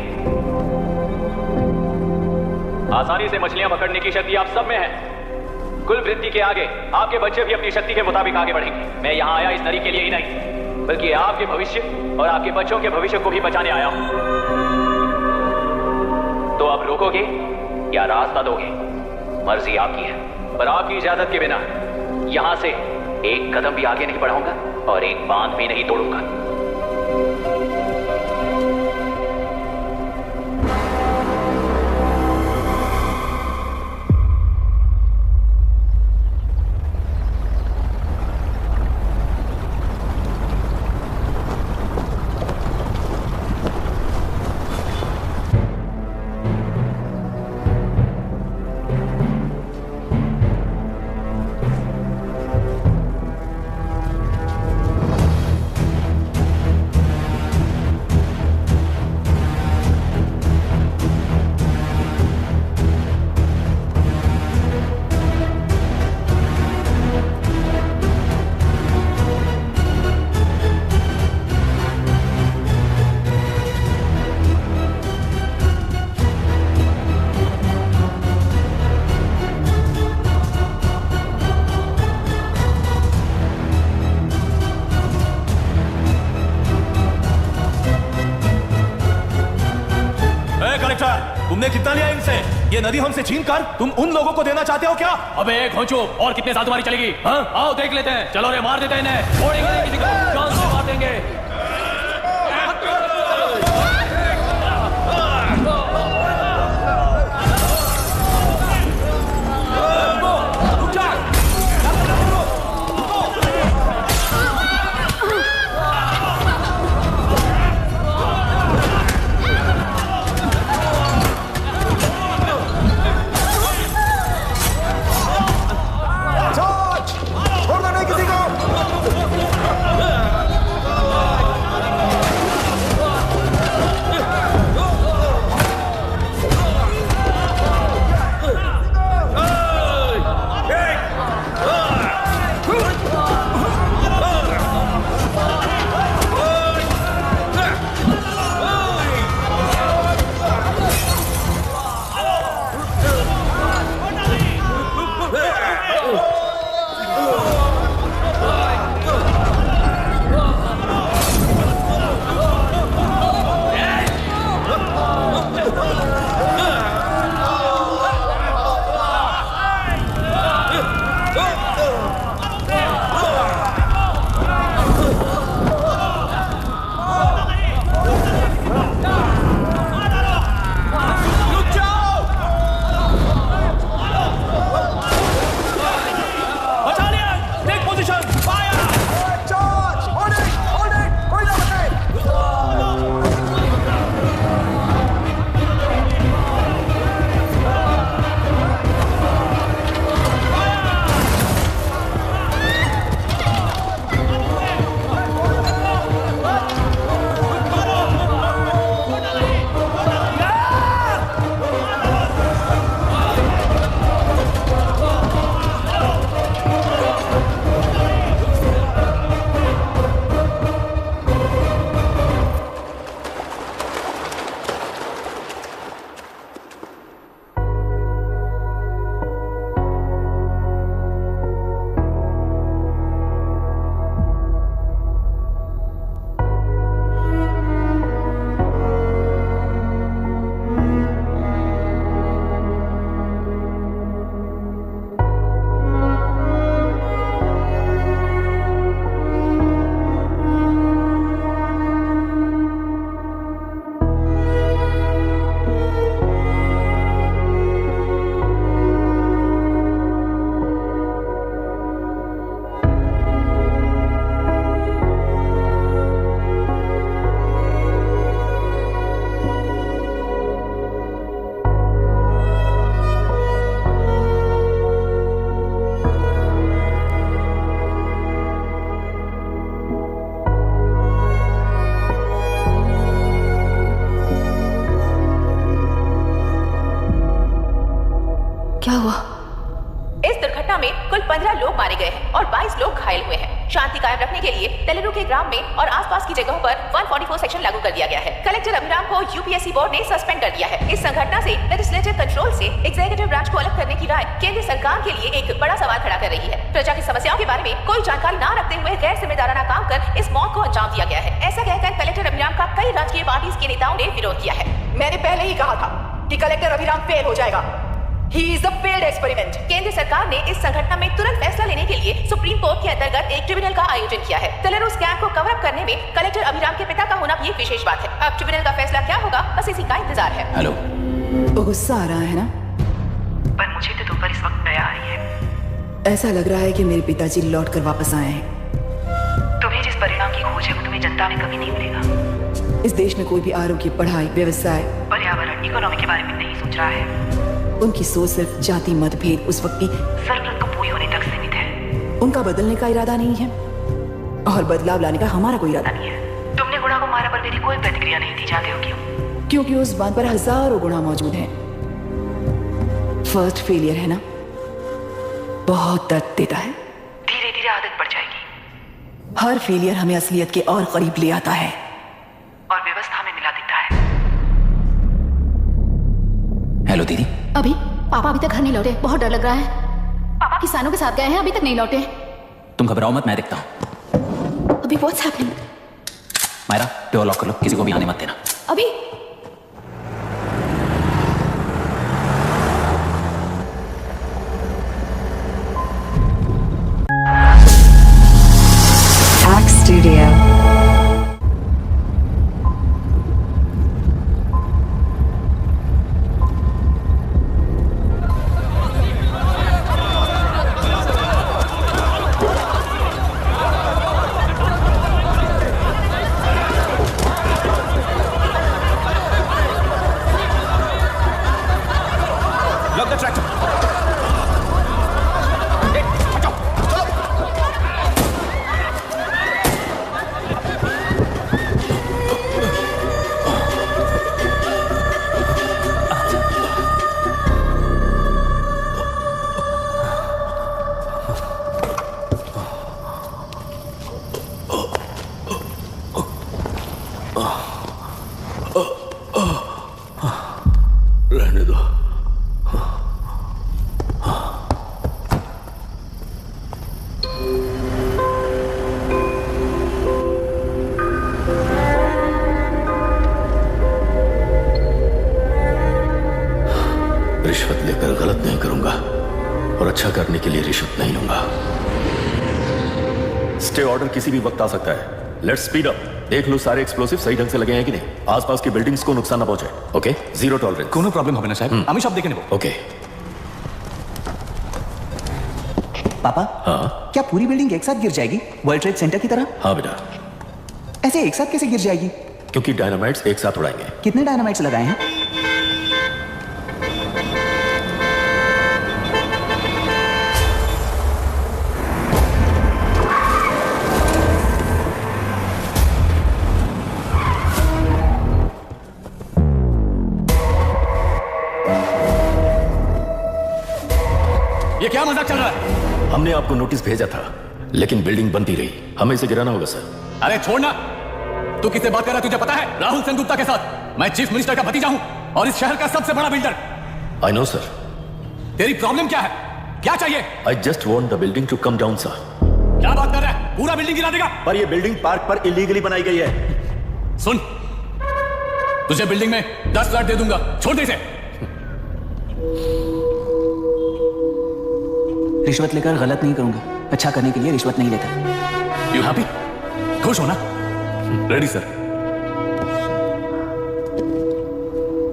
आसानी से मछलियां पकड़ने की शक्ति आप सब में है। कुल वृत्ति के आगे आपके बच्चे भी अपनी शक्ति के मुताबिक आगे बढ़ेंगे। मैं यहां आया इस नदी के लिए ही नहीं, बल्कि आपके भविष्य और आपके बच्चों के भविष्य को भी बचाने आया हूं। तो आप रोकोगे या रास्ता दोगे, मर्जी आपकी है, पर आपकी इजाजत के बिना यहां से एक कदम भी आगे नहीं बढ़ाऊंगा और एक बांध भी नहीं तोड़ूंगा। तुमने कितना लिया इनसे? ये नदी हमसे छीन कर तुम उन लोगों को देना चाहते हो क्या? अबे घोंचो, और कितने साल तुम्हारी चलेगी? हाँ, आओ देख लेते हैं। चलो रे, मार देते हैं इन्हें। छोड़ेंगे नहीं किसी को, जान से मार देंगे। क्या हुआ? इस दुर्घटना में कुल 15 लोग मारे गए हैं और 22 लोग घायल हुए हैं। शांति कायम रखने के लिए तेलुरु के ग्राम में और आसपास की जगहों पर 144 सेक्शन लागू कर दिया गया है। कलेक्टर अभिराम को यूपीएससी बोर्ड ने सस्पेंड कर दिया है। इस संघटना से लेजिस्लेटिव कंट्रोल से एग्जीक्यूटिव ब्रांच को अलग करने की राय केंद्र सरकार के लिए एक बड़ा सवाल खड़ा कर रही है। प्रजा की समस्याओं के बारे में कोई जानकारी न रखते हुए गैर जिम्मेदाराना काम कर इस मौत को अंजाम दिया गया है। ऐसा कहकर कलेक्टर अभिराम का कई राजकीय पार्टी के नेताओं ने विरोध किया है। मैंने पहले ही कहा था कि कलेक्टर अभिराम फेल हो जाएगा। He is a failed experiment. केंद्र सरकार ने इस संघटना में तुरंत फैसला लेने के लिए सुप्रीम कोर्ट के अंतर्गत एक ट्रिब्यूनल का आयोजन किया है। तेलुरु स्कैम को कवर अप करने में कलेक्टर अभिराम के पिता का होना भी एक विशेष बात है। अब ट्रिब्यूनल का फैसला क्या होगा, बस इसी का इंतजार है। हेलो। गुस्सा आ रहा है ना? पर मुझे तो तुम पर इस वक्त दया आ रही है। ऐसा लग रहा है कि मेरे पिताजी लौट कर वापस आए हैं। तुम्हें जिस परिणाम की खोज है वो तुम्हें जनता में कभी नहीं मिलेगा। इस देश में कोई भी आरोग्य, पढ़ाई, व्यवसाय, पर्यावरण, इकोनॉमी के बारे में नहीं सोच रहा है। उनकी सोच सिर्फ जाति मतभेद उस वक्त की जरूरत को पूरी होने तक सीमित है। उनका बदलने का इरादा नहीं है और बदलाव लाने का हमारा कोई इरादा नहीं है। तुमने गुणा को मारा पर मेरी कोई प्रतिक्रिया नहीं दी, जानते हो क्यों? क्योंकि उस बात पर हजारों गुणा मौजूद हैं। फर्स्ट फेलियर है ना, बहुत दर्द देता है। धीरे धीरे आदत पड़ जाएगी। हर फेलियर हमें असलियत के और करीब ले आता है और व्यवस्था में मिला देता है। हेलो दीदी। अभी पापा अभी तक घर नहीं लौटे, बहुत डर लग रहा है। पापा किसानों के साथ गए हैं, अभी तक नहीं लौटे। तुम घबराओ मत, मैं देखता हूँ। अभी what's happening? Myra door lock कर लो, किसी को भी आने मत देना। अभी Studio. Lock the tractor. रहने दो। रिश्वत लेकर गलत नहीं करूंगा और अच्छा करने के लिए रिश्वत नहीं लूंगा। स्टे ऑर्डर किसी भी वक्त आ सकता है। Let's speed up. देख लो सारे एक्सप्लोसिव सही ढंग से लगे हैं कि नहीं, आसपास की बिल्डिंग्स को नुकसान ना पहुंचे। Okay, zero tolerance. कोनो प्रॉब्लम হবে না সাহেব, আমি সব দেখে নেব। ओके। पापा, हाँ क्या पूरी बिल्डिंग एक साथ गिर जाएगी, वर्ल्ड ट्रेड सेंटर की तरह? हाँ बेटा। ऐसे एक साथ कैसे गिर जाएगी? क्योंकि डायनामाइट्स एक साथ उड़ाएंगे। कितने डायनामाइट्स लगाए हैं? ये क्या मजाक चल रहा है? हमने आपको नोटिस भेजा था, लेकिन बिल्डिंग बनती रही। हमें इसे गिराना होगा सर। अरे छोड़ना। तू किससे बात कर रहा है तुझे पता है? राहुल सेनगुप्ता के साथ। मैं चीफ मिनिस्टर का भतीजा हूं और इस शहर का सबसे बड़ा बिल्डर। I know sir. तेरी प्रॉब्लम क्या है? क्या चाहिए? I just want the building to come down sir. क्या बात कर रहा है? पूरा बिल्डिंग गिरा देगा? पर ये बिल्डिंग पार्क पर इलीगली बनाई गई है। सुन, तुझे बिल्डिंग में 10 फ्लैट दे दूंगा, छोड़ दे इसे। रिश्वत लेकर गलत नहीं करूंगा, अच्छा करने के लिए रिश्वत नहीं लेता। You happy? खुश हो ना? Ready sir.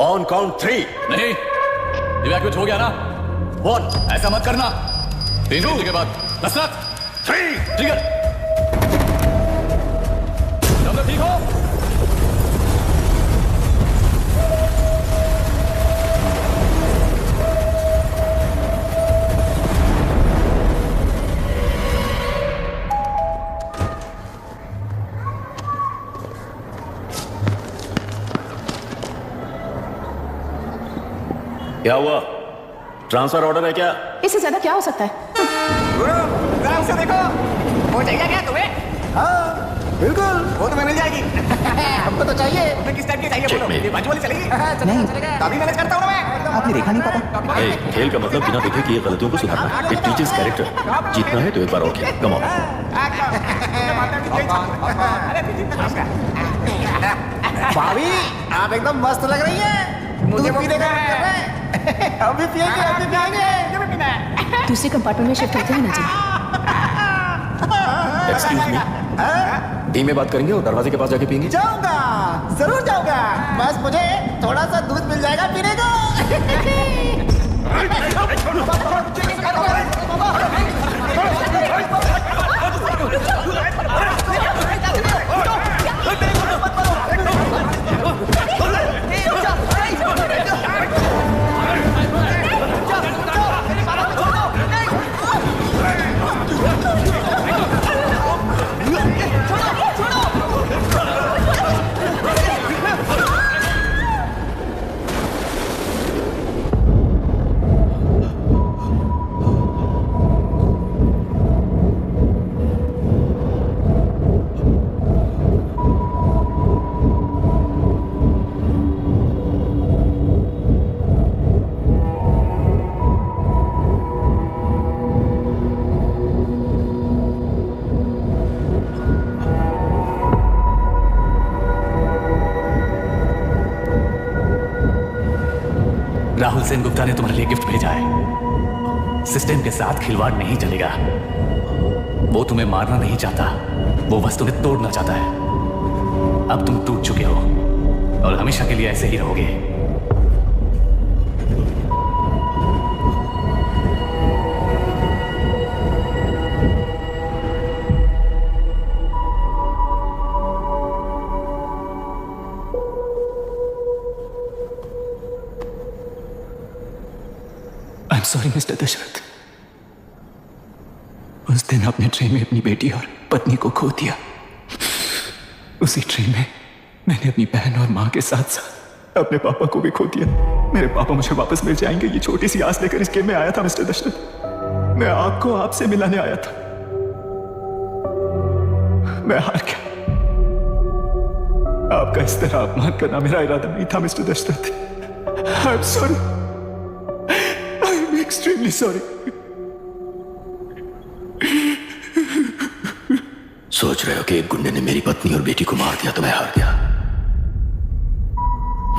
On count 3। नहीं, इवैक्यूएट हो गया ना? 1। ऐसा मत करना। 3 मिनट के बाद दशरथ 3 ट्रिगर। सब लोग ठीक हो? क्या हुआ? ट्रांसफर ऑर्डर है क्या? इससे ज्यादा क्या हो सकता है? ध्यान से देखो, वो चाहिए क्या तुम्हें? हाँ बिल्कुल, वो तुम्हें मिल जाएगी। हमको तो चाहिए। तुम्हें किस टाइप की चाहिए बोलो? ये बाजू वाली चलेगी? नहीं। तभी मैनेज करता हूँ मैं। आपने देखा नहीं पापा? खेल का मतलब बिना देखे कि ये गलतियों को सुधारना है। It teaches character. जीतना है तो एक बार और खेल। Come on. भाभी, आप एकदम मस्त लग रही हैं। मुझे पीने का है। अभी पिएंगे, अभी पिएंगे। दूसरे कंपार्टमेंट में शिफ्ट होते हैं ना जी। Excuse me. टीम में बात करेंगे और दरवाजे के पास जाके पियेंगे। जाऊंगा, जरूर जाऊंगा। बस मुझे थोड़ा सा दूध मिल जाएगा पीने को। राहुल सेनगुप्ता ने तुम्हारे लिए गिफ्ट भेजा है। सिस्टम के साथ खिलवाड़ नहीं चलेगा। वो तुम्हें मारना नहीं चाहता, वो बस तुम्हें तोड़ना चाहता है। अब तुम टूट चुके हो और हमेशा के लिए ऐसे ही रहोगे। सॉरी मिस्टर दशरथ, उस दिन आपने ट्रेन में अपनी बेटी और पत्नी को खो दिया। उसी ट्रेन में मैंने अपनी बहन और मां के साथ साथ अपने पापा को भी खो दिया। मेरे पापा मुझे वापस मिल जाएंगे, ये छोटी सी आस लेकर इस गेम में आया था मिस्टर दशरथ। मैं आपको आपसे मिलाने आया था, मैं हार गया। आपका इस तरह अपमान करना मेरा इरादा नहीं था mister Dashrath. I am sorry, extremely sorry. सोच रहे हो कि एक गुंडे ने मेरी पत्नी और बेटी को मार दिया तो मैं हार गया?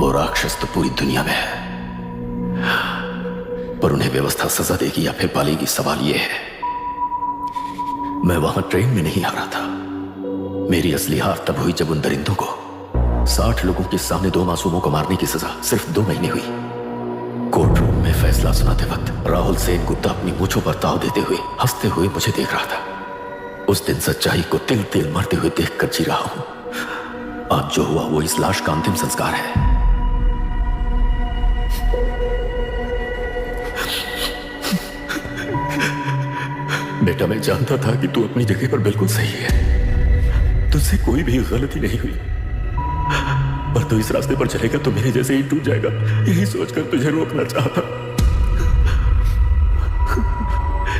वो राक्षस तो पूरी दुनिया में है, पर उन्हें व्यवस्था सजा देगी या फिर पालेगी, सवाल यह है। मैं वहां ट्रेन में नहीं हारा था। मेरी असली हार तब हुई जब उन दरिंदों को 60 लोगों के सामने 2 मासूमों को मारने की सजा सिर्फ 2 महीने हुई। कोर्ट रूम में फैसला सुनाते वक्त राहुल सेनगुप्ता अपनी मूंछों पर ताव देते हुए हंसते हुए मुझे देख रहा था। उस दिन सच्चाई को तिल तिल मरते हुए देखकर जी रहा हूं। आज जो हुआ वो इस लाश का अंतिम संस्कार है। बेटा, मैं जानता था कि तू अपनी जगह पर बिल्कुल सही है, तुझसे कोई भी गलती नहीं हुई, पर तू इस रास्ते पर चलेगा तो मेरे जैसे ही टूट जाएगा, यही सोचकर तुझे रोकना चाहता।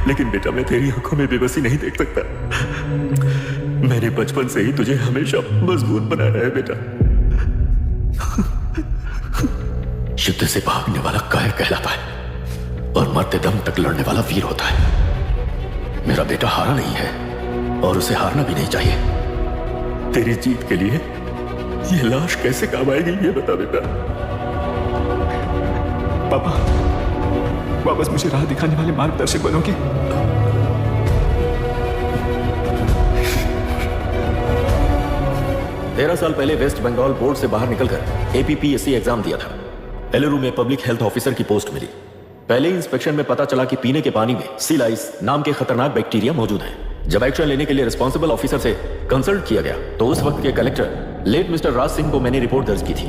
लेकिन बेटा, मैं तेरी आंखों में बेबसी नहीं देख सकता। मैंने बचपन से ही तुझे हमेशा मजबूत बनाया है बेटा। युद्ध से भागने वाला कायर कहलाता है और मरते दम तक लड़ने वाला वीर होता है। मेरा बेटा हारा नहीं है और उसे हारना भी नहीं चाहिए। तेरी जीत के लिए ये लाश कैसे काम आएगी ये बता बेटा। पापा, वापस मुझे राह दिखाने वाले मार्गदर्शक बनोगे? तेरह साल पहले वेस्ट बंगाल बोर्ड से बाहर निकलकर APPSC एग्जाम दिया था। एलरू में पब्लिक हेल्थ ऑफिसर की पोस्ट मिली। पहले इंस्पेक्शन में पता चला कि पीने के पानी में सी लाइस नाम के खतरनाक बैक्टीरिया मौजूद है। जब एक्शन लेने के लिए रिस्पॉन्सिबल ऑफिसर से कंसल्ट किया गया तो उस वक्त के collector late mister Raj Singh को मैंने रिपोर्ट दर्ज की थी।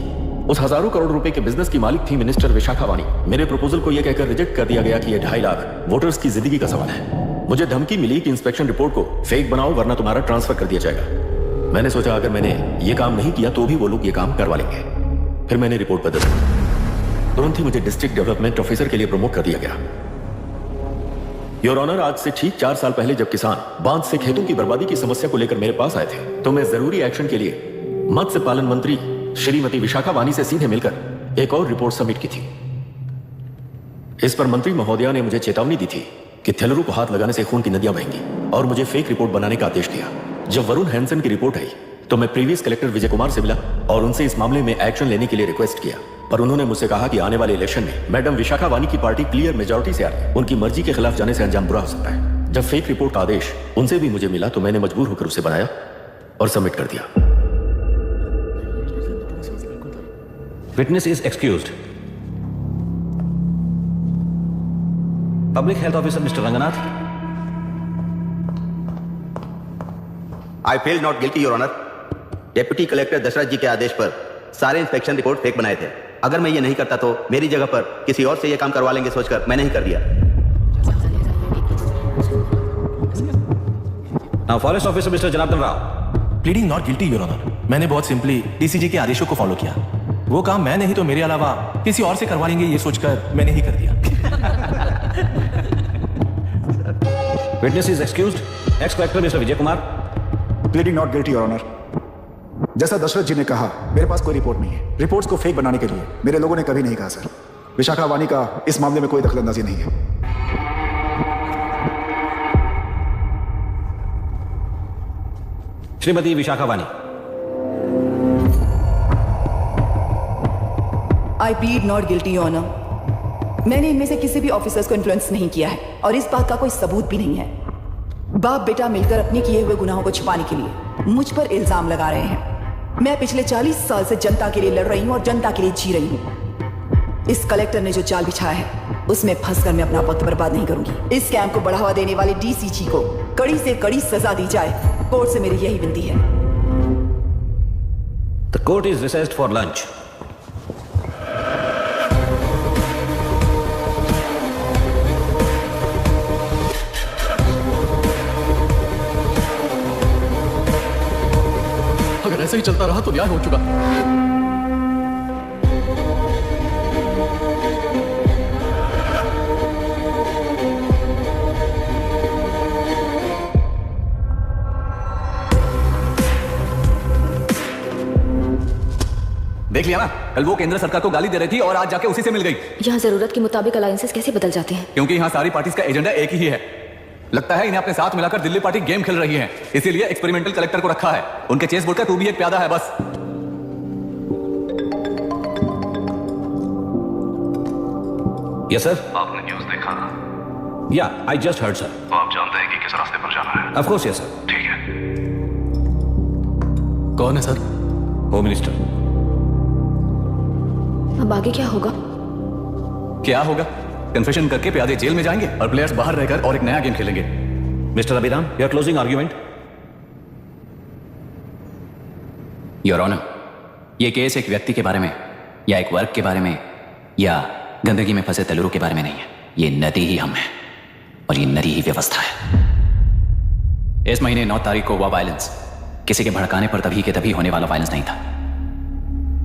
उस हजारों करोड़ रुपए के बिजनेस की मालिक थी मिनिस्टर विशाखा वानी। मेरे प्रपोजल को यह कहकर रिजेक्ट कर दिया गया कि यह 2.5 लाख वोटर्स की जिंदगी का सवाल है। मुझे धमकी मिली कि इंस्पेक्शन रिपोर्ट को फेक बनाओ वरना तुम्हारा ट्रांसफर कर दिया जाएगा। मैंने सोचा अगर मैंने ये काम नहीं किया तो भी वो लोग ये काम करवा लेंगे। फिर मैंने रिपोर्ट बदल दी। तुरंत ही मुझे डिस्ट्रिक्ट डेवलपमेंट ऑफिसर के लिए प्रमोट कर दिया गया। योर ऑनर, आज से ठीक 4 साल पहले जब किसान बांध से खेतों की बर्बादी की समस्या को लेकर मेरे पास आए थे तो मैं जरूरी एक्शन के लिए मत्स्य पालन मंत्री श्रीमती विशाखा वानी से सीधे मिलकर एक और रिपोर्ट सबमिट की थी। इस पर मंत्री महोदया ने मुझे चेतावनी दी थी कि थेलरू को हाथ लगाने से खून की नदियां बहेंगी और मुझे फेक रिपोर्ट बनाने का आदेश दिया। जब वरुण हैंसन की रिपोर्ट आई तो मैं प्रीवियस कलेक्टर विजय कुमार से मिला और उनसे इस मामले में एक्शन लेने के लिए रिक्वेस्ट किया, पर उन्होंने मुझसे कहा कि आने वाले इलेक्शन में मैडम विशाखा वानी की पार्टी क्लियर मेजॉरिटी से आ रही है, उनकी मर्जी के खिलाफ जाने से अंजाम बुरा हो सकता है। जब फेक रिपोर्ट का आदेश उनसे भी मुझे मिला तो मैंने मजबूर होकर उसे बनाया और सबमिट कर दिया। Witness is excused. Public health officer mister Ranganath. I feel not guilty your honour. Deputy collector Dasharath ji के आदेश पर सारे इंस्पेक्शन रिपोर्ट फेक बनाए थे। अगर मैं ये नहीं करता तो मेरी जगह पर किसी और से ये काम करवा लेंगे सोचकर मैं नहीं कर दिया। Now forest officer mister Janardhan Rao. Pleading not guilty your honour. मैंने बहुत सिंपली डीसीजी के आदेशों को फॉलो किया। वो काम मैं नहीं तो मेरे अलावा किसी और से करवा लेंगे ये सोचकर मैंने ही कर दिया। Witness is excused. Ex collector mister Vijay Kumar. Pleading not guilty your honour. जैसा दशरथ जी ने कहा, मेरे पास कोई रिपोर्ट नहीं है। रिपोर्ट्स को फेक बनाने के लिए मेरे लोगों ने कभी नहीं कहा सर। विशाखा वानी का इस मामले में कोई दखलंदाजी नहीं है। श्रीमती विशाखा वानी। आई प्लीड नॉट गिल्टी ऑनर। मैंने इनमें से किसी भी ऑफिसर्स को इन्फ्लुएंस नहीं किया है और इस बात का कोई सबूत भी नहीं है। बाप बेटा मिलकर अपने किए हुए गुनाहों को छिपाने के लिए मुझ पर इल्जाम लगा रहे हैं। मैं पिछले 40 साल से जनता के लिए लड़ रही हूं और जनता के लिए जी रही हूं। इस कलेक्टर ने जो चाल बिछाया है उसमें फंसकर मैं अपना वक्त बर्बाद नहीं करूंगी। इस कैंप को बढ़ावा देने वाले डीसीजी को कड़ी से कड़ी सजा दी जाए। कोर्ट से मेरी यही विनती है। The court is richest for lunch. अगर ऐसे ही चलता रहा तो न्याय हो चुका। देख लिया ना, कल वो केंद्र सरकार को गाली दे रही थी और आज जाके उसी से मिल गई। यहाँ जरूरत के मुताबिक अलायंसेस कैसे बदल जाते हैं? क्योंकि यहाँ सारी पार्टीज का एजेंडा एक ही है। लगता है इन्हें अपने साथ मिलाकर दिल्ली पार्टी गेम खेल रही है, इसीलिए एक्सपेरिमेंटल कलेक्टर को रखा है। उनके चेस बोर्ड का तू भी एक प्यादा है बस। Yes sir. आपने न्यूज़ देखा ना? या आई जस्ट हर्ड सर। तो आप जानते हैं कि किस रास्ते पर जाना है? Of course yes sir. ठीक है। कौन है सर? Home minister. अब आगे क्या होगा? क्या होगा? कन्फेशन करके प्यादे जेल में जाएंगे और प्लेयर्स बाहर रहकर और एक नया गेम खेलेंगे। Mister Abhiram, your closing argument. Your honour, ये केस एक व्यक्ति के बारे में या एक वर्ग के बारे में या गंदगी में फंसे तेलुरु के बारे में नहीं है। ये नदी ही हम हैं और ये नदी ही व्यवस्था है। इस महीने 9 तारीख को हुआ वायलेंस किसी के भड़काने पर तभी के तभी होने वाला वायलेंस नहीं था।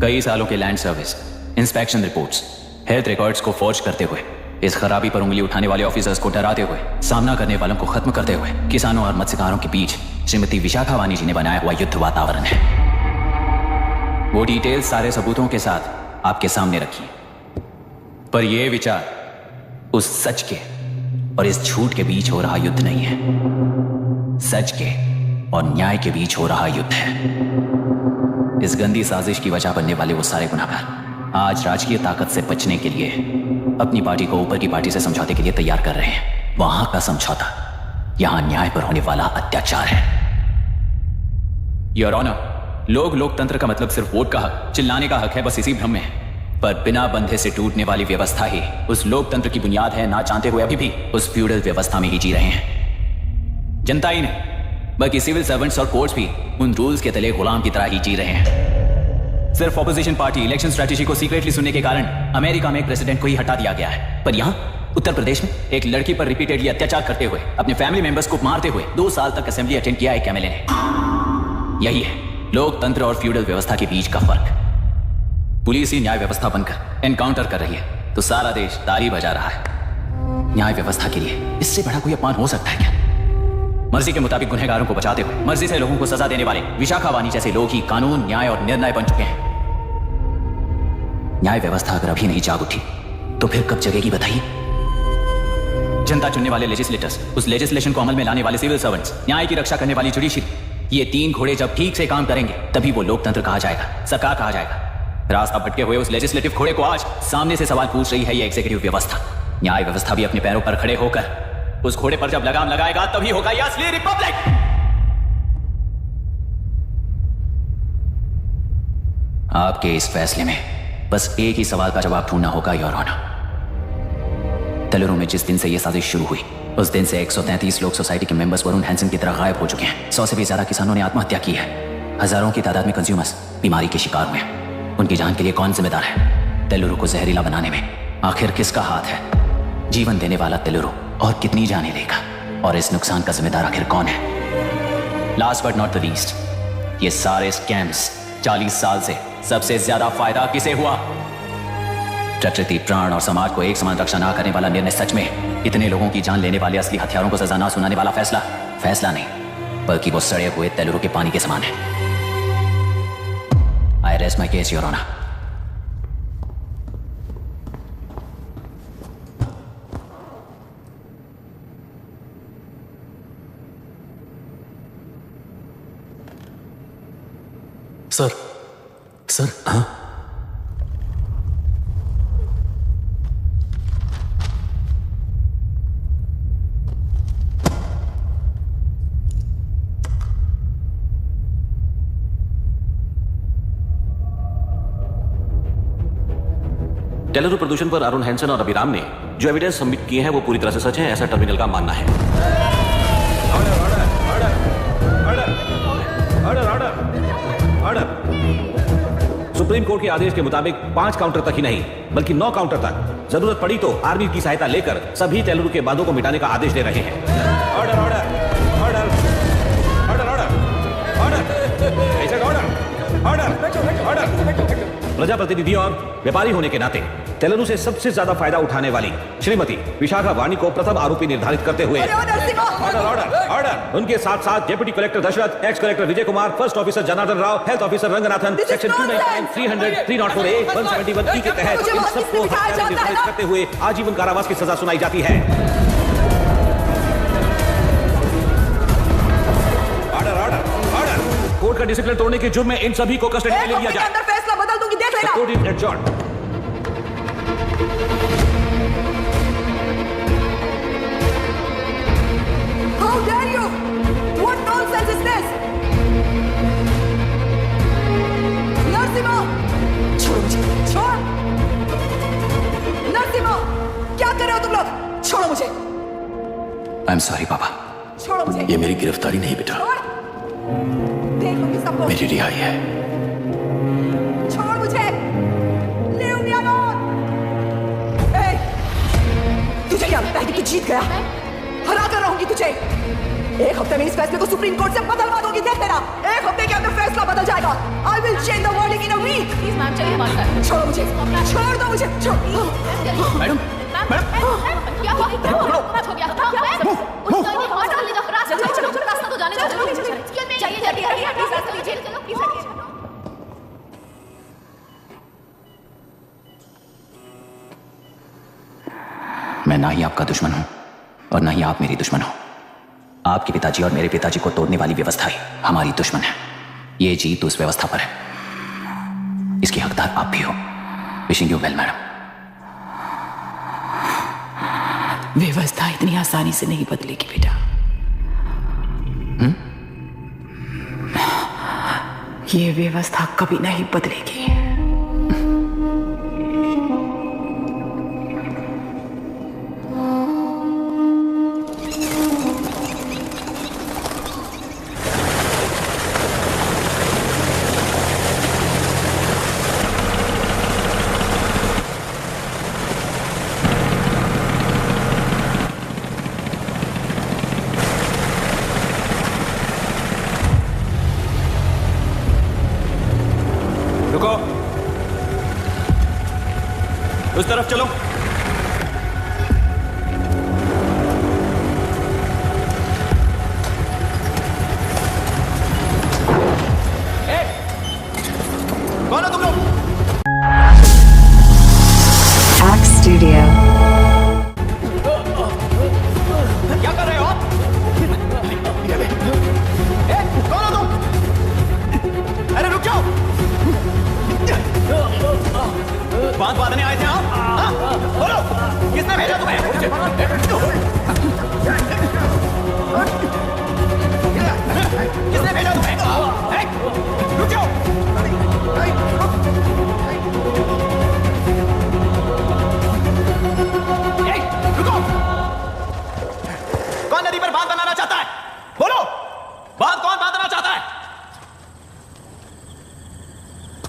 कई सालों के land service, inspection reports, health records को फोर्ज करते हुए, इस खराबी पर उंगली उठाने वाले ऑफिसर्स को डराते हुए, सामना करने वालों को खत्म करते हुए किसानों और मत्स्यकारों के बीच श्रीमती विशाखा वानी जी ने बनाया हुआ युद्ध वातावरण है। वो डिटेल्स सारे सबूतों के साथ आपके सामने रखी, पर यह विचार उस सच के और इस झूठ के बीच हो रहा युद्ध नहीं है, सच के और न्याय के बीच हो रहा युद्ध है। इस गंदी साजिश की वजह बनने वाले वो सारे गुनाहगार आज राजकीय ताकत से बचने के लिए अपनी पार्टी को ऊपर की पार्टी से समझौते के लिए तैयार कर रहे हैं। वहां का समझौता यहां न्याय पर होने वाला अत्याचार है। योर ऑनर, लोग लोकतंत्र का मतलब सिर्फ वोट का हक, चिल्लाने का हक है, बस इसी भ्रम में है। पर बिना बंधे से टूटने वाली व्यवस्था ही उस लोकतंत्र की बुनियाद है, ना जानते हुए अभी भी उस फ्यूडल व्यवस्था में ही जी रहे हैं। जनता ही नहीं बल्कि सिविल सर्वेंट्स और कोर्ट्स भी उन रूल्स के तले गुलाम की तरह ही जी रहे हैं। सिर्फ ऑपोजिशन पार्टी इलेक्शन स्ट्रेटेजी को सीक्रेटली सुनने के कारण अमेरिका में एक प्रेसिडेंट को ही हटा दिया गया है, पर यहां उत्तर प्रदेश में एक लड़की पर रिपीटेडली अत्याचार करते हुए, अपने फैमिली मेंबर्स को मारते हुए 2 साल तक असेंबली अटेंड किया एक एमएलए ने। यही है लोकतंत्र और फ्यूडल व्यवस्था के बीच का फर्क। पुलिस ही न्याय व्यवस्था बनकर एनकाउंटर कर रही है तो सारा देश ताली बजा रहा है। न्याय व्यवस्था के लिए इससे बड़ा कोई अपमान हो सकता है क्या? मर्जी के मुताबिक गुनहगारों को बचाते हुए मर्जी से लोगों को सजा देने वाले विशाखा वानी जैसे लोग ही कानून, न्याय और निर्णय बन चुके हैं। न्याय व्यवस्था अगर अभी नहीं जाग उठी तो फिर कब जगेगी बताइए? जनता चुनने वाले लेजिस्लेटर्स, उस लेजिस्लेशन को अमल में लाने वाले सिविल सर्वेंट्स, न्याय की रक्षा करने वाली जुडिशरी, ये 3 घोड़े जब ठीक से काम करेंगे तभी वो लोकतंत्र कहा जाएगा, सरकार कहा जाएगा। रास्ता भटके हुए उस लेजिस्लेटिव घोड़े को आज सामने से सवाल पूछ रही है ये एग्जीक्यूटिव व्यवस्था। न्याय व्यवस्था भी अपने पैरों पर खड़े होकर उस घोड़े पर जब लगाम लगाएगा तभी होगा ये असली रिपब्लिक। आपके इस फैसले में बस एक ही सवाल का जवाब ढूंढना होगा, योर ऑनर। तेलुरु में जिस दिन से यह साजिश शुरू हुई उस दिन से 133 लोग सोसाइटी के मेंबर्स वरुण हैंसन की तरह गायब हो चुके हैं। 100 से भी ज्यादा किसानों ने आत्महत्या की है। हजारों की तादाद में कंज्यूमर्स बीमारी के शिकार हुए हैं। उनकी जान के लिए कौन जिम्मेदार है? तेलुरु को जहरीला बनाने में आखिर किसका हाथ है? जीवन देने वाला तेलुरु और कितनी जाने लेगा? और इस नुकसान का जिम्मेदार आखिर कौन है? Last but not the least, ये सारे स्कैम्स 40 साल से सबसे ज्यादा फायदा किसे हुआ? प्रकृति, प्राण और समाज को एक समान रक्षा ना करने वाला निर्णय, सच में इतने लोगों की जान लेने वाले असली हथियारों को सजा ना सुनाने वाला फैसला नहीं, बल्कि वो सड़े हुए तेलुरु के पानी के समान है। I rest my case, your honour. Sir हाँ, तेलुरु प्रदूषण पर अरुण हैंसन और अभिराम ने जो एविडेंस सबमिट किए हैं वो पूरी तरह से सच है, ऐसा टर्मिनल का मानना है। सुप्रीम कोर्ट के आदेश के मुताबिक 5 काउंटर तक ही नहीं बल्कि 9 काउंटर तक जरूरत पड़ी तो आर्मी की सहायता लेकर सभी तेलुरु के बांधों को मिटाने का आदेश दे रहे हैं। Order order order order order order. प्रजाप्रतिनिधि और व्यापारी होने के नाते तेलुरु से सबसे ज्यादा फायदा उठाने वाली श्रीमती विशाखा वाणी को प्रथम आरोपी निर्धारित करते हुए ऑर्डर ऑर्डर ऑर्डर। उनके साथ साथ deputy collector Dasharath, ex collector Vijay Kumar, first officer Janardhan Rao, health officer Ranganathan, section 299, 300, 304A, 171E के तहत इन सबको निर्धारित करते हुए आजीवन कारावास की सजा सुनाई जाती है। Order order order. कोर्ट का डिसिप्लिन तोड़ने के जुर्म में इन सभी को कस्टडी में ले लिया जाए। अंदर फैसला बदल दूंगी, देख लेना। Court is adjourned. How dare you? What nonsense is this? Narasimha, छोड़ो मुझे, छोड़। नरसिम्हा, क्या कर रहे हो तुम लोग? छोड़ो मुझे। आई एम सॉरी पापा। छोड़ो मुझे। ये मेरी गिरफ्तारी नहीं बेटा, देख लूंगी सबको। मेरी रिहाई है। छोड़ मुझे। Leave me alone. Hey, तुझे क्या लगता है कि तू जीत गया? हरा कर रहूंगी तुझे। एक हफ्ते में इस फैसले को सुप्रीम कोर्ट से बदलवा दूंगी, देख लेना। एक हफ्ते के अंदर फैसला बदल जाएगा। I will change the verdict in a week. Please ma'am, चलिए बात करें। छोड़ो मुझे, छोड़ दो मुझे, छोड़। मैडम, क्या हुआ? क्या हो गया? उसको नहीं मार डाल दो। रास्ता तो जाने दो। चाहिए जल्दी आइए, प्लीज रास्ता लीजिए। चलो प्लीज आइए। मैं ना ही आपका दुश्मन हूं और ना ही आप मेरी दुश्मन हो। आपके पिताजी और मेरे पिताजी को तोड़ने वाली व्यवस्था ही हमारी दुश्मन है। ये जीत उस व्यवस्था पर है, इसकी हकदार आप भी हो। Wishing you well madam. व्यवस्था इतनी आसानी से नहीं बदलेगी बेटा। ये व्यवस्था कभी नहीं बदलेगी। रुको, उस तरफ चलो। कौन हो तुम लोग? Studio. क्या कर रहे हो आप? कौन हो तुम? अरे रुक जाओ। बात बांधने आए थे आप? हाँ? बोलो, किसने भेजा तुम्हें? किसने भेजा तुम्हें? रुक जाओ।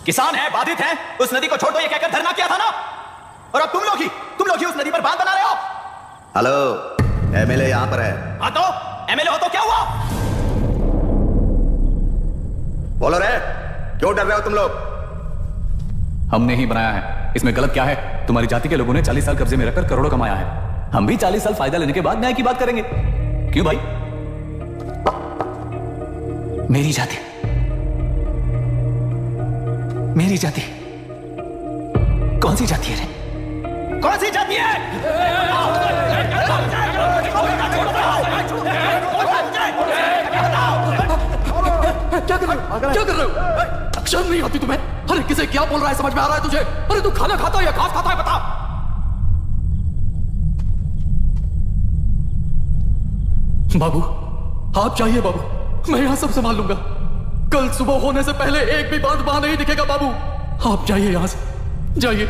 किसान है, बाधित है, उस नदी को छोड़ दो ये कहकर धरना किया था ना। और अब तुम लोग ही उस नदी पर बांध बना रहे हो। हेलो, एमएलए यहाँ पर है। हाँ तो एमएलए हो तो क्या हुआ? बोलो रे, क्यों डर रहे हो तुम लोग? हमने ही बनाया है, इसमें गलत क्या है? तुम्हारी जाति के लोगों ने 40 साल कब्जे में रखकर करोड़ों कमाया है। हम भी 40 साल फायदा लेने के बाद न्याय की बात करेंगे। क्यों भाई? मेरी जाति कौन सी जाति है रे? कौन सी जाति है? क्या कर रहे हो? शर्म नहीं आती तुम्हें? अरे किसे क्या बोल रहा है समझ में आ रहा है तुझे? अरे तू खाना खाता है या घास खाता है बता। बाबू आप चाहिए बाबू, मैं यहां सब संभाल लूंगा। कल सुबह होने से पहले एक भी बात वहां नहीं दिखेगा बाबू। आप जाइए यहां से, जाइए।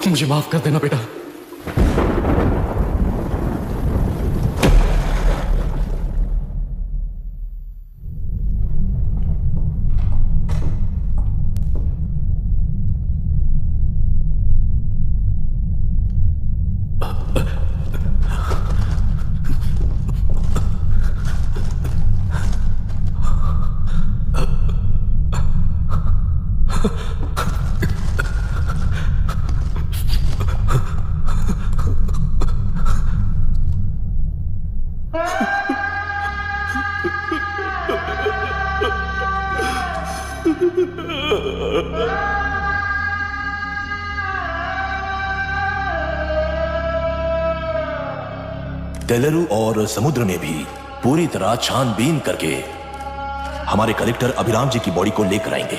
मुझे माफ कर देना बेटा। तेलुरु और समुद्र में भी पूरी तरह छानबीन करके हमारे कलेक्टर अभिराम जी की बॉडी को लेकर आएंगे।